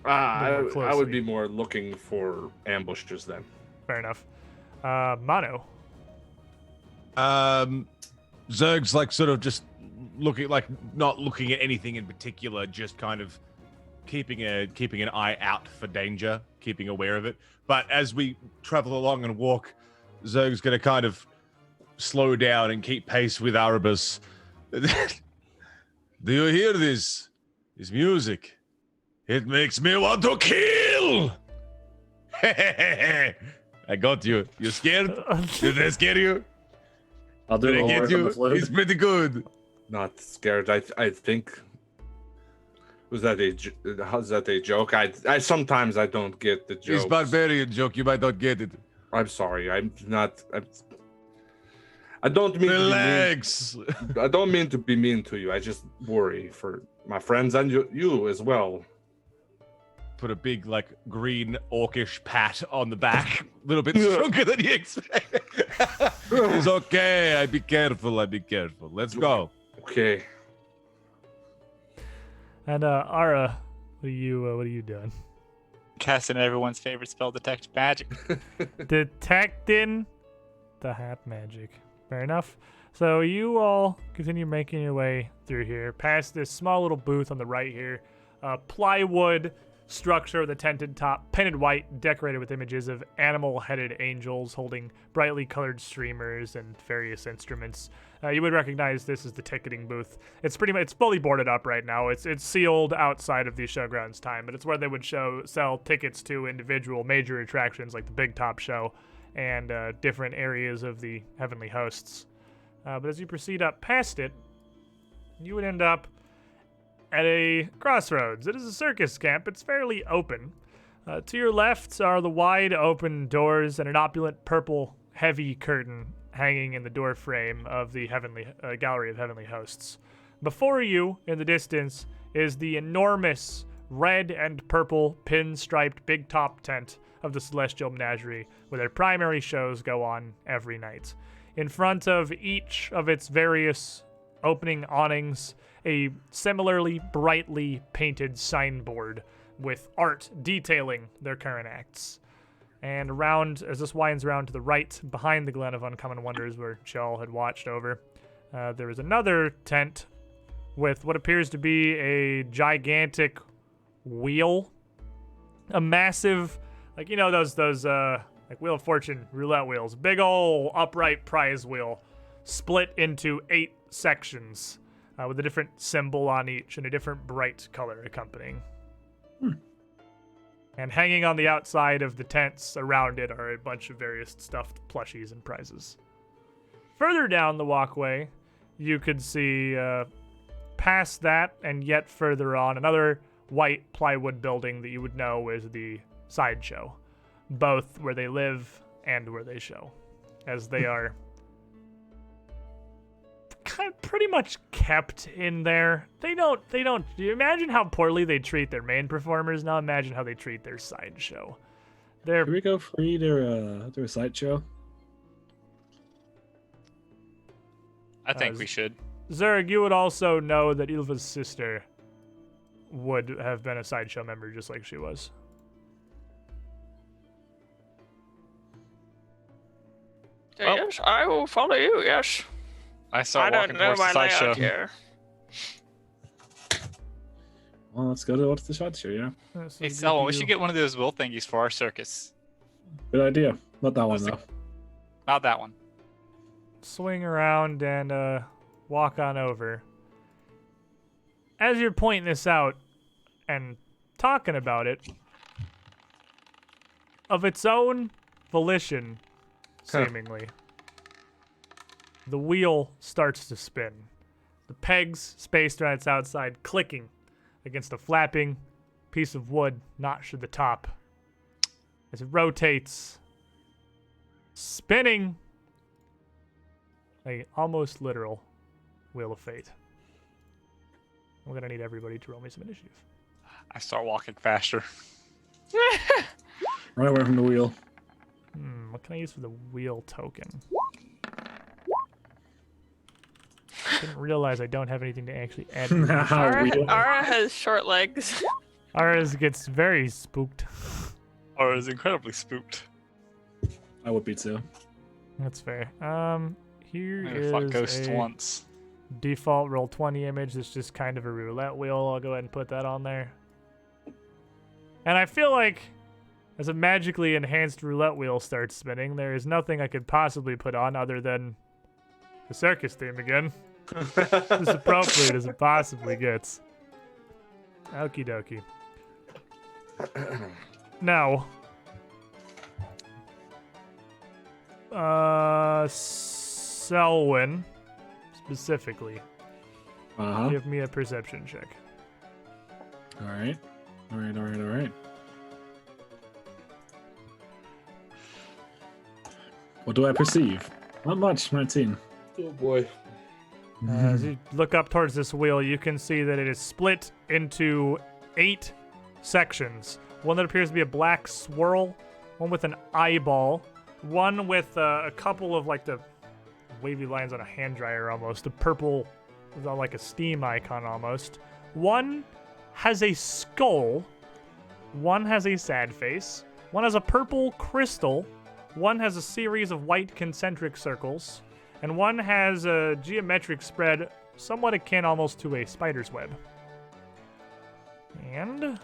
I more would closely. be more looking for ambushes then. Fair enough. Mono. Zerg's like sort of just looking, like not looking at anything in particular, just kind of keeping an eye out for danger, keeping aware of it. But as we travel along and walk, Zerg's gonna kind of slow down and keep pace with Erebus. Do you hear this? This music. It makes me want to kill. I got you. You scared? Did that scare you? I'll do Did it I all get right on you? the float. It's pretty good. Not scared. I think. Was that how's that a joke? I sometimes I don't get the joke. It's barbarian joke. You might not get it. I'm sorry. I'm not. I don't mean Relax. to be mean. I don't mean to be mean to you. I just worry for my friends and you as well. put a big like green orcish pat on the back, a little bit stronger than you expect. It's okay. I be careful. Let's go. Okay. And Ara, what are you doing? Casting everyone's favorite spell, Detect Magic. Detecting the hat magic. Fair enough. So you all continue making your way through here, past this small little booth on the right here. Plywood structure with a tented top, painted white, decorated with images of animal-headed angels holding brightly colored streamers and various instruments. You would recognize this as the ticketing booth. It's fully boarded up right now. It's sealed outside of the showgrounds time, but it's where they would sell tickets to individual major attractions like the Big Top Show and different areas of the Heavenly Hosts. But as you proceed up past it, you would end up at a crossroads. It is a circus camp. It's fairly open. To your left are the wide open doors and an opulent purple heavy curtain hanging in the door frame of the Gallery of Heavenly Hosts. Before you, in the distance, is the enormous red and purple pin-striped big top tent of the Celestial Menagerie, where their primary shows go on every night. In front of each of its various opening awnings, a similarly brightly painted signboard with art detailing their current acts. And around, as this winds around to the right, behind the Glen of Uncommon Wonders, where Chell had watched over, there is another tent with what appears to be a gigantic wheel. A massive, like, you know, those like Wheel of Fortune roulette wheels. Big ol' upright prize wheel split into 8 sections with a different symbol on each and a different bright color accompanying. And hanging on the outside of the tents around it are a bunch of various stuffed plushies and prizes. Further down the walkway, you could see past that and yet further on another white plywood building that you would know is the sideshow, both where they live and where they show, as they are kind of pretty much kept in there. They don't, you imagine how poorly they treat their main performers, now imagine how they treat their sideshow. Here we go free their sideshow. I think we should. Zerg, you would also know that Ilva's sister would have been a sideshow member just like she was. Yes, I will follow you, yes. I I start don't walking know towards the my layout sideshow. here. Well, let's go to what's the sideshow, yeah. Hey, Selwyn, we should get one of those wheel thingies for our circus. Good idea. Not that one, Let's though. Not that one. Swing around and walk on over. As you're pointing this out and talking about it, of its own volition, seemingly, the wheel starts to spin. The pegs spaced around its outside clicking against a flapping piece of wood notched at the top. As it rotates, spinning, a almost literal wheel of fate. I'm gonna need everybody to roll me some initiative. I start walking faster. Right away from the wheel. What can I use for the wheel token? Didn't realize I don't have anything to actually add. To the Ara has short legs. Ara's gets very spooked. Or is incredibly spooked. I would be too. That's fair. Here I fought is ghosts a once. default roll 20 image. That's just kind of a roulette wheel. I'll go ahead and put that on there. And I feel like as a magically enhanced roulette wheel starts spinning, there is nothing I could possibly put on other than the circus theme again. As appropriate as it possibly gets. Okie dokie. Now, Selwyn, specifically, Uh-huh. give me a perception check. All right. What do I perceive? Not much, 19. Oh boy. As you look up towards this wheel, you can see that it is split into 8 sections, one that appears to be a black swirl, one with an eyeball, one with a couple of like the wavy lines on a hand dryer almost, a purple, like a steam icon almost. One has a skull, one has a sad face, one has a purple crystal, one has a series of white concentric circles, and one has a geometric spread somewhat akin almost to a spider's web. And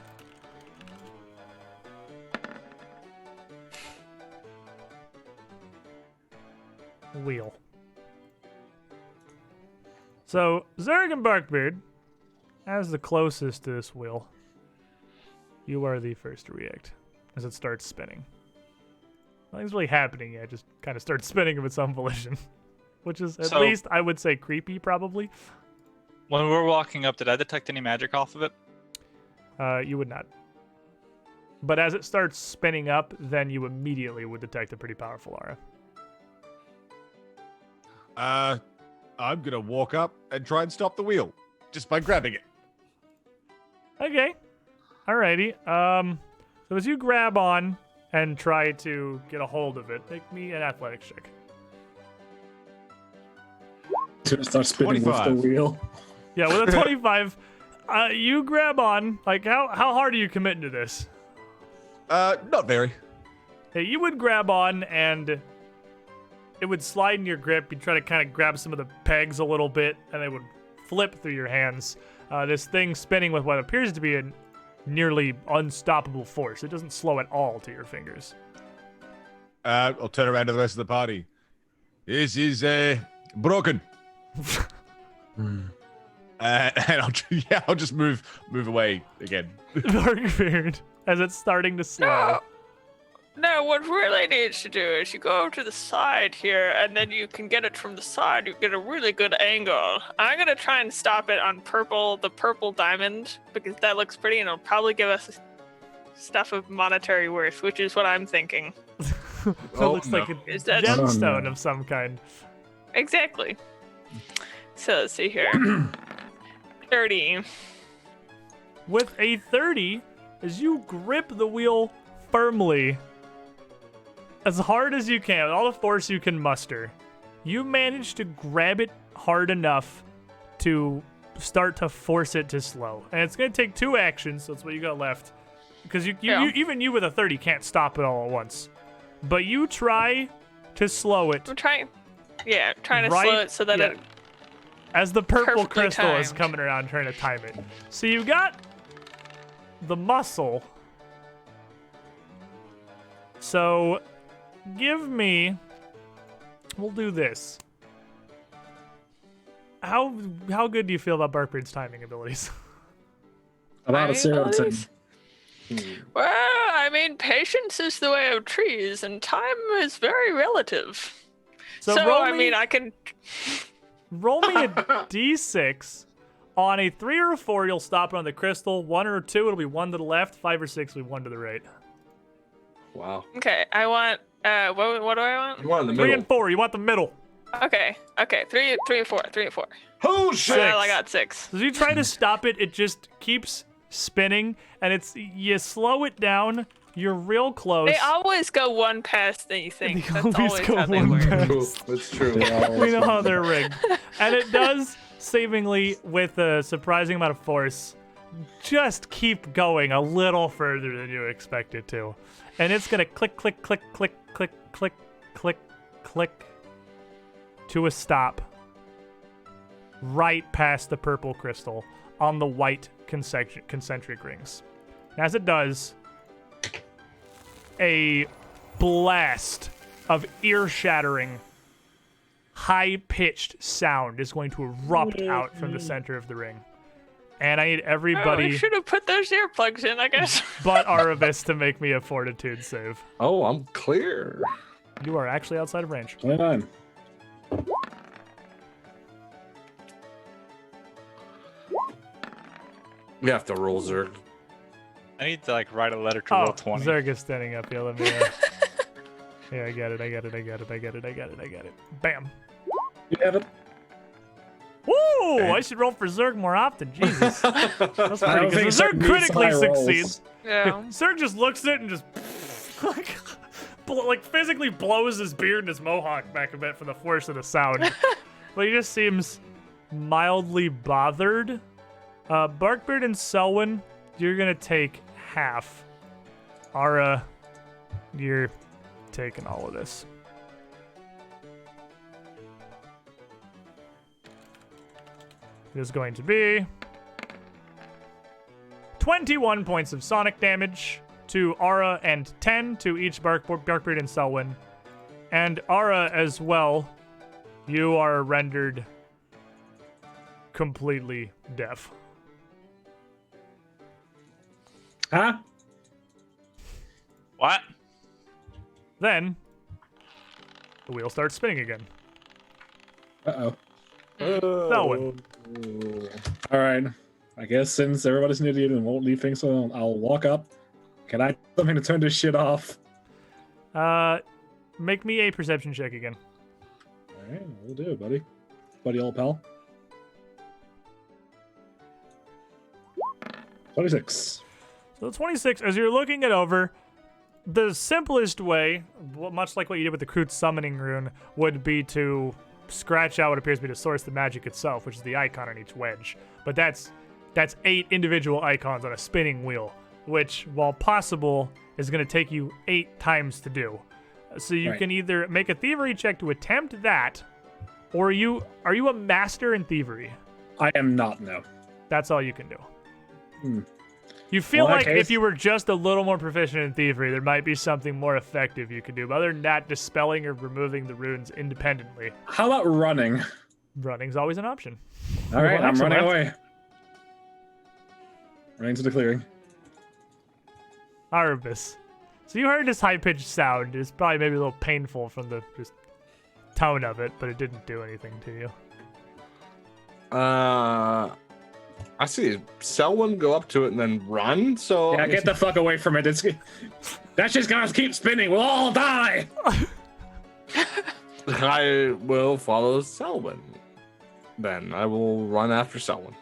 wheel. So Zerg and Barkbeard, as the closest to this wheel, you are the first to react as it starts spinning. Nothing's really happening yet, just kind of starts spinning of its own volition, which is at least, I would say, creepy, probably. When we're walking up, did I detect any magic off of it? You would not. But as it starts spinning up, then you immediately would detect a pretty powerful aura. I'm gonna walk up and try and stop the wheel just by grabbing it. Okay. Alrighty. So as you grab on and try to get a hold of it, make me an athletics check. To start spinning 25. with the wheel. Yeah, with a 25, you grab on. Like, how hard are you committing to this? Not very. Hey, you would grab on and it would slide in your grip. You'd try to kind of grab some of the pegs a little bit and they would flip through your hands. This thing spinning with what appears to be a nearly unstoppable force. It doesn't slow at all to your fingers. I'll turn around to the rest of the party. This is broken. And I'll just move away again. Barkbeard, as it's starting to slow. No, what really needs to do is you go over to the side here, and then you can get it from the side. You get a really good angle. I'm gonna try and stop it on the purple diamond, because that looks pretty, and it'll probably give us stuff of monetary worth, which is what I'm thinking. It looks like a Is that- gemstone of some kind. Exactly. So let's see here. 30. With a 30, as you grip the wheel firmly, as hard as you can, with all the force you can muster, you manage to grab it hard enough to start to force it to slow. And it's going to take 2 actions, so that's what you got left. Because even you with a 30 can't stop it all at once. But you try to slow it. I'm trying to slow it so that it... As the purple perfectly crystal is timed. coming around trying to time it. So you got the muscle. So give me, we'll do this. How good do you feel about Barkbeard's timing abilities? About a 0 to 10. Well, I mean, patience is the way of trees, and time is very relative. So roll I me- mean, I can... Roll me a d6. On a 3 or a 4, you'll stop it on the crystal. 1 or a 2, it'll be 1 to the left. 5 or 6, it'll be 1 to the right. Wow. Okay, I want... what do I want? You want in the 3 middle. and 4, you want the middle. Okay, 3 and 4, 3 and 4. Oh So shit! now I got 6. So as you try to stop it, it just keeps spinning, and you slow it down. You're real close. They always go one past than you think. They That's always always go how they one work. past. True. That's true. We know how they're rigged. And it does, savingly, with a surprising amount of force, just keep going a little further than you expect it to. And it's going to click, click, click, click, click, click, click, click, to a stop right past the purple crystal on the white concentric rings. And as it does, a blast of ear-shattering, high-pitched sound is going to erupt out from the center of the ring. And I need Oh, everybody we should have put those earplugs in, I guess. but Aravis to make me a fortitude save. Oh, I'm clear. You are actually outside of range. 29. We have to roll Zerg. I need to like write a letter to Oh, roll 20. Zerg is standing up. Yeah, let me... Yeah, I got it. Bam. You have it. Woo! Oh, I should roll for Zerg more often. Jesus. That's I pretty don't good. think So Zerg Zerg needs critically high rolls. succeeds. Yeah. Zerg just looks at it and just like physically blows his beard and his mohawk back a bit for the force of the sound. But he just seems mildly bothered. Barkbeard and Selwyn, you're gonna take half. Ara, you're taking all of this. It is going to be 21 points of sonic damage to Ara and 10 to each Barkbeard and Selwyn. And Ara as well, you are rendered completely deaf. Huh? What? Then, the wheel starts spinning again. Uh-oh. Selwyn. All right. I guess since everybody's an idiot and won't leave things alone, I'll walk up. Can I do something to turn this shit off? Make me a perception check again. All right, we'll do it, buddy. Buddy old pal. 26. So 26, as you're looking it over, the simplest way, much like what you did with the Kroot summoning rune, would be to scratch out what appears to be to source the magic itself, which is the icon on each wedge. But that's 8 individual icons on a spinning wheel, which, while possible, is going to take you 8 times to do. So you can either make a thievery check to attempt that, or are you a master in thievery? I am not, no. That's all you can do. Hmm. You feel Well, in like that if case- you were just a little more proficient in thievery, there might be something more effective you could do. But other than that, dispelling or removing the runes independently, How about running? running's always an option. All right, I'm Excellent. running away. Running to the clearing. Arbus. So you heard this high-pitched sound. It's probably maybe a little painful from the just tone of it, but it didn't do anything to you. I see Selwyn go up to it and then run. So Yeah, get the fuck away from it. That's just gonna keep spinning. We'll all die. I will follow Selwyn. Then I will run after Selwyn.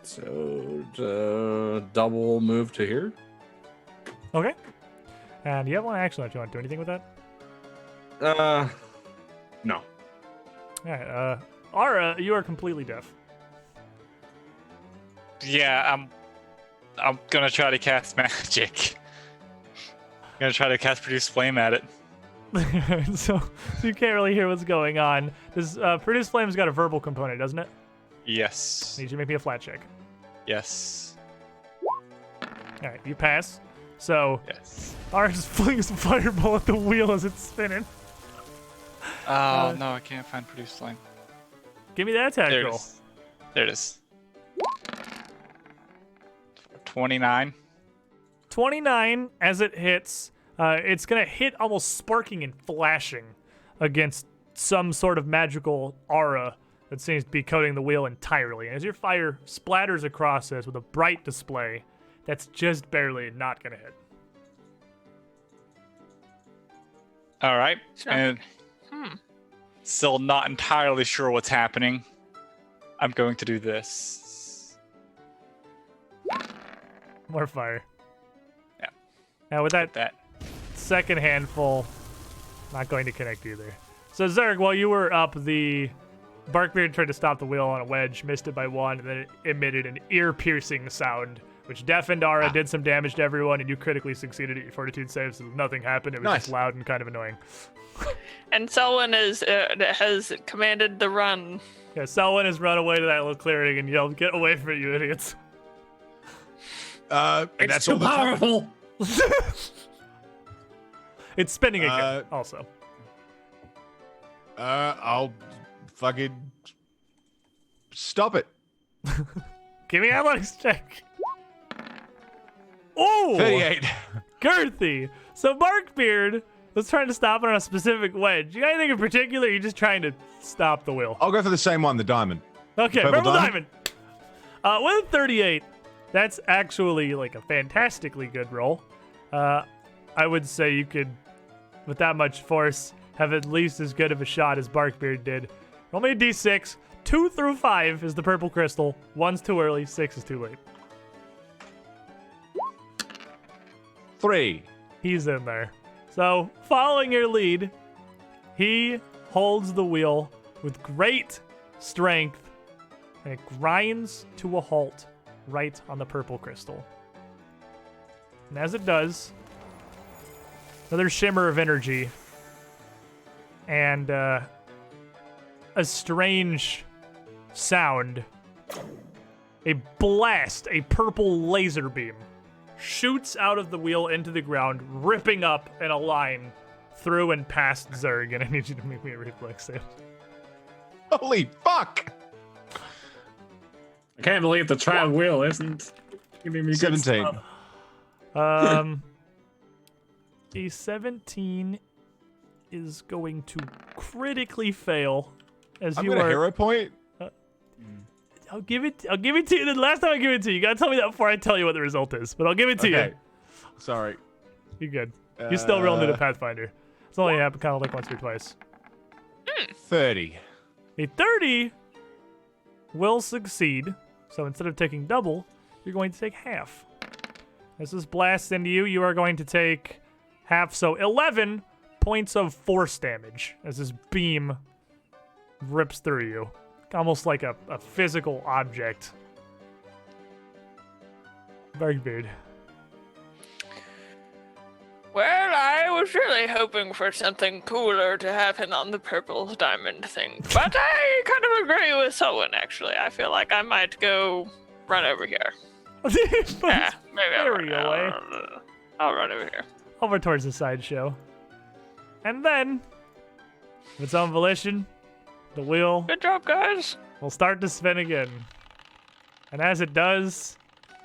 So double move to here. Okay. And you have one action if you want to do anything with that. No. All right. Ara, you are completely deaf. Yeah, I'm gonna try to cast magic. Gonna try to cast produce flame at it. so you can't really hear what's going on. This produce flame's got a verbal component, doesn't it? Yes. Need you to make me a flat check. Yes. All right, you pass. So Yes. Ara just flings a fireball at the wheel as it's spinning. Oh no, I can't find produce flame. Give me that attack There it roll. is. There it is. 29. 29 as it hits. It's gonna hit almost sparking and flashing against some sort of magical aura that seems to be coating the wheel entirely. And as your fire splatters across this with a bright display, that's just barely not gonna hit. All right. Sure. And still not entirely sure what's happening. I'm going to do this. More fire. Yeah. Now with that That. second handful, not going to connect either. So Zerg, while you were up, the Barkbeard tried to stop the wheel on a wedge, missed it by 1, and then it emitted an ear-piercing sound, which deafened Ara, did some damage to everyone, and you critically succeeded at your fortitude save, so nothing happened. It was just Nice. loud and kind of annoying. And Selwyn has commanded the run. Yeah, Selwyn has run away to that little clearing and yelled, "Get away from it, you idiots!" And It's that's too all the time. powerful. It's spinning again, Uh, also. I'll fucking stop it. Give me an athletics check. Oh! 38. Girthy. So Barkbeard was trying to stop it on a specific wedge. You got anything in particular? Or are you just trying to stop the wheel? I'll go for the same one, the diamond. Okay, Purple purple diamond. With 38, that's actually like a fantastically good roll. I would say you could, with that much force, have at least as good of a shot as Barkbeard did. Roll me a d6. 2 through 5 is the purple crystal. 1's too early, 6 is too late. 3. He's in there. So, following your lead, he holds the wheel with great strength, and it grinds to a halt right on the purple crystal. And as it does, another shimmer of energy and a strange sound. A blast, a purple laser beam, shoots out of the wheel into the ground, ripping up in a line through and past Zerg. And I need you to make me a reflex save. Holy fuck! I can't believe the trial wheel isn't giving me good 17. stuff. A 17 is going to critically fail as I'm you gonna are. hero point. I'll give it to you. The last time I give it to you, you gotta tell me that before I tell you what the result is. But I'll give it to Okay. you. Sorry. You're good. You're still rolling to Uh, the Pathfinder. It's only happened kind of like once or twice. 30. A 30 will succeed. So instead of taking double, you're going to take half. As this blasts into you, you are going to take half. So 11 points of force damage as this beam rips through you. Almost like a physical object. Barkbeard. Well, I was really hoping for something cooler to happen on the purple diamond thing. But I kind of agree with Selwyn, actually. I feel like I might go run over here. Yeah, maybe Very away. I'll run over here. Over towards the sideshow. And then, of its own volition, the wheel Good job, guys. will start to spin again. And as it does,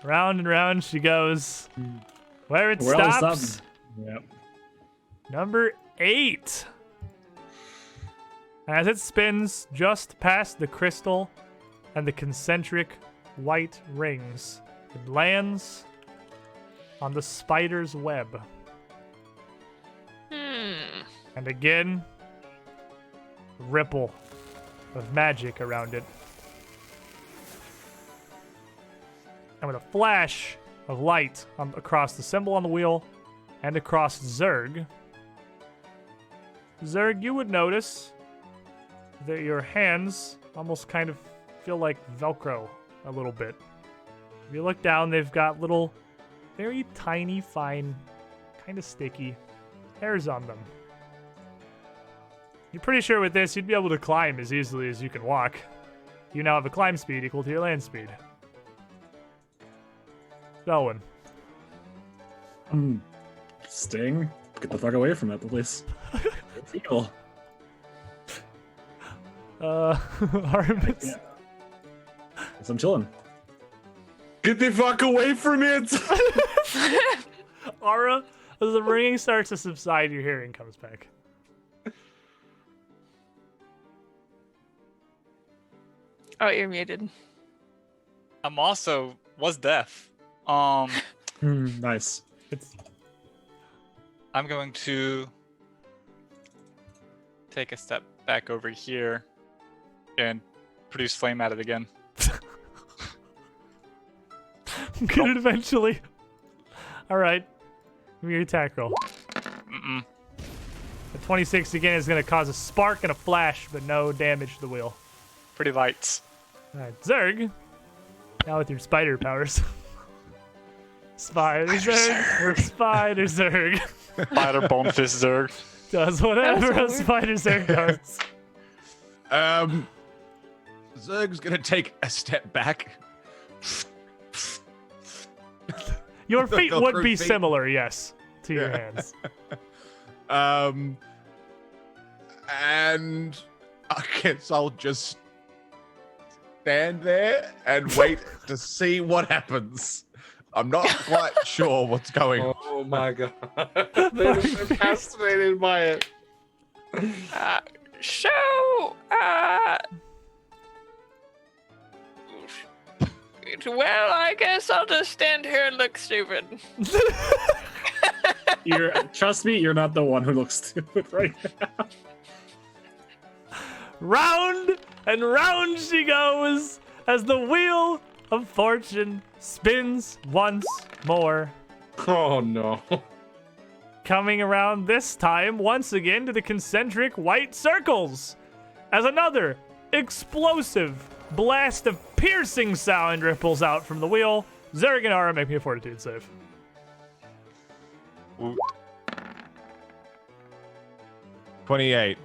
round and round she goes. Where it We're all stops, stopping. Yep. number 8. As it spins just past the crystal and the concentric white rings, it lands on the spider's web. And again, ripple of magic around it. And with a flash of light across the symbol on the wheel and across Zerg, you would notice that your hands almost kind of feel like Velcro a little bit. If you look down, they've got little, very tiny, fine, kind of sticky hairs on them. You're pretty sure with this, you'd be able to climb as easily as you can walk. You now have a climb speed equal to your land speed. Selwyn. Sting, get the fuck away from it, please. It's evil. Artemis. Yeah. Yes, I'm chilling. Get the fuck away from it! Aura, as the ringing starts to subside, your hearing comes back. Oh, you're muted. I'm also was deaf. Nice. It's I'm going to take a step back over here and produce flame at it again. good eventually. All right, give me your attack roll. Mm-mm. The 26 again is going to cause a spark and a flash, but no damage to the wheel. Pretty lights. All right, Zerg. Now with your spider powers. Spider Zerg or Spider Zerg Spider bone fist zerg. does whatever a That's Spider Zerg does. Zerg's gonna take a step back. Your The feet would Velcro be feet. similar, yes, to your Yeah. hands. And I guess I'll just stand there and wait to see what happens. I'm not quite sure what's going on. Oh my god. They're so fascinated by it. Well, I guess I'll just stand here and look stupid. Trust me, you're not the one who looks stupid right now. round and round she goes as the wheel of fortune spins once more. Oh no. Coming around this time once again to the concentric white circles as another explosive blast of piercing sound ripples out from the wheel. Zerg and Ara, make me a fortitude save. Ooh. 28.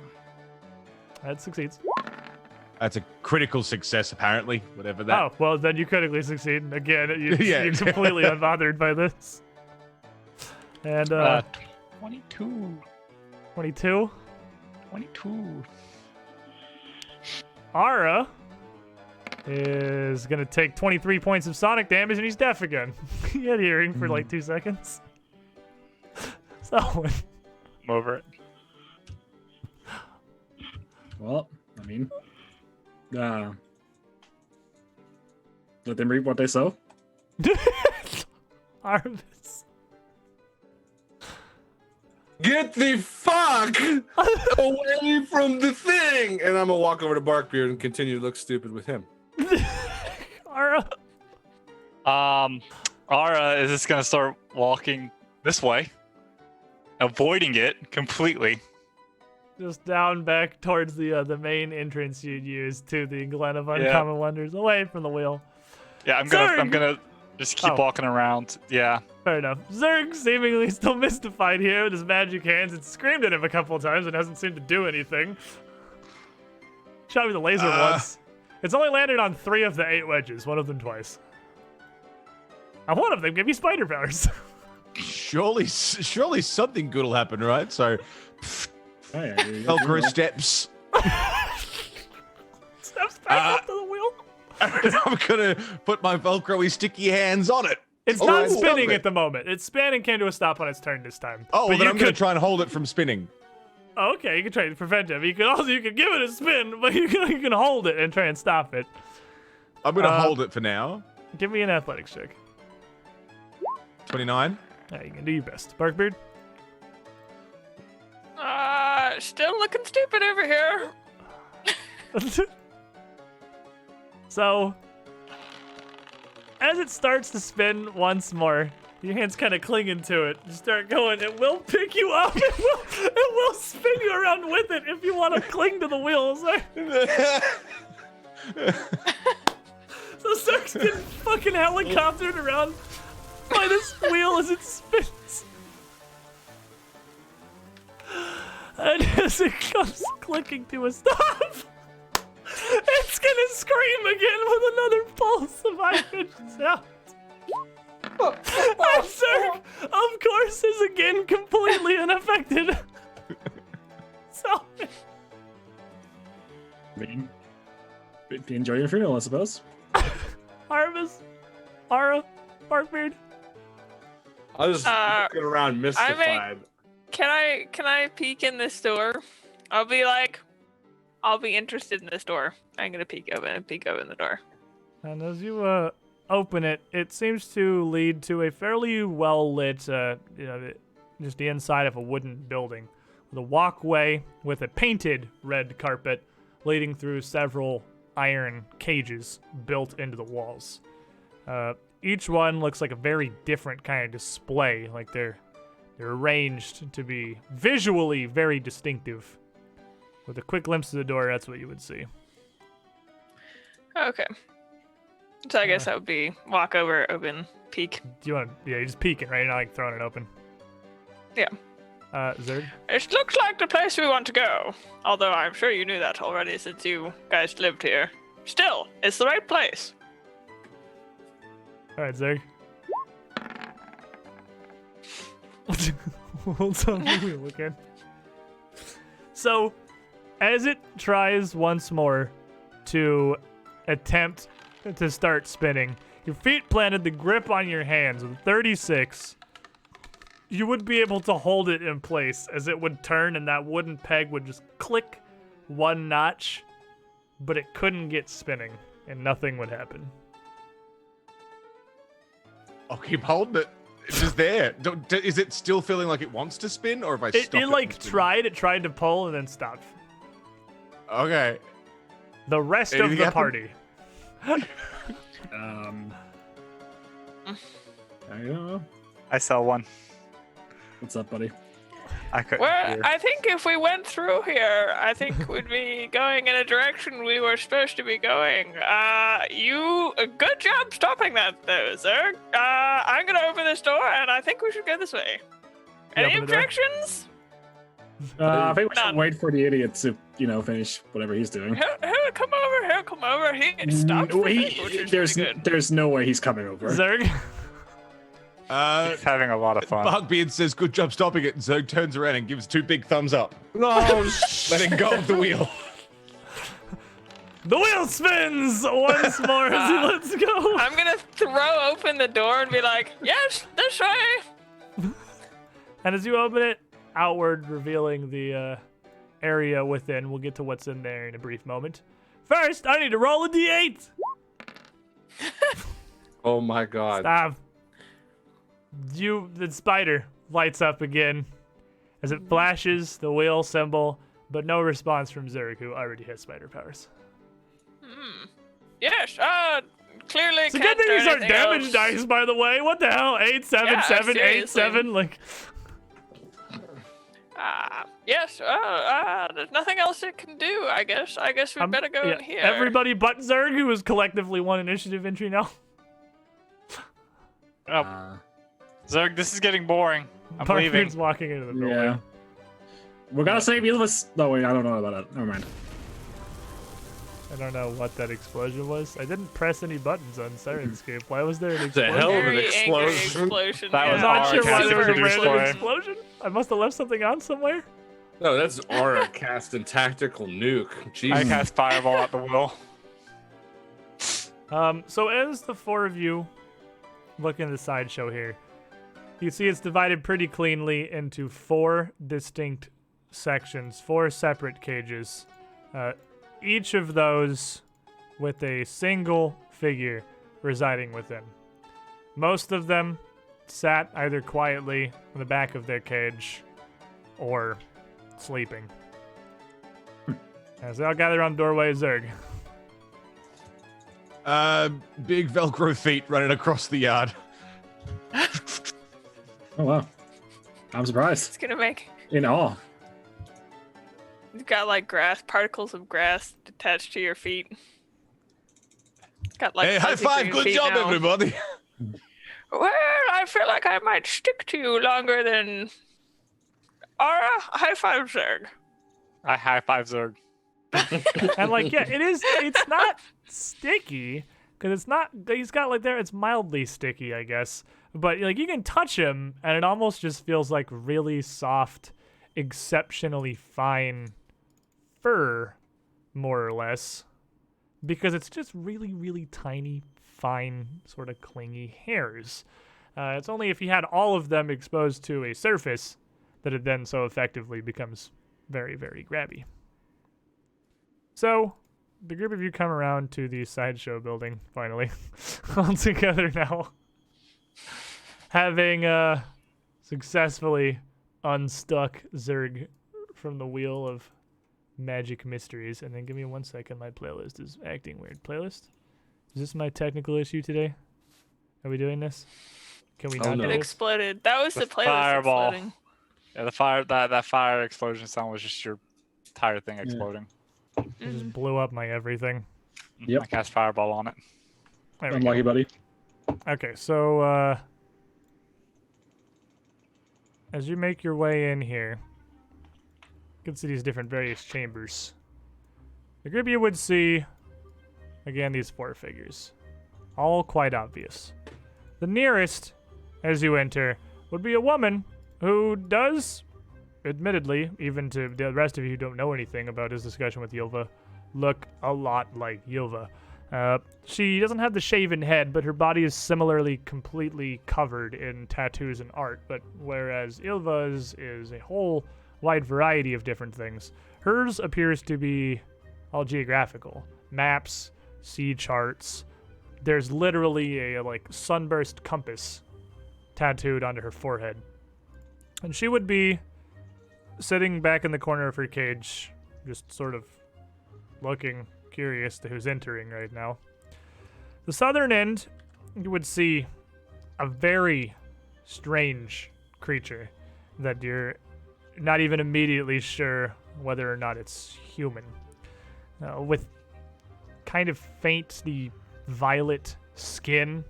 That succeeds. That's a critical success, apparently. Whatever that. Oh, well, then you critically succeed. Again, Yeah. you're completely unbothered by this. And, 22. 22. 22. Ara is going to take 23 points of sonic damage, and he's deaf again. He had hearing for like 2 seconds. So, I'm over it. Well, I mean, let them reap what they sow. Arvis. Get the fuck away from the thing! And I'm gonna walk over to Barkbeard and continue to look stupid with him. Ara. Ara is just gonna start walking this way, avoiding it completely. Just down back towards the main entrance you'd use to the Glen of Uncommon Wonders, away from the wheel. Yeah, I'm Zerg! gonna just keep walking around. Yeah. Fair enough. Zerg, seemingly still mystified here with his magic hands, and screamed at him a couple of times and hasn't seemed to do anything. Shot me with a laser once. It's only landed on 3 of the 8 wedges, one of them twice. And one of them gave me spider powers. Surely something good will happen, right? So, Oh, yeah, Velcro steps. Steps back up to the wheel. I'm gonna put my Velcro-y sticky hands on it. It's not spinning at the moment. Its span came to a stop on its turn this time. Oh, But then you I'm gonna could- try and hold it from spinning. Oh, okay, you can try to prevent him. You can give it a spin, but you can hold it and try and stop it. I'm gonna hold it for now. Give me an athletics check. 29. Yeah, you can do your best. Barkbeard? Still looking stupid over here. So, as it starts to spin once more, your hand's kind of clinging to it. You start going. It will pick you up. It will spin you around with it if you want to cling to the wheels. So Zerg's getting fucking helicoptered around by this wheel as it spins. And as it comes clicking to a stop, it's gonna scream again with another pulse of high-pitched sound. And Zerg, of course, is again completely unaffected. So, I mean, enjoy your funeral, I suppose. Arvis, Ara, Barkbeard. I was looking around mystified. Can I peek in this door? I'll be interested in this door. I'm gonna peek open the door. And as you open it, it seems to lead to a fairly well-lit, just the inside of a wooden building, with a walkway with a painted red carpet leading through several iron cages built into the walls. Each one looks like a very different kind of display, like they're arranged to be visually very distinctive. With a quick glimpse of the door, that's what you would see. Okay. So I guess that would be walk over, open, peek. Do you want to, you're just peeking, right? You're not like throwing it open. Yeah. Zerg? It looks like the place we want to go. Although I'm sure you knew that already since you guys lived here. Still, it's the right place. Alright, Zerg. Hold on, we look in. So, as it tries once more to attempt to start spinning, your feet planted, the grip on your hands with 36, you would be able to hold it in place as it would turn and that wooden peg would just click one notch, but it couldn't get spinning and nothing would happen. I'll keep holding it. It's just there. Is it still feeling like it wants to spin, or if I stop It like from spinning? tried to pull and then stopped. Okay. The rest of Anything the happen? party. I don't know. I sell one. What's up, buddy? I couldn't Well, hear. I think if we went through here, I think we'd be going in a direction we were supposed to be going. Good job stopping that, though, sir. I'm gonna open this door, and I think we should go this way. You Any open the door? objections? I think we should None. wait for the idiot to, finish whatever he's doing. He'll come over. He stopped. No, the thing, which is there's pretty good. there's no way he's coming over. Zerg. He's having a lot of fun. Barkbeard says, "Good job stopping it." And Zerg turns around and gives 2 big thumbs up, No, letting go of the wheel. The wheel spins once more as he lets go. I'm gonna throw open the door and be like, "Yes, this way." And as you open it, outward, revealing the area within. We'll get to what's in there in a brief moment. First, I need to roll a d8. oh my god. Stop. The spider lights up again as it flashes the wheel symbol, but no response from Zerg, who already has spider powers. Yes. Clearly. It's a can't good thing do these aren't anything damage else. dice, by the way. What the hell? 8, 7, Yeah, 7, 8, seriously. 7. Like, Yes. There's nothing else it can do. I guess we better go yeah, in here. everybody but Zerg, who is collectively 1 initiative entry now. Oh, Zerg, this is getting boring. I'm leaving. Barkbeard's walking into the doorway. Yeah. We're gonna save Elvis. No, wait, I don't know about that. Never mind. I don't know what that explosion was. I didn't press any buttons on Sirenscape. Why was there an The explosion? hell of an Very angry explosion. explosion. That I'm was yeah. not our sure why there was a casting random display. explosion. I must have left something on somewhere. No, that's Aura cast and tactical nuke. I Jesus. cast fireball at the wheel. So as the 4 of you look in the sideshow here, you see it's divided pretty cleanly into 4 distinct sections, 4 separate cages. Each of those with a single figure residing within. Most of them sat either quietly in the back of their cage or sleeping. As they all gather around the doorway, Zerg. Big Velcro feet running across the yard. Oh wow. I'm surprised. It's gonna make. In awe. You've got like particles of grass attached to your feet. It's got like. Hey, high fuzzy 5! green Good feet job, now. everybody. Well, I feel like I might stick to you longer than. Aura, high 5, Zerg. I high five Zerg. And like, yeah, it's not sticky because it's not. He's got like it's mildly sticky, I guess. But like you can touch him, and it almost just feels like really soft, exceptionally fine fur, more or less, because it's just really, really tiny, fine, sort of clingy hairs. It's only if you had all of them exposed to a surface that it then so effectively becomes very, very grabby. So, the group of you come around to the sideshow building, finally, all together now, having successfully unstuck Zerg from the wheel of magic mysteries. And then give me 1 second, my playlist is acting weird. Playlist? Is this my technical issue today? Are we doing this? Can we Oh, not no. do It this? exploded. That was the playlist fireball. exploding. Yeah, the fire that fire explosion sound was just your entire thing exploding. It just blew up my everything. Yep. I cast fireball on it. There we Unlucky, buddy. Okay, so as you make your way in here, you can see these different various chambers. The group you would see, again, these 4 figures. All quite obvious. The nearest, as you enter, would be a woman who does, admittedly, even to the rest of you who don't know anything about his discussion with Yilva, look a lot like Yilva. She doesn't have the shaven head, but her body is similarly completely covered in tattoos and art. But whereas Ilva's is a whole wide variety of different things, hers appears to be all geographical. Maps, sea charts. There's literally a like sunburst compass tattooed onto her forehead. And she would be sitting back in the corner of her cage, just sort of looking curious to who's entering right now. The southern end, you would see a very strange creature that you're not even immediately sure whether or not it's human. With kind of faintly violet skin,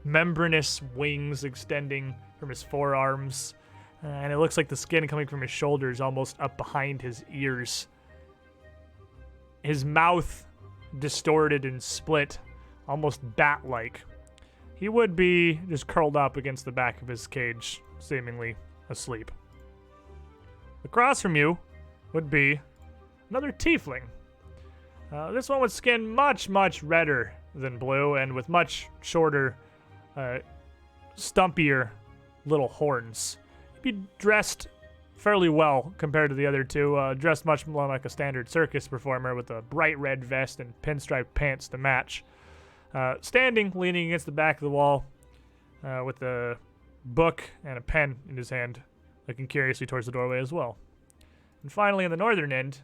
membranous wings extending from his forearms, and it looks like the skin coming from his shoulders almost up behind his ears. His mouth distorted and split, almost bat-like. He would be just curled up against the back of his cage, seemingly asleep. Across from you would be another tiefling. This one with skin much, much redder than blue, and with much shorter, stumpier little horns. He'd be dressed fairly well compared to the other two, dressed much more like a standard circus performer with a bright red vest and pinstripe pants to match. Standing, leaning against the back of the wall, with a book and a pen in his hand, looking curiously towards the doorway as well. And finally, on the northern end,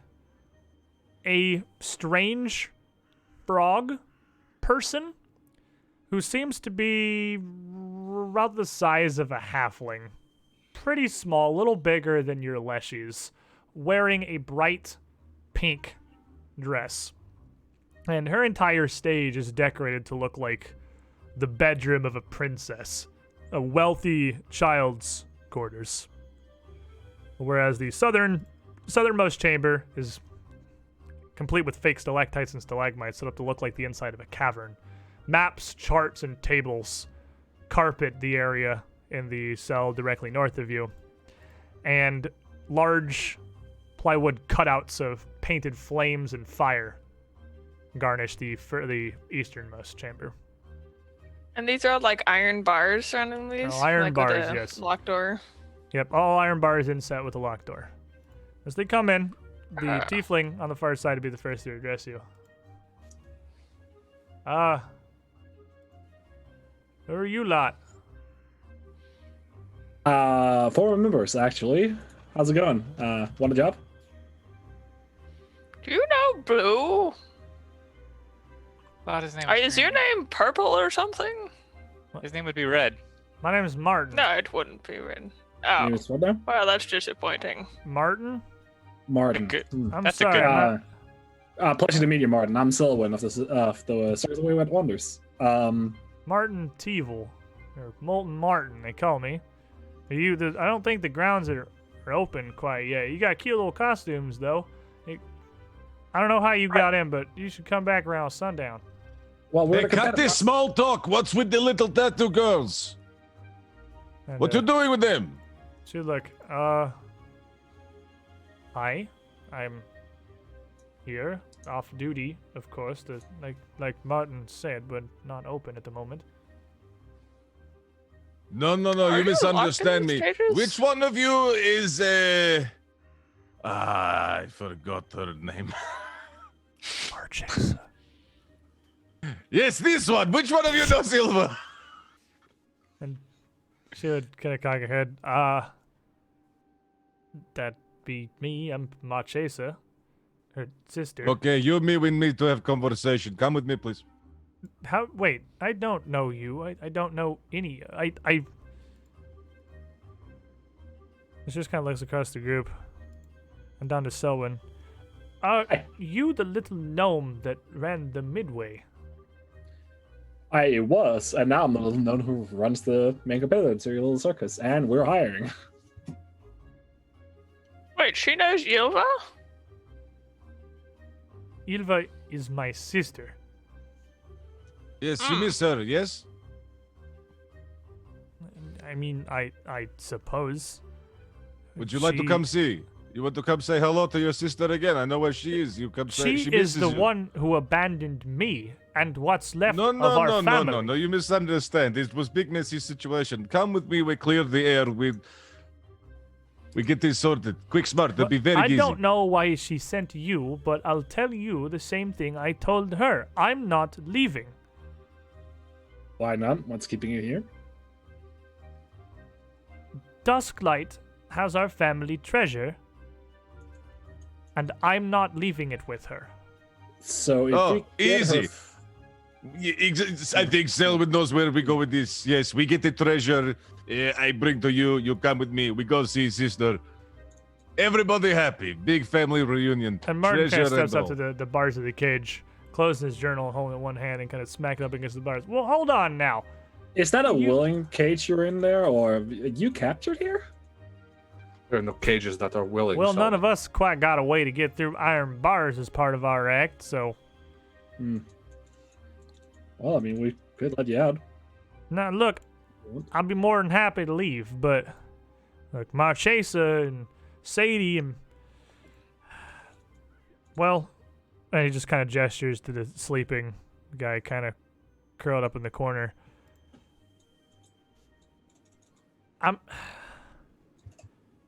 a strange frog person who seems to be about the size of a halfling. Pretty small, a little bigger than your Leshy's, wearing a bright pink dress. And her entire stage is decorated to look like the bedroom of a princess, a wealthy child's quarters. Whereas the southernmost chamber is complete with fake stalactites and stalagmites set up to look like the inside of a cavern. Maps, charts, and tables carpet the area in the cell directly north of you. And large plywood cutouts of painted flames and fire garnish the easternmost chamber. And these are all like iron bars surrounding these? Oh, iron like bars, with a yes. Locked door. Yep, all iron bars inset with a locked door. As they come in, the tiefling on the far side will be the first to address you. Who are you lot? Former members, actually. How's it going? Want a job? Do you know Blue? Thought his name. Is your name Purple or something? His name would be Red. My name is Martin. No, it wouldn't be red. Your Oh, name is what now? well, that's disappointing. Martin? Martin. Good. I'm That's a sorry. good- I'm not- Pleasure to meet you, Martin. I'm Selwyn of the Stars of Wayward Wonders. Martin Teevil, or Molten Martin, they call me. I don't think the grounds are open quite yet. You got cute little costumes, though. I don't know how you got in, but you should come back around sundown. Well, we're Hey, cut this small talk. What's with the little tattoo girls? And, What you doing with them? Should look. I'm here, off duty, of course, like Martin said, but not open at the moment. No, Are you you locked in misunderstand these me. cages? Which one of you is I forgot her name. Marchesa. Yes, this one. Which one of you knows Silva? And she would kind of cock her head. That'd be me. I'm Marchesa, her sister. Okay, you and me, we need to have conversation. Come with me, please. How? Wait, I don't know you. I don't know any. I. She just kind of looks across the group and down to Selwyn. You the little gnome that ran the Midway? I was, and now I'm the little known who runs the main competitor to your little circus, and we're hiring. Wait, she knows Yilva? Ilva is my sister. Yes, you miss her, yes? I mean, I suppose. Would you like to come see? You want to come say hello to your sister again? I know where she is. You come say She is misses the you. one who abandoned me and what's left No, of our family. no. You misunderstand. It was big messy situation. Come with me. We clear the air. We get this sorted. Quick, smart. That'll be very I easy. don't know why she sent you, but I'll tell you the same thing I told her. I'm not leaving. Why not? What's keeping you here? Dusklight has our family treasure, and I'm not leaving it with her. So if Oh, we get easy. her I think Selwyn knows where we go with this. Yes, we get the treasure. I bring to you. You come with me. We go see sister. Everybody happy. Big family reunion. And Martin kind of Treasure steps and up to all. the bars of the cage, closes his journal, holding it in one hand, and kind of smack it up against the bars. Well, hold on now. Is that a willing cage you're in there, or are you captured here? There are no cages that are willing. Well, so- none of us quite got a way to get through iron bars as part of our act, so. Well, I mean, we could let you out. Now, look, I'd be more than happy to leave, but look, Marchesa and Sadie and. Well, and he just kind of gestures to the sleeping guy, kind of curled up in the corner.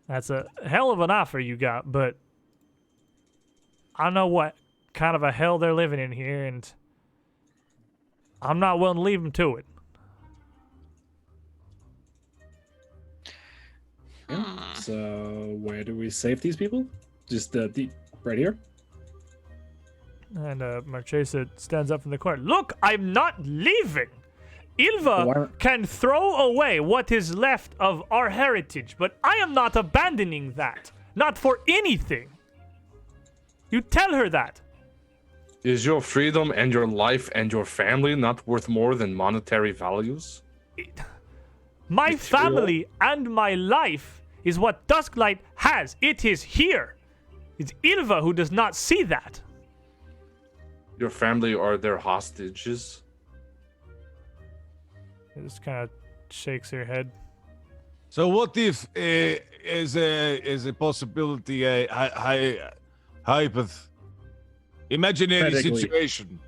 That's a hell of an offer you got, but I know what kind of a hell they're living in here, and I'm not willing to leave them to it. So where do we save these people? Just right here? And Marchesa stands up from the corner. Look, I'm not leaving. Why Ilva not? can throw away what is left of our heritage, but I am not abandoning that. Not for anything. You tell her that. Is your freedom and your life and your family not worth more than monetary values? My family and my life is what Dusklight has. It is here. It's Ilva who does not see that. Your family are their hostages? It just kind of shakes her head. So what if, as a possibility, imaginary Hypothetically. situation?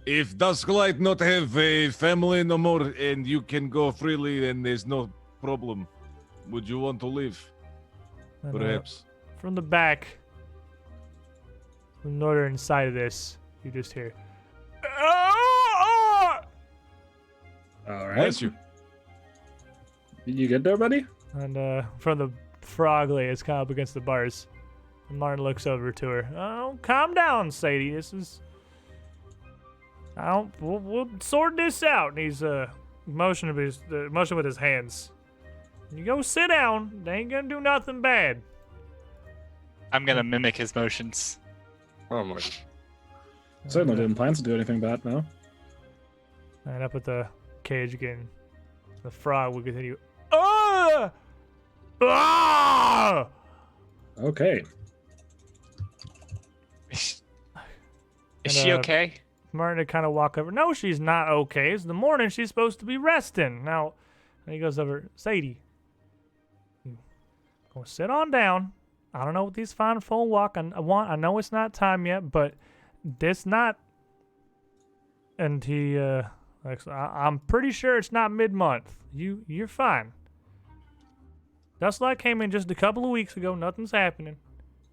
If Dusklight not have a family no more and you can go freely and there's no problem, would you want to leave? And, Perhaps. from the back, from the northern side of this, you just hear. All right. Bless you. You good there, buddy? And from the Frogley, it's kind of up against the bars. And Martin looks over to her. Oh, calm down, Sadie. This is. We'll sort this out. And he's motioning with his hands. You go sit down. They ain't gonna do nothing bad. I'm gonna mimic his motions. Oh my. Certainly didn't plan to do anything bad, no. And up at the cage again. The frog will continue. Ah! Ah! Okay. Is And, she okay? Martin to kind of walk over. No, she's not okay. It's the morning. She's supposed to be resting. Now, and he goes over. Sadie, you go sit on down. I don't know what these fine folk walk. I want. I know it's not time yet, but this not. And he, I'm pretty sure it's not mid-month. You're fine. Dustlight came in just a couple of weeks ago. Nothing's happening.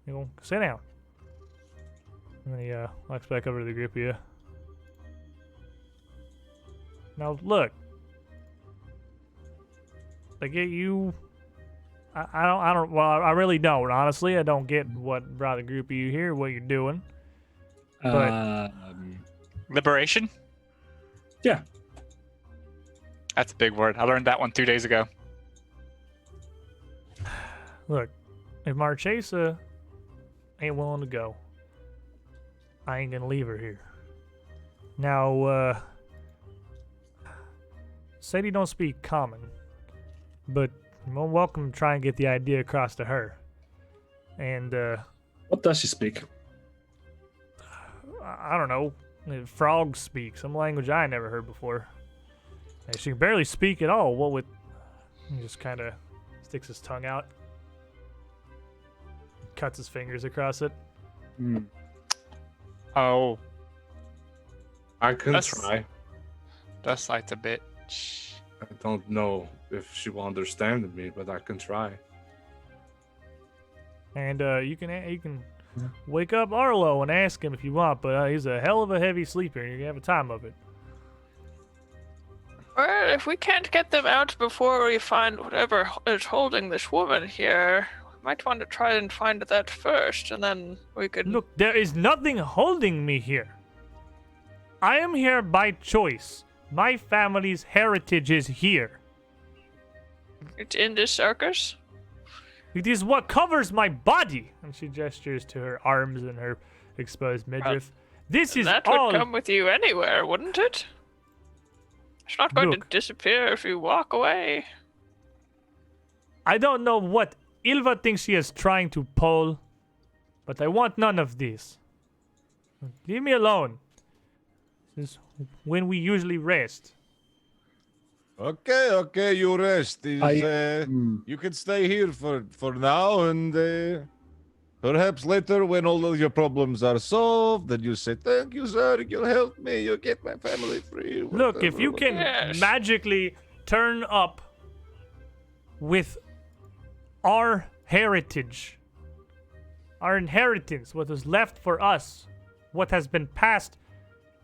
You go sit down. And then he walks back over to the group of you. Now look, I get you. I don't. Well, I really don't. Honestly, I don't get what brought the group of you here. What you're doing. But Liberation? Yeah. That's a big word. I learned that one 2 days ago. look, if Marchesa ain't willing to go, I ain't gonna leave her here. Now, Sadie don't speak common, but you're more welcome to try and get the idea across to her. And, What does she speak? I don't know. Frogs speak some language I never heard before. And she can barely speak at all. What with? He just kind of sticks his tongue out, cuts his fingers across it. Hmm. Oh, I can That's- try. that's like a bitch. I don't know if she will understand me, but I can try. And you can wake up Arlo and ask him if you want, but he's a hell of a heavy sleeper. You're gonna have a time of it. Well, if we can't get them out before we find whatever is holding this woman here, might want to try and find that first, and then we could. Look, there is nothing holding me here. I am here by choice. My family's heritage is here. It's in this circus. It is what covers my body. And she gestures to her arms and her exposed midriff. This is That all. would come with you anywhere, wouldn't it? It's not going to Look. disappear if you walk away. I don't know what Ilva thinks she is trying to pull, but I want none of this. Leave me alone. This is when we usually rest. Okay, you rest. You can stay here for now, and perhaps later, when all of your problems are solved, then you say, "Thank you, sir. You'll help me. You'll get my family free." Look, if you can Yes. magically turn up with our heritage, our inheritance, what is left for us, what has been passed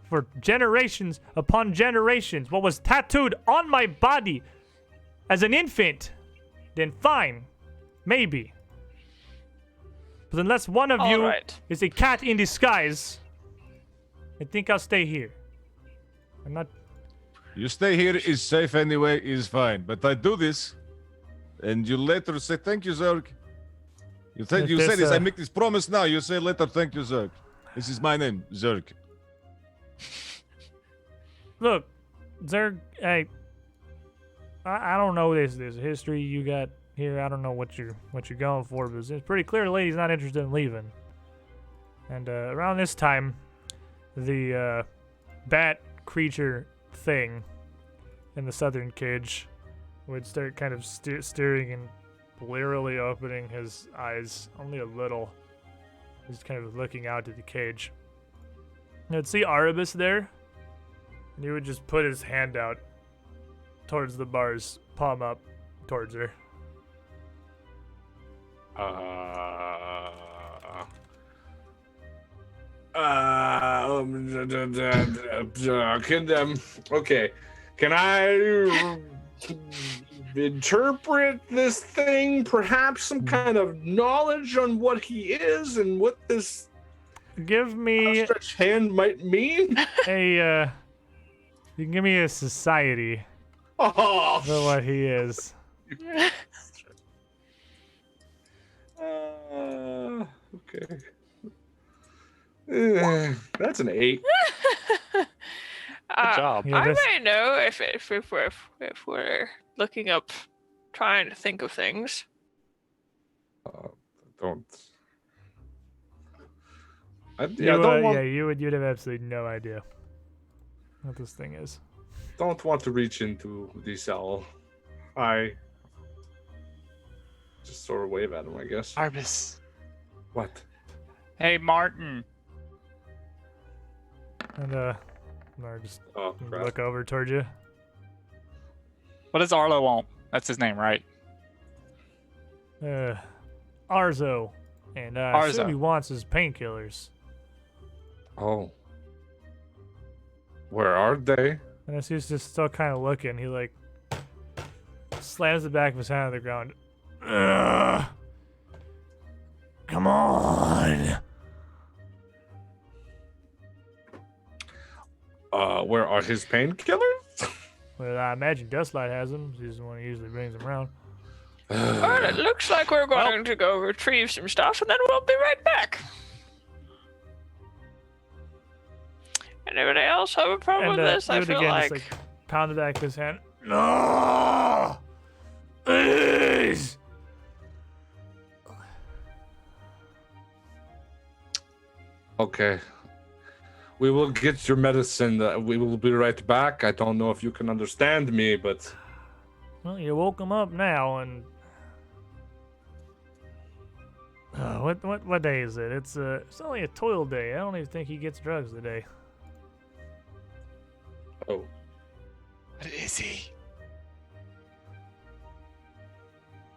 for generations upon generations, what was tattooed on my body as an infant, then fine, maybe. But unless one of All you right. is a cat in disguise, I think I'll stay here. I'm not. You stay here is safe anyway, is fine. But I do this, and you later say, "Thank you, Zerg." You say this. I make this promise now. You say later, "Thank you, Zerg." This is my name, Zerg. Look, Zerg, I don't know this history you got here. I don't know what you're going for, but it's pretty clear the lady's not interested in leaving. And around this time, the bat creature thing in the southern cage would start kind of staring and blearily opening his eyes only a little. He's kind of looking out at the cage. You'd see Arabus there, and he would just put his hand out towards the bars, palm up towards her. Can I interpret this thing? Perhaps some kind of knowledge on what he is and what this Give me outstretched hand might mean? a, you can give me a society Oh, for what he is. okay. That's an 8. Good job. Yeah, I this- may know if we're looking up, trying to think of things. Don't. You'd have absolutely no idea what this thing is. Don't want to reach into the cell. I just sort of wave at him, I guess. Arbus. What? Hey, Martin. And Mar just Oh, crap. look over towards you. What does Arlo want? That's his name, right? Arzo, and Arzo. assume he wants his painkillers. Oh. Where are they? And as he's just still kind of looking, he like slams the back of his hand on the ground. Ugh. Come on. Where are his painkillers? Well, I imagine Dustlight has them. He's the one who usually brings them around. Well, it looks like we're going to go retrieve some stuff, and then we'll be right back. Anybody else have a problem And with this? he I would feel again like... just like pound the back of his hand. No, please. Okay. We will get your medicine. We will be right back. I don't know if you can understand me, but Well, you woke him up now, and what day is it? It's only a toil day. I don't even think he gets drugs today. oh, What is he?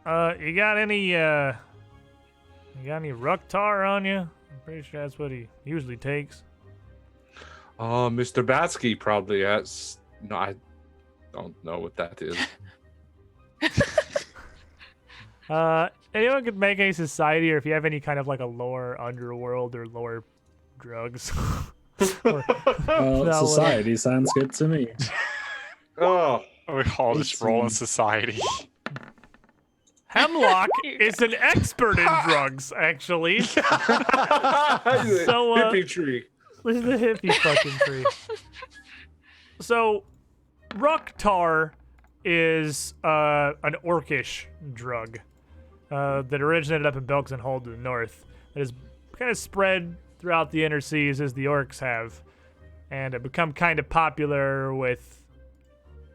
You got any Ruktar on you? I'm pretty sure that's what he usually takes. Mr. Batsky probably has. No, I don't know what that is. Anyone could make a society, or if you have any kind of like a lore underworld or lore drugs. Or- that Society sounds good to me. Oh, We all just roll in society. Hemlock is an expert in drugs, actually. So, hippie tree. This is the hippie fucking tree. So, Rucktar is an orcish drug that originated up in Belkzen Hold to the north. That has kind of spread throughout the inner seas as the orcs have, and have become kind of popular with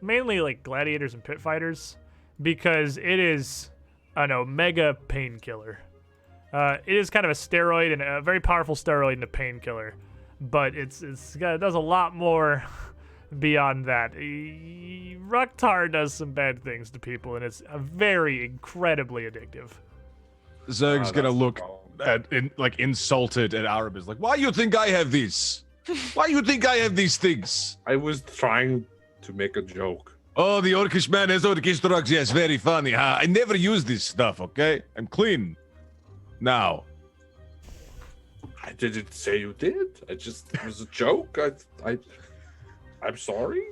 mainly like gladiators and pit fighters because it is an omega painkiller. It is kind of a steroid and a very powerful steroid and a painkiller, but it does a lot more beyond that. Rucktar does some bad things to people, and it's a very incredibly addictive. Zerg's gonna that's look the problem. insulted at Arabis. Like, why you think I have this? Why you think I have these things? I was trying to make a joke. Oh, the orcish man has orcish drugs. Yes, very funny. Huh? I never use this stuff. Okay, I'm clean now. I didn't say you did. It was a joke. I'm sorry.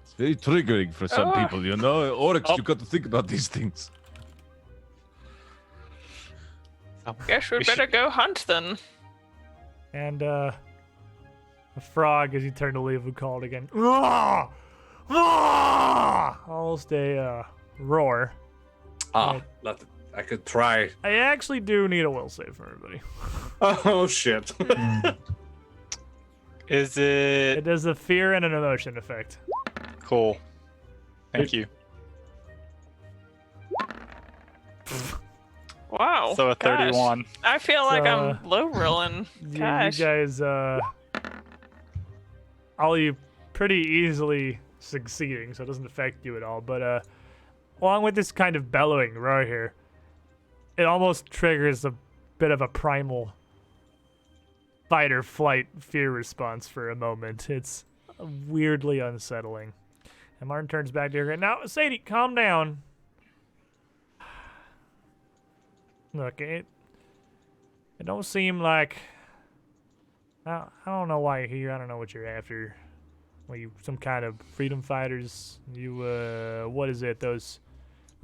It's very triggering for some Oh. people, you know. Orcs, Oh. you got to think about these things. Guess we better go hunt then. And a frog, as he turned to leave, would call it again. Ah! Ah! Almost a roar. I could try. I actually do need a will save for everybody. Oh shit. Is It it does a fear and an emotion effect. cool? Thank you. Wow. So a gosh. 31. I feel like So, I'm low rolling. You Gosh. guys, all you pretty easily succeeding, so it doesn't affect you at all. But along with this kind of bellowing roar here, it almost triggers a bit of a primal fight or flight fear response for a moment. It's weirdly unsettling. And Martin turns back to her. Now, Sadie, calm down. Look, it don't seem like I don't know why you're here. I don't know what you're after. Well, you some kind of freedom fighters? You what is it? Those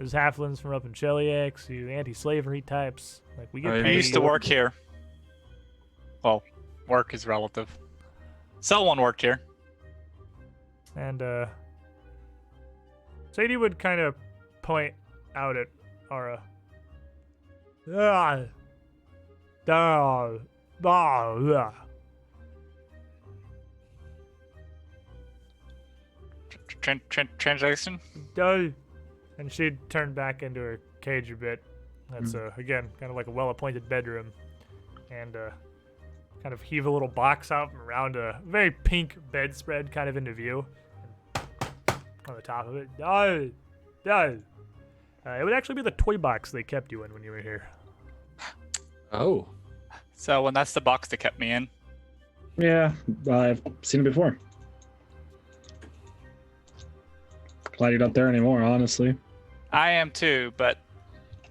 halflings from up in Cheliax? You anti-slavery types? Like we get I I paid. used to work here. Well, work is relative. Someone worked here. And Sadie would kind of point out at Ara. Ah, ah, ah. Translation? And she'd turn back into her cage a bit. That's again kind of like a well-appointed bedroom, and kind of heave a little box out from around a very pink bedspread kind of into view. On the top of it, it would actually be the toy box they kept you in when you were here. Oh. So when that's the box that kept me in. Yeah, I've seen it before. Glad you're not there anymore, honestly. I am too, but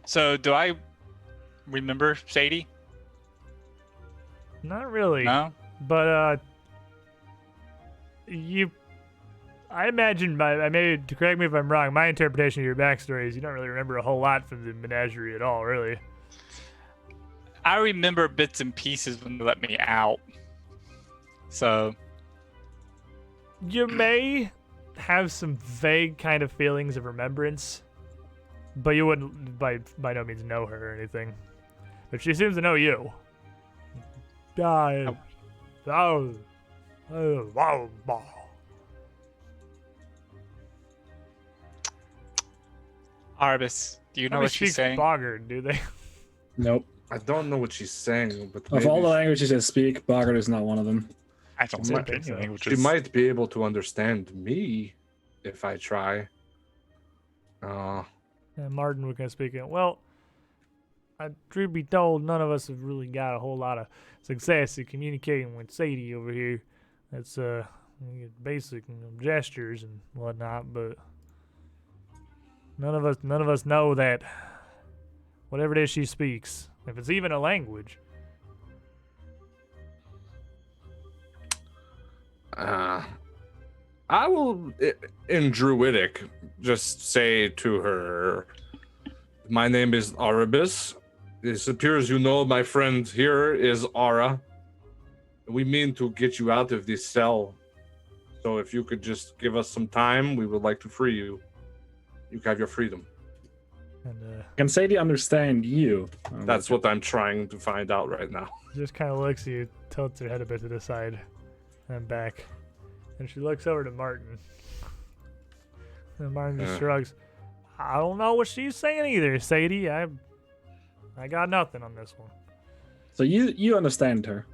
so do I remember Sadie? Not really. No? But I imagine to correct me if I'm wrong, my interpretation of your backstory is you don't really remember a whole lot from the menagerie at all, really. I remember bits and pieces when they let me out. So You may have some vague kind of feelings of remembrance, but you wouldn't by no means know her or anything. But she seems to know you. Arbus, do you know Nobody what she's speaks saying? Boggart, do they? Nope. I don't know what she's saying, but Of all the maybe languages I speak, Boggart is not one of them. I don't She speak might- any so. languages. she might be able to understand me if I try. And Martin was gonna speak it. Well, truth be told, none of us have really got a whole lot of success in communicating with Sadie over here. That's basic gestures and whatnot, but None of us know that. Whatever it is she speaks, if it's even a language. I will, in Druidic, just say to her, "My name is Arabis. It appears you know my friend here is Ara. We mean to get you out of this cell. So if you could just give us some time, we would like to free you. You can have your freedom." And Can Sadie understand you? That's what I'm trying to find out right now. just kind of looks at you, tilts her head a bit to the side, and back. And she looks over to Martin. And Martin just shrugs. I don't know what she's saying either, Sadie. I got nothing on this one. So you understand her.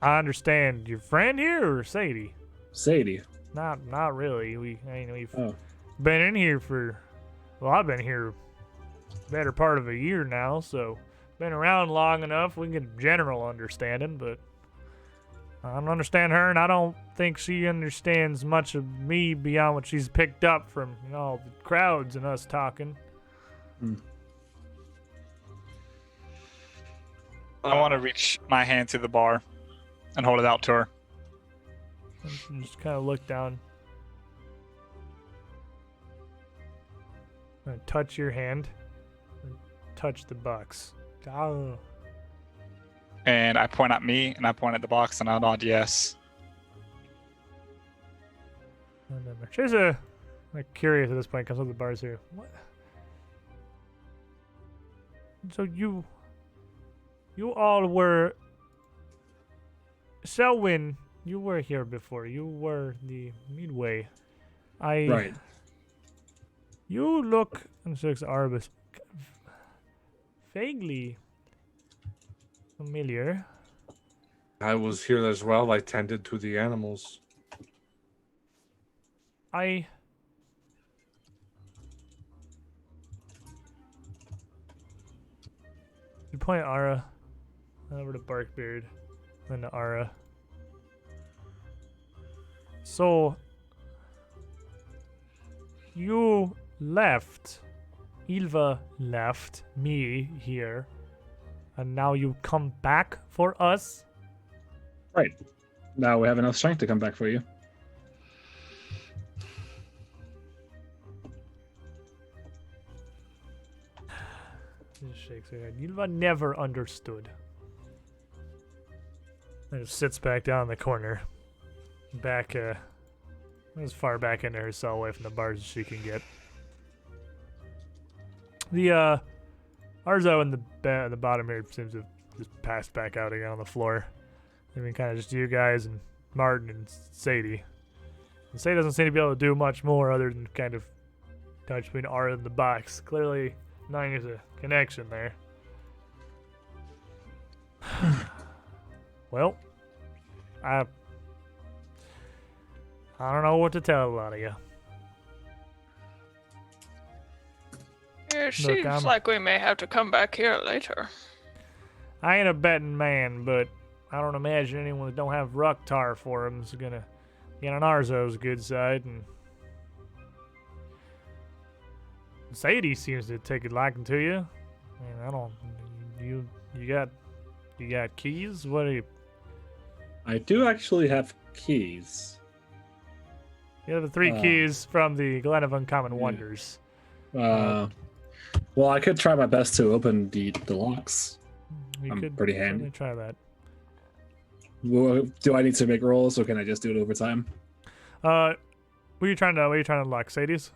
I understand your friend here or Sadie? Sadie. Not really. We've Oh. been in here for, well, I've been here better part of a year now, so been around long enough we can get a general understanding, but I don't understand her, and I don't think she understands much of me beyond what she's picked up from all the crowds and us talking. I want to reach my hand to the bar and hold it out to her. And just kind of look down. And touch your hand. And touch the box. Oh. And I point at me, and I point at the box, and I nod yes. She's like curious at this point. Comes up the bars here. What? So you all were. Selwyn, you were here before. You were the Midway. Right. You look, and she looks at Arbus, vaguely familiar. I was here as well. I tended to the animals. You point at Ara, over to Barkbeard, then to Ara. So, you left, Ilva left me here, and now you come back for us? Right. Now we have enough strength to come back for you. Just shakes her head. Ilva never understood. And just sits back down in the corner. Back, as far back into her cell away from the bars as she can get. The, Arzo in the bottom here seems to have just passed back out again on the floor. I mean, kind of just you guys and Martin and Sadie. And Sadie doesn't seem to be able to do much more other than kind of touch between Ara and the box. Clearly, knowing there's a connection there. Well, I don't know what to tell a lot of you. It seems like we may have to come back here later. I ain't a betting man, but I don't imagine anyone that don't have Rucktar for him is gonna get on Arzo's good side. And Sadie seems to take a liking to you. I mean, I don't. You got keys? What are you? I do actually have keys. You have the three keys from the Glen of Uncommon Wonders. Well, I could try my best to open the locks. You I'm could pretty handy. certainly try that. Well, do I need to make rolls, or can I just do it over time? What are you trying to unlock, Sadie's?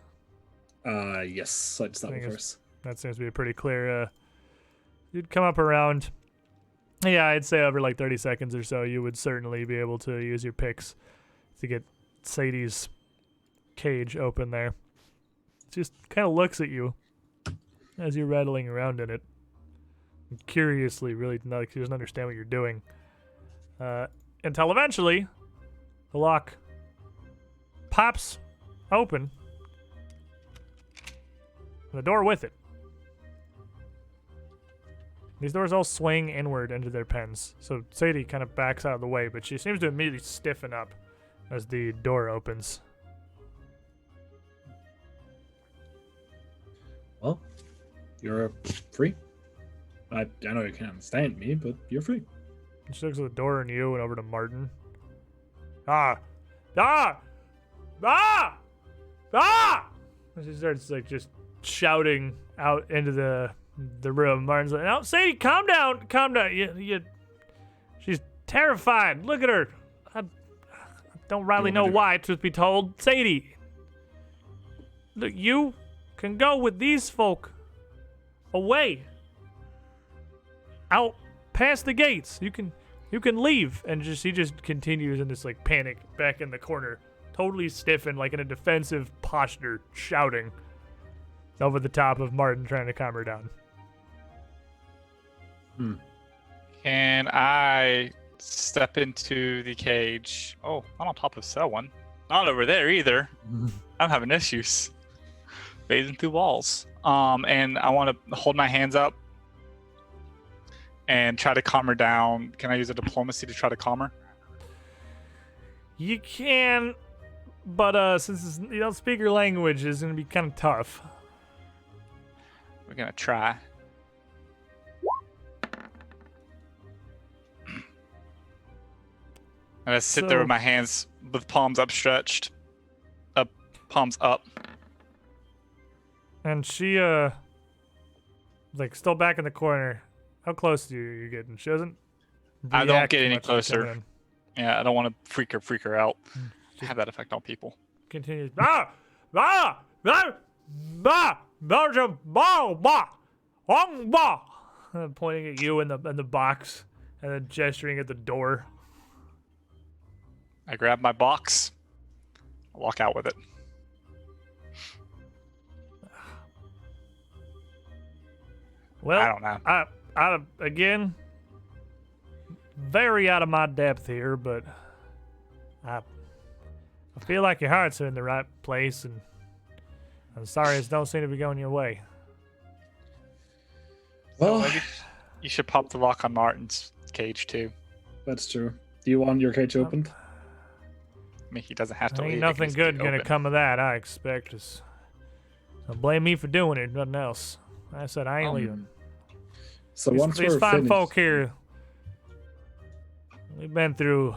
Yes. I just thought first. That seems to be a pretty clear. You'd come up around. Yeah, I'd say over like 30 seconds or so, you would certainly be able to use your picks to get Sadie's cage open there. She just kind of looks at you as you're rattling around in it. Curiously, really, like she doesn't understand what you're doing. Until eventually, the lock pops open, and the door with it. These doors all swing inward into their pens, so Sadie kind of backs out of the way, but she seems to immediately stiffen up as the door opens. Well, you're free. I know you can't stand me, but you're free. She looks at the door and you and over to Martin. Ah! Ah! Ah! Ah! And she starts like just shouting out into the room. Martin's like, "No, Sadie, calm down, calm down. She's terrified. Look at her. I don't rightly know why, truth be told. Sadie, look, you can go with these folk away, out past the gates. You can leave." And he just continues in this like panic back in the corner, totally stiffened, like in a defensive posture, shouting over the top of Martin trying to calm her down. Can I step into the cage? Oh, not on top of cell one. Not over there either. I'm having issues. Phasing through walls. And I want to hold my hands up and try to calm her down. Can I use a diplomacy to try to calm her? You can, but since you don't speak her language, it's gonna be kind of tough. We're gonna try. And I sit there with my hands with palms upstretched. Palms up. And she, like, still back in the corner. How close are you getting? She doesn't I don't react get any much as you come closer. in. Yeah, I don't want to freak her out. Have that effect on people. Continues. Ah! Ah! Ah! Ah! Belgium! Bah! Bah! Hong! Bah! Pointing at you in the box and then gesturing at the door. I grab my box. I walk out with it. Well, I don't know. I again, very out of my depth here, but I feel like your hearts are in the right place, and I'm sorry it don't seem to be going your way. Well, Maybe you should pop the lock on Martin's cage too. that's true. Do you want your cage opened? I mean, he doesn't have to Ain't leave. nothing good gonna open. come of that, I expect. Don't blame me for doing it, nothing else. I said I ain't leaving. So These, once these we're fine finished, folk here, we've been through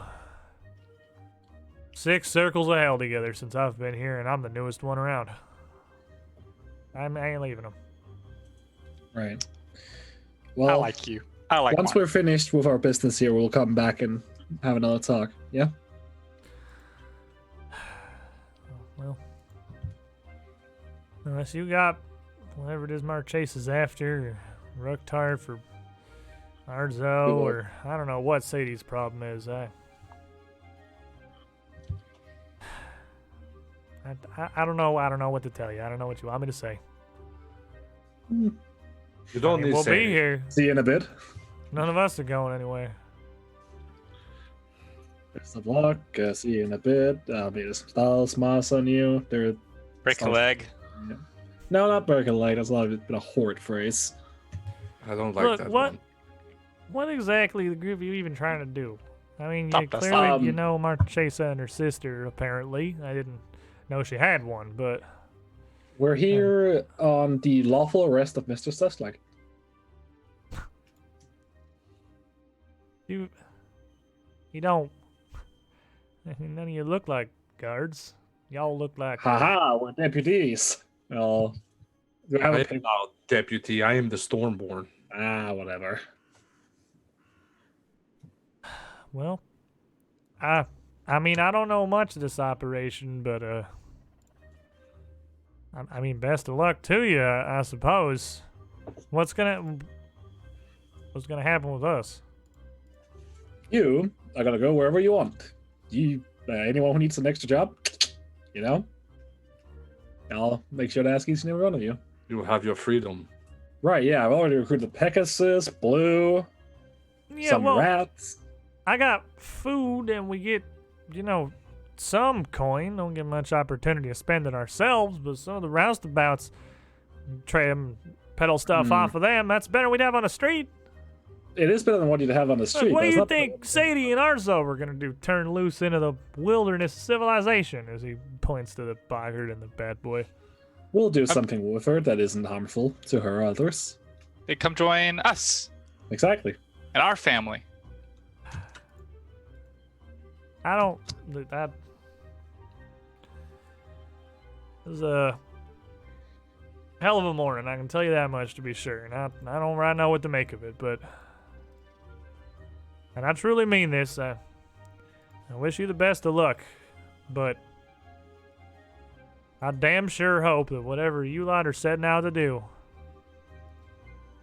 6 circles of hell together since I've been here, and I'm the newest one around. I ain't leaving them. right? I Well, like you. I like once Martin. we're finished with our business here, we'll come back and have another talk. Yeah. Well, unless you got whatever it is Mark Chase is after, or Ruktard for Arzo, Cool. or I don't know what Sadie's problem is. I don't know. I don't know what to tell you. I don't know what you want me to say. You I don't mean, need we'll to say be here. See you in a bit. None of us are going anywhere. Best of luck. See you in a bit. I'll be some spells, moss on you. There. Break a leg. No, not break a leg. That's a lot of been a horrid phrase. I don't like Look, that what? one. What exactly the group are you even trying to do? I mean, Stop you us. clearly you know Marchesa and her sister. Apparently, I didn't know she had one, but We're here on the lawful arrest of Mr. Stuslak. you don't. I mean, none of you look like guards. Y'all look like Haha, we're deputies. Well, do I have I a am pic- not deputy. I am the Stormborn. whatever. well. I mean, I don't know much of this operation, but I mean, best of luck to you, I suppose. What's gonna happen with us? You are gonna go wherever you want. You, anyone who needs an extra job, you know, I'll make sure to ask each and every one of you. You will have your freedom. Right? Yeah, I've already recruited Pegasus, Blue, Yeah, some well, rats. I got food and we get, some coin. Don't get much opportunity to spend it ourselves, but some of the roustabouts trade them, peddle stuff off of them. That's better we'd have on the street. It is better than what you'd have on the Look, street. what but do it's you not think Sadie and Arzo were going to do? Turn loose into the wilderness of civilization, as he points to the boggart and the bad boy. We'll do something with her that isn't harmful to her or others. They come join us Exactly. and our family. I don't. That was a hell of a morning. I can tell you that much to be sure. And I don't right know what to make of it, but. And I truly mean this. I wish you the best of luck, but I damn sure hope that whatever you lot are setting out to do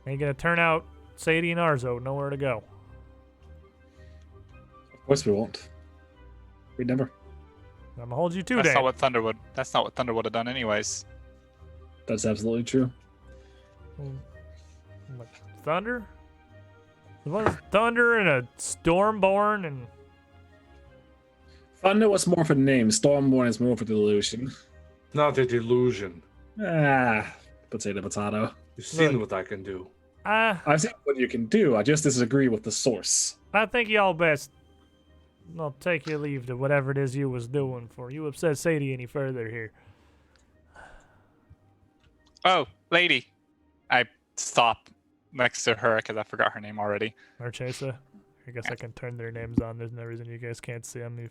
ain't gonna turn out Sadie and Arzo nowhere to go. Of course we won't. We'd never. I'm gonna hold you to That's that. not what Thunder would. That's not what Thunder would have done, anyways. That's absolutely true. What, Thunder? What was Thunder and a Stormborn and Thunder was more for the name. Stormborn is more for the delusion. Not a delusion. Potato, potato. You've seen Look. what I can do. I've seen what you can do. I just disagree with the source. I think y'all best I'll take your leave to whatever it is you was doing for you upset Sadie any further here. Oh, lady. I stop next to her because I forgot her name already. Marchesa. I guess I can turn their names on. There's no reason you guys can't see them.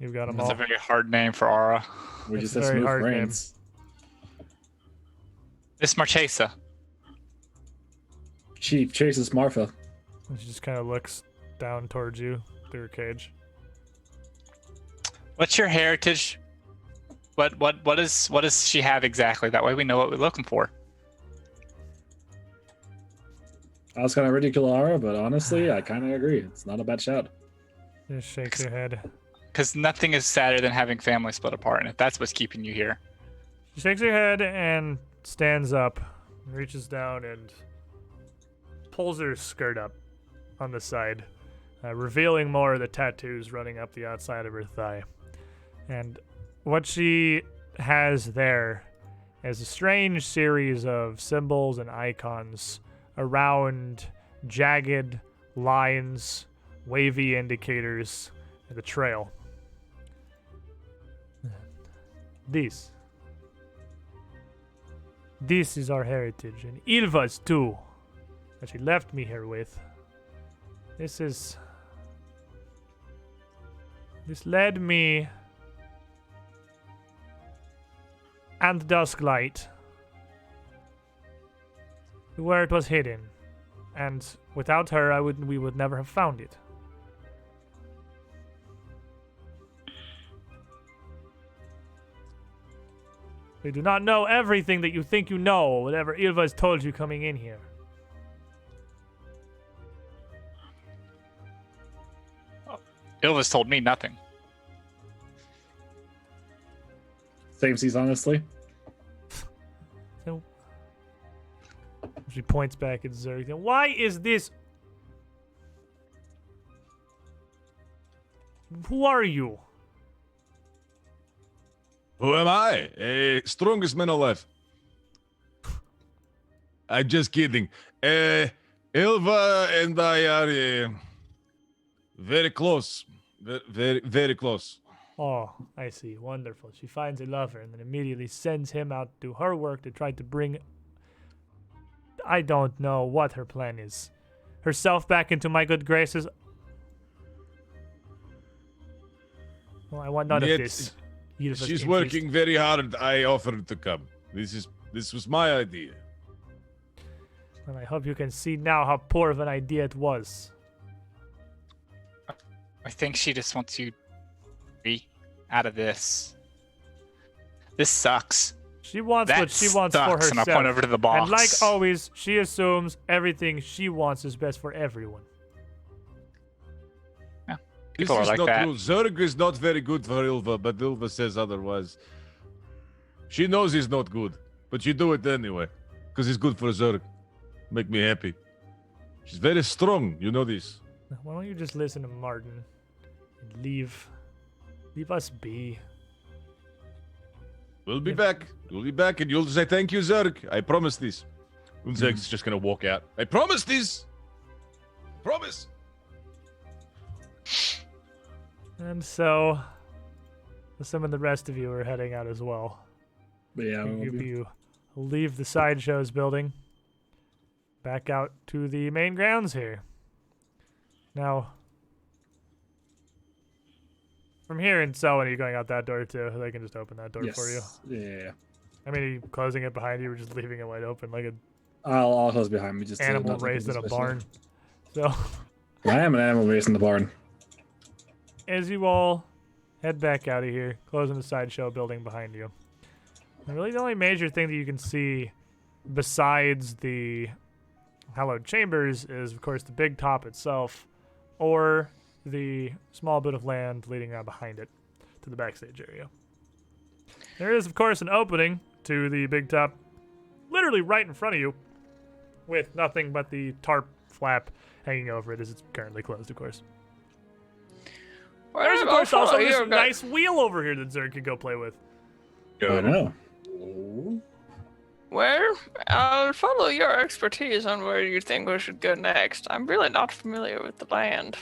You've got them It's all. a very hard name for Aura. We It's just a have very smooth hard name. brains. It's Marchesa. She chases Marfa. And she just kind of looks down towards you through her cage. What's your heritage? What does she have exactly? That way we know what we're looking for. I was kind of ridicule Aura, but honestly, I kind of agree. It's not a bad shout. Just shakes her head. Because nothing is sadder than having family split apart, and if that's what's keeping you here. She shakes her head and stands up, reaches down and pulls her skirt up on the side, revealing more of the tattoos running up the outside of her thigh. And what she has there is a strange series of symbols and icons around jagged lines, wavy indicators, and the trail. This is our heritage, and Ilva's too, that she left me here with. This led me and Dusklight to where it was hidden, and without her, we would never have found it. We do not know everything that you think you know, whatever Ilva has told you coming in here. Ilva's told me nothing. Same seas, honestly. So, she points back at Zerg. Why is this? Who are you? Who am I? Strongest man alive. I'm just kidding. Ilva and I are very close. Very, very close. Oh, I see. Wonderful. She finds a lover and then immediately sends him out to her work to try to bring. I don't know what her plan is. Herself back into my good graces. Well, I want none Yet, of this. Ilva's She's interest. working very hard. I offered to come. This was my idea. And I hope you can see now how poor of an idea it was. I think she just wants you free out of this. This sucks. She wants That what she wants for sucks, herself. and I point over to the box. And like always, she assumes everything she wants is best for everyone. This People are is like not that. true. Zerg is not very good for Ilva, but Ilva says otherwise. She knows he's not good, but you do it anyway, because it's good for Zerg. Make me happy. She's very strong, you know this. Why don't you just listen to Martin and leave us be? We'll be back. We'll be back, and you'll say thank you, Zerg. I promise this. And Zerg's just gonna walk out. I promise this. Promise. And so, some of the rest of you are heading out as well. But yeah, we won't be. You leave the sideshows building, back out to the main grounds here. Now, from here and so on, are you going out that door too? They can just open that door for you. Yeah. I mean, are you closing it behind you or just leaving it wide open like an I'll close behind me. Just so animal not to raised in a suspicious. barn? So, I am an animal raised in the barn. as you all head back out of here, closing the sideshow building behind you. And really, the only major thing that you can see besides the hallowed chambers is, of course, the big top itself, or the small bit of land leading out behind it to the backstage area. There is, of course, an opening to the big top, literally right in front of you, with nothing but the tarp flap hanging over it as it's currently closed, of course. There's, of course, also this nice wheel over here that Zerg could go play with. I know. Where? I'll follow your expertise on where you think we should go next. I'm really not familiar with the land.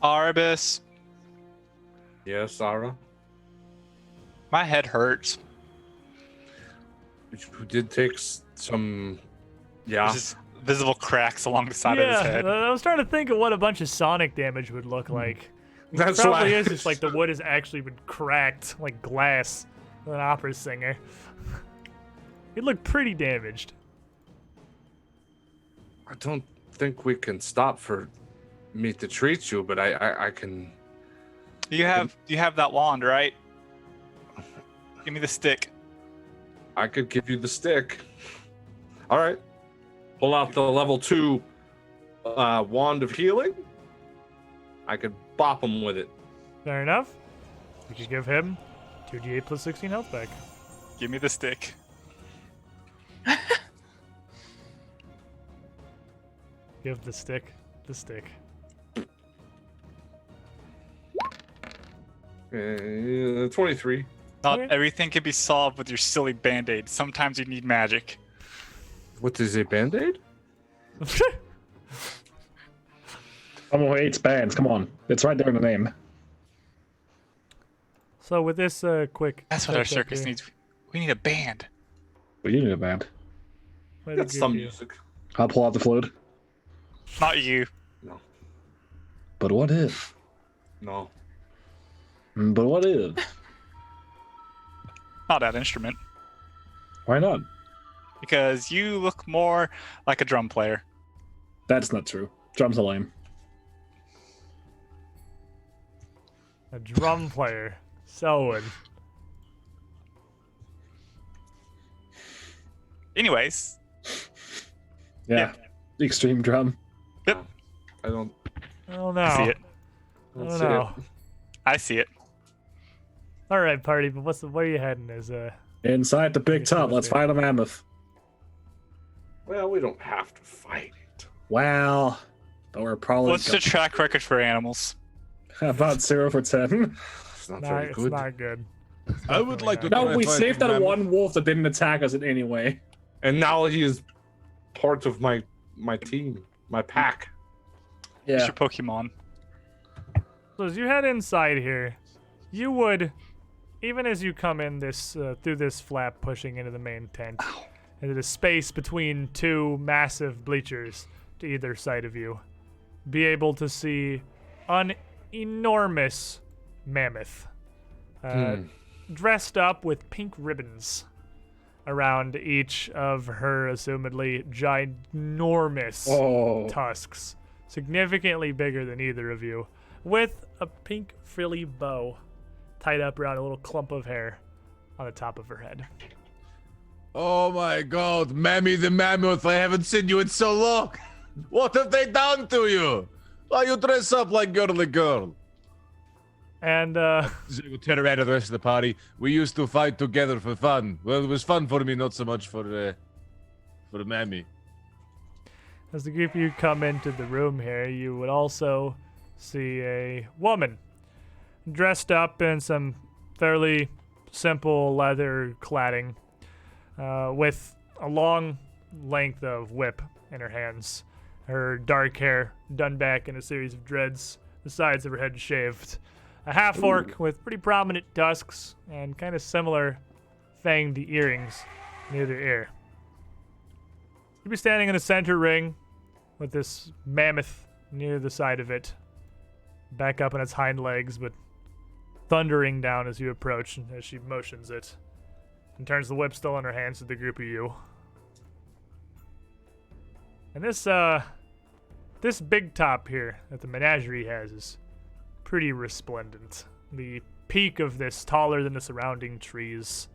Arbus, Yes, Sarah. my head hurts. You did take some. Yeah. There's just visible cracks along the side of his head. I was trying to think of what a bunch of sonic damage would look like. That's It probably why. is just like the wood has actually been cracked like glass with an opera singer. It looked pretty damaged. I don't think we can stop for me to treat you, but I can. You have that wand, right? Give me the stick. I could give you the stick. All right. Pull out the level 2 wand of healing. I could bop him with it. Fair enough. You could give him 2d8 plus 16 health back. Give me the stick. Give the stick the stick. 23. Not Okay. everything can be solved with your silly band-aid. Sometimes you need magic. What is a band-aid? Someone who hates bands. Come on. It's right there in the name. So with this quick... That's what our setup circus here, needs. We need a band. Well, you need a band. what did it Got give some you? music. I'll pull out the flute. Not you. But what if? No. But what if? Not that instrument. Why not? Because you look more like a drum player. That's not true. Drums are lame. A drum player. Selwyn. Anyways, Yeah. Extreme drum. I don't. I don't know. see it. I don't don't see know. it. I see it. All right, party, but where are you heading? Inside the big Yes, tub. yes, Let's yes. fight a mammoth. Well, we don't have to fight it. Well, but we're probably What's the track record for animals? about 0 for 10. It's not Nah, very it's good. not good. I would like to. No, try we fighting saved that mammoth. one wolf that didn't attack us in any way. And now he is part of my team, my pack. It's Yeah. your Pokemon. So as you head inside here, you would, even as you come in this through this flap pushing into the main tent, into the space between two massive bleachers to either side of you, be able to see an enormous mammoth dressed up with pink ribbons around each of her assumedly ginormous Oh. tusks, significantly bigger than either of you, with a pink frilly bow tied up around a little clump of hair on the top of her head. Oh my God, Mammy the Mammoth! I haven't seen you in so long. What have they done to you? Why you dress up like girly girl? And She will turn around to the rest of the party. We used to fight together for fun. Well, it was fun for me, not so much for Mammy. as the group of you come into the room here, you would also see a woman dressed up in some fairly simple leather cladding, with a long length of whip in her hands. Her dark hair done back in a series of dreads, the sides of her head shaved. A half-orc with pretty prominent tusks and kind of similar fanged earrings near their ear. You'd be standing in the center ring with this mammoth near the side of it, back up on its hind legs, but thundering down as you approach, as she motions it, and turns the whip still in her hands to the group of you. And this big top here that the menagerie has is pretty resplendent. The peak of this taller than the surrounding trees.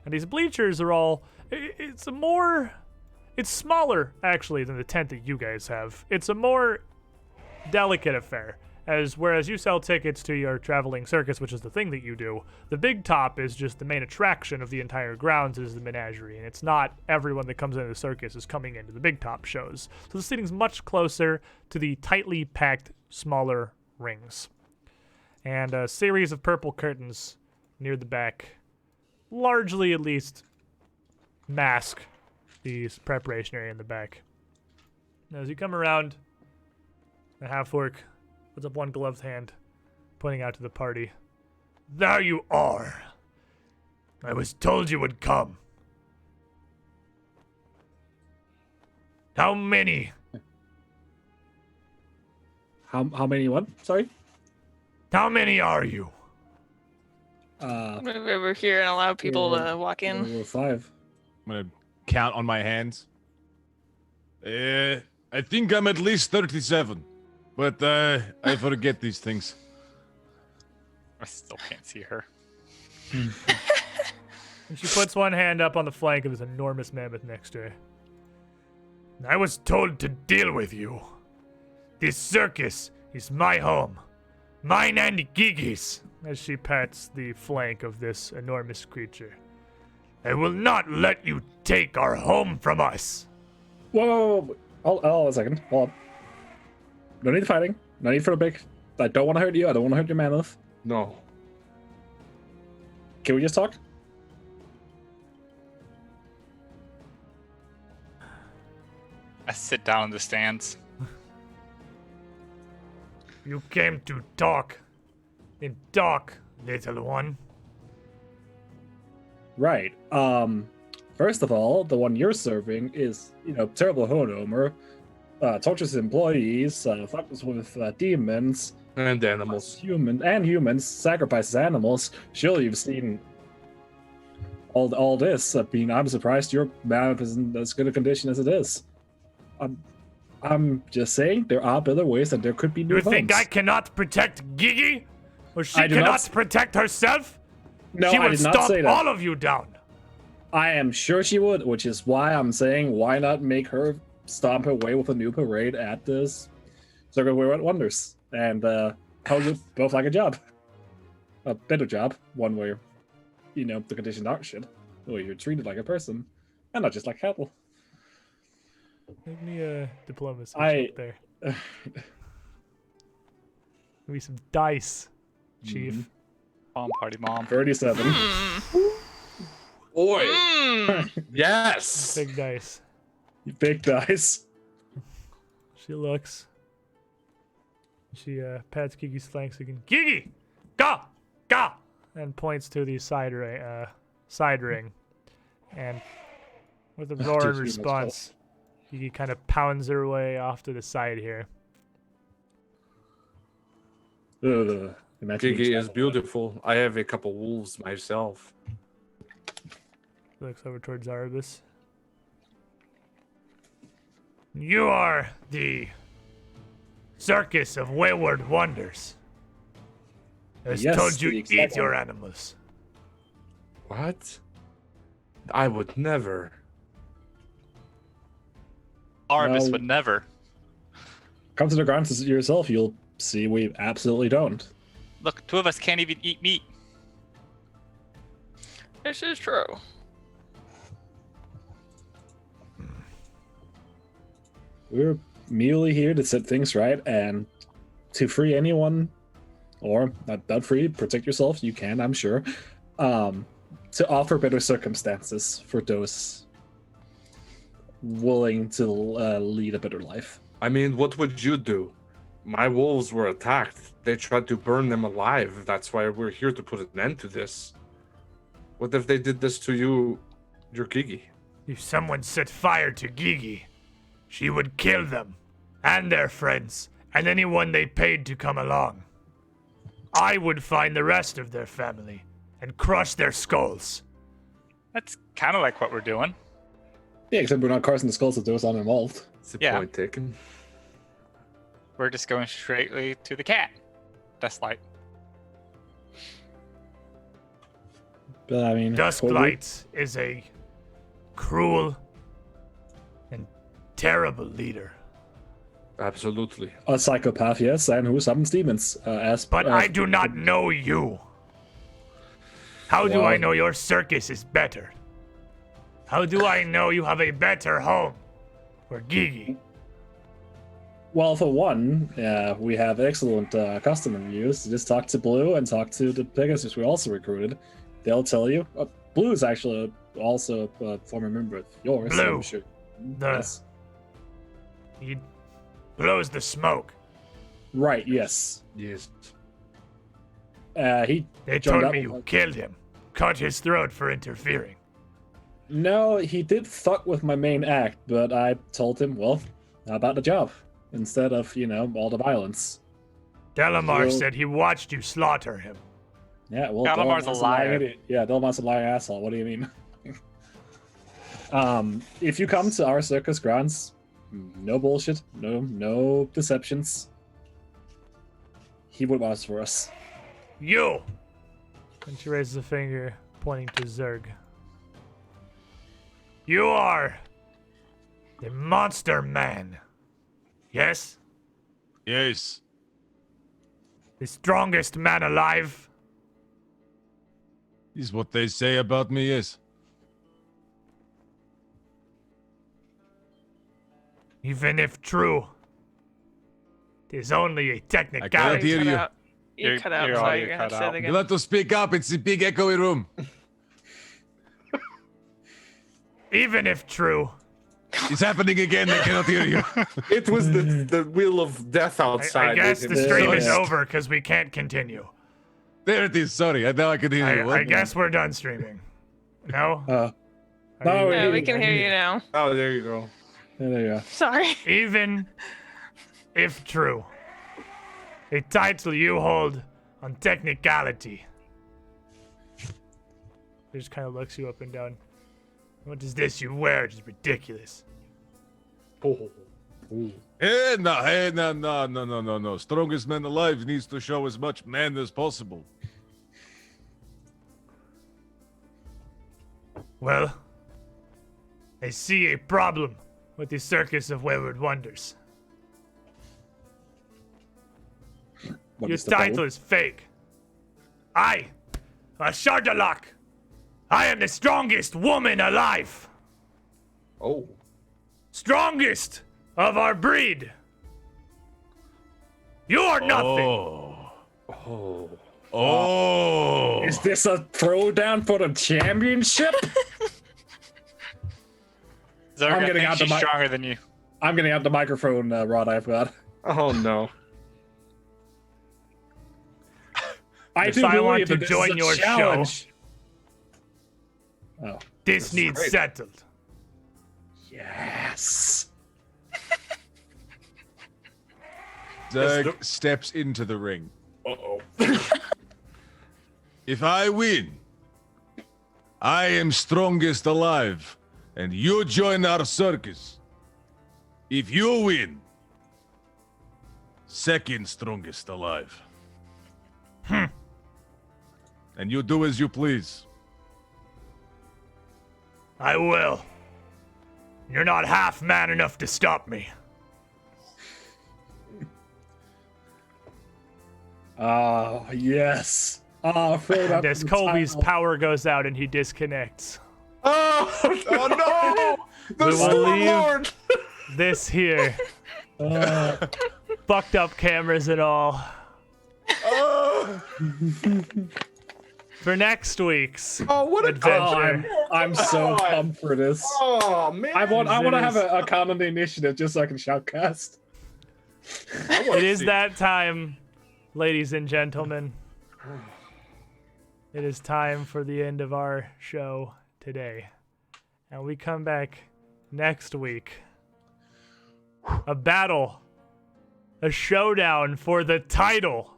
And these bleachers are all, it's smaller actually than the tent that you guys have. It's a more delicate affair. Whereas you sell tickets to your traveling circus, which is the thing that you do, the big top is just the main attraction of the entire grounds is the menagerie, and it's not everyone that comes into the circus is coming into the big top shows. So the seating's much closer to the tightly packed, smaller rings. And a series of purple curtains near the back, largely at least, mask the preparation area in the back. Now, as you come around, the half-orc puts up one gloved hand, pointing out to the party. There you are. I was told you would come. How many? How many what? Sorry? How many are you? Move over here and allow people to walk in. We're 5. I'm gonna count on my hands. I think I'm at least 37. But I forget these things. I still can't see her. And she puts one hand up on the flank of this enormous mammoth next to her. I was told to deal with you. This circus is my home. Mine and Gigi's, as she pats the flank of this enormous creature. I will not let you take our home from us. Whoa. Hold on a second. Hold on. No need fighting. No need for a big. I don't want to hurt you. I don't want to hurt your mammoth. No. Can we just talk? I sit down in the stands. You came to talk. Then talk, little one. Right. First of all, the one you're serving is, terrible homeowner. Tortures employees, fucks with demons, And animals. Humans, sacrifices animals. Surely you've seen all this. I'm surprised your map is in as good a condition as it is. I'm just saying there are better ways that there could be new You think homes. I cannot protect Gigi? Or she I do cannot not- protect herself? No, She I would did not stomp say that. all of you down. I am sure she would, which is why I'm saying why not make her stomp her way with a new parade at this Circle of Weird Wonders, and how you both like a job, a better job, one where the conditions aren't shit, where you're treated like a person and not just like cattle. Make me a diplomacy I- check there. Give me some dice, Chief. Mm-hmm. Mom, party mom. 37. Oi. Mm. Yes. Big dice. Big dice. She looks. She pats Gigi's flanks again. Gigi! Go! Go! And points to the side ring. And with a roar in Dude, response, Gigi kind of pounds her way off to the side here. Ugh. Imagine Gigi being is beautiful. I have a couple wolves myself. She looks over towards Arbus. You are the Circus of Wayward Wonders. I was Yes, told you the eat exact your one. animals. What? I would never. Arbus No. would never. Come to the grounds yourself, you'll see we absolutely don't. Look, 2 of us can't even eat meat. This is true. We're merely here to set things right and to free anyone, or not free, protect yourself, you can, I'm sure, to offer better circumstances for those willing to lead a better life. I mean, what would you do? My wolves were attacked. They tried to burn them alive. That's why we're here to put an end to this. What if they did this to you, your Gigi? If someone set fire to Gigi, she would kill them, and their friends, and anyone they paid to come along. I would find the rest of their family and crush their skulls. That's kind of like what we're doing. Yeah, except we're not crushing the skulls of those uninvolved. It's a Yeah. point taken. We're just going straightly to the cat. That's like, But I mean, Dusklight is a cruel and terrible leader. Absolutely. a psychopath, yes, and who summons demons. But I do not know you. How do I Well- know your circus is better? How do I know you have a better home for Gigi? Well, for one, we have excellent customer reviews. Just talk to Blue and talk to the Pegasus we also recruited. They'll tell you. Blue is actually also a former member of yours. so Blue. I'm sure. The- Yes. He blows the smoke. Right, yes. Yes. He They joined told up me with you us. killed him, cut his throat for interfering. No, he did fuck with my main act, but I told him, well, how about the job? Instead of, all the violence. Delamar Well- said he watched you slaughter him. Yeah, well, Delamar's a lying liar. idiot. Yeah, Delamar's a lying asshole. What do you mean? If you come to our circus grounds, no bullshit, no deceptions. He would want us for us. You! And she raises a finger, pointing to Zerg. You are the monster man. Yes? Yes. The strongest man alive. Is what they say about me, yes. Even if true, it is only a I can't technicality. hear you. You cut out. You're Sorry, all- you're you gonna cut say out. it You again. have to speak up. It's a big echoey room. Even if true, It's happening again. They cannot hear you. It was the wheel of death I outside. guess the with him. stream is Yeah. over because we can't continue. There it is. Sorry. Now I can hear you. I What? guess we're done streaming. No? No, Are Yeah, you- we can hear you now. Oh, there you go. there you go. Sorry. Even if true, a title you hold on technicality. He just kind of looks you up and down. What is this you wear? It is ridiculous. Hey, no. Strongest man alive needs to show as much man as possible. Well, I see a problem with the Circus of Wayward Wonders. What Your is the title problem? is fake. I, a Shardalak, I am the strongest woman alive. Oh. Strongest of our breed. You are nothing. Oh. Oh. Is this a throwdown for the championship? Zerg, I'm I getting think out the she's mic. stronger than you. I'm getting out the microphone, Rod. I've got. Oh no. I If do I want believe to that this join is a your show- challenge. Oh This needs great. settled. yes. Zerg steps into the ring. Uh-oh. If I win, I am strongest alive, and you join our circus. If you win, second strongest alive. And you do as you please. I will. You're not half man enough to stop me. Ah, yes. Ah, filled up And as the Colby's title. power goes out and he disconnects. Oh no! The We will Storm leave. Lord! This here, fucked up cameras and all. For next week's Oh, what a adventure. I'm so pumped for this. Oh man! I want to have is- a comment initiative just so I can shoutcast. It is that time, ladies and gentlemen. it is time for the end of our show today. And we come back next week. A battle. A showdown for the title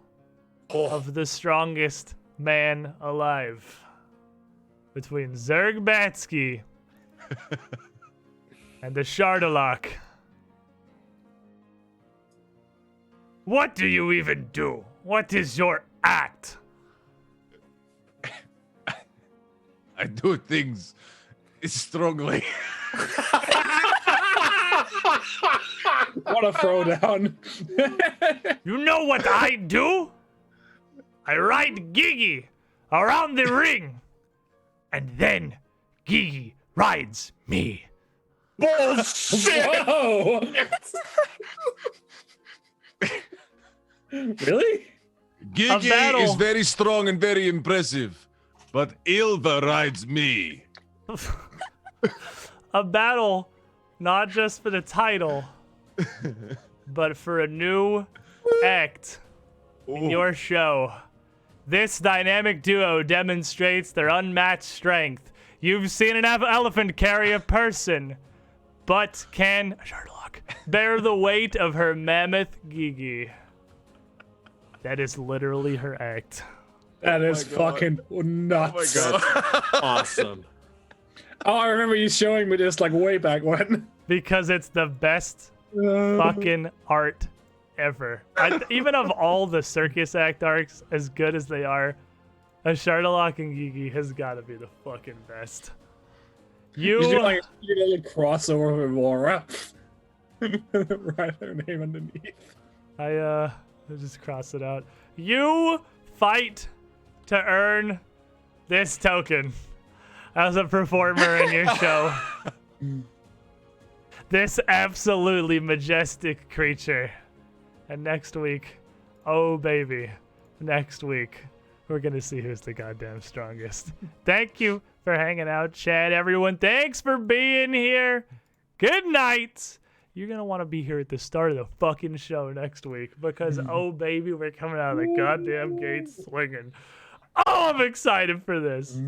of the strongest man alive. Between Zerg Batsky and the Shardalock. What do you even do? What is your act? I do things strongly. What a throwdown. You know what I do? I ride Gigi around the ring. And then Gigi rides me. Bullshit! Whoa! Really? Gigi battle. is very strong and very impressive, but Ilva rides me. A battle, not just for the title, but for a new act in your show. This dynamic duo demonstrates their unmatched strength. You've seen an elephant carry a person, but can Sherlock bear the weight of her mammoth Gigi. That is literally her act. That is God. fucking nuts. Oh my God. Awesome. Oh, I remember you showing me this like way back when. Because it's the best fucking art ever. Even of all the circus act arcs, as good as they are, a Shardalock and Gigi has got to be the fucking best. You do like a crossover with Laura. Write her name underneath. I just cross it out. You fight to earn this token as a performer in your show. This absolutely majestic creature. And next week, oh baby, next week, we're going to see who's the goddamn strongest. Thank you for hanging out, Chad, everyone. Thanks for being here. Good night. You're going to want to be here at the start of the fucking show next week because, oh baby, we're coming out of the goddamn gate swinging. Oh, I'm excited for this.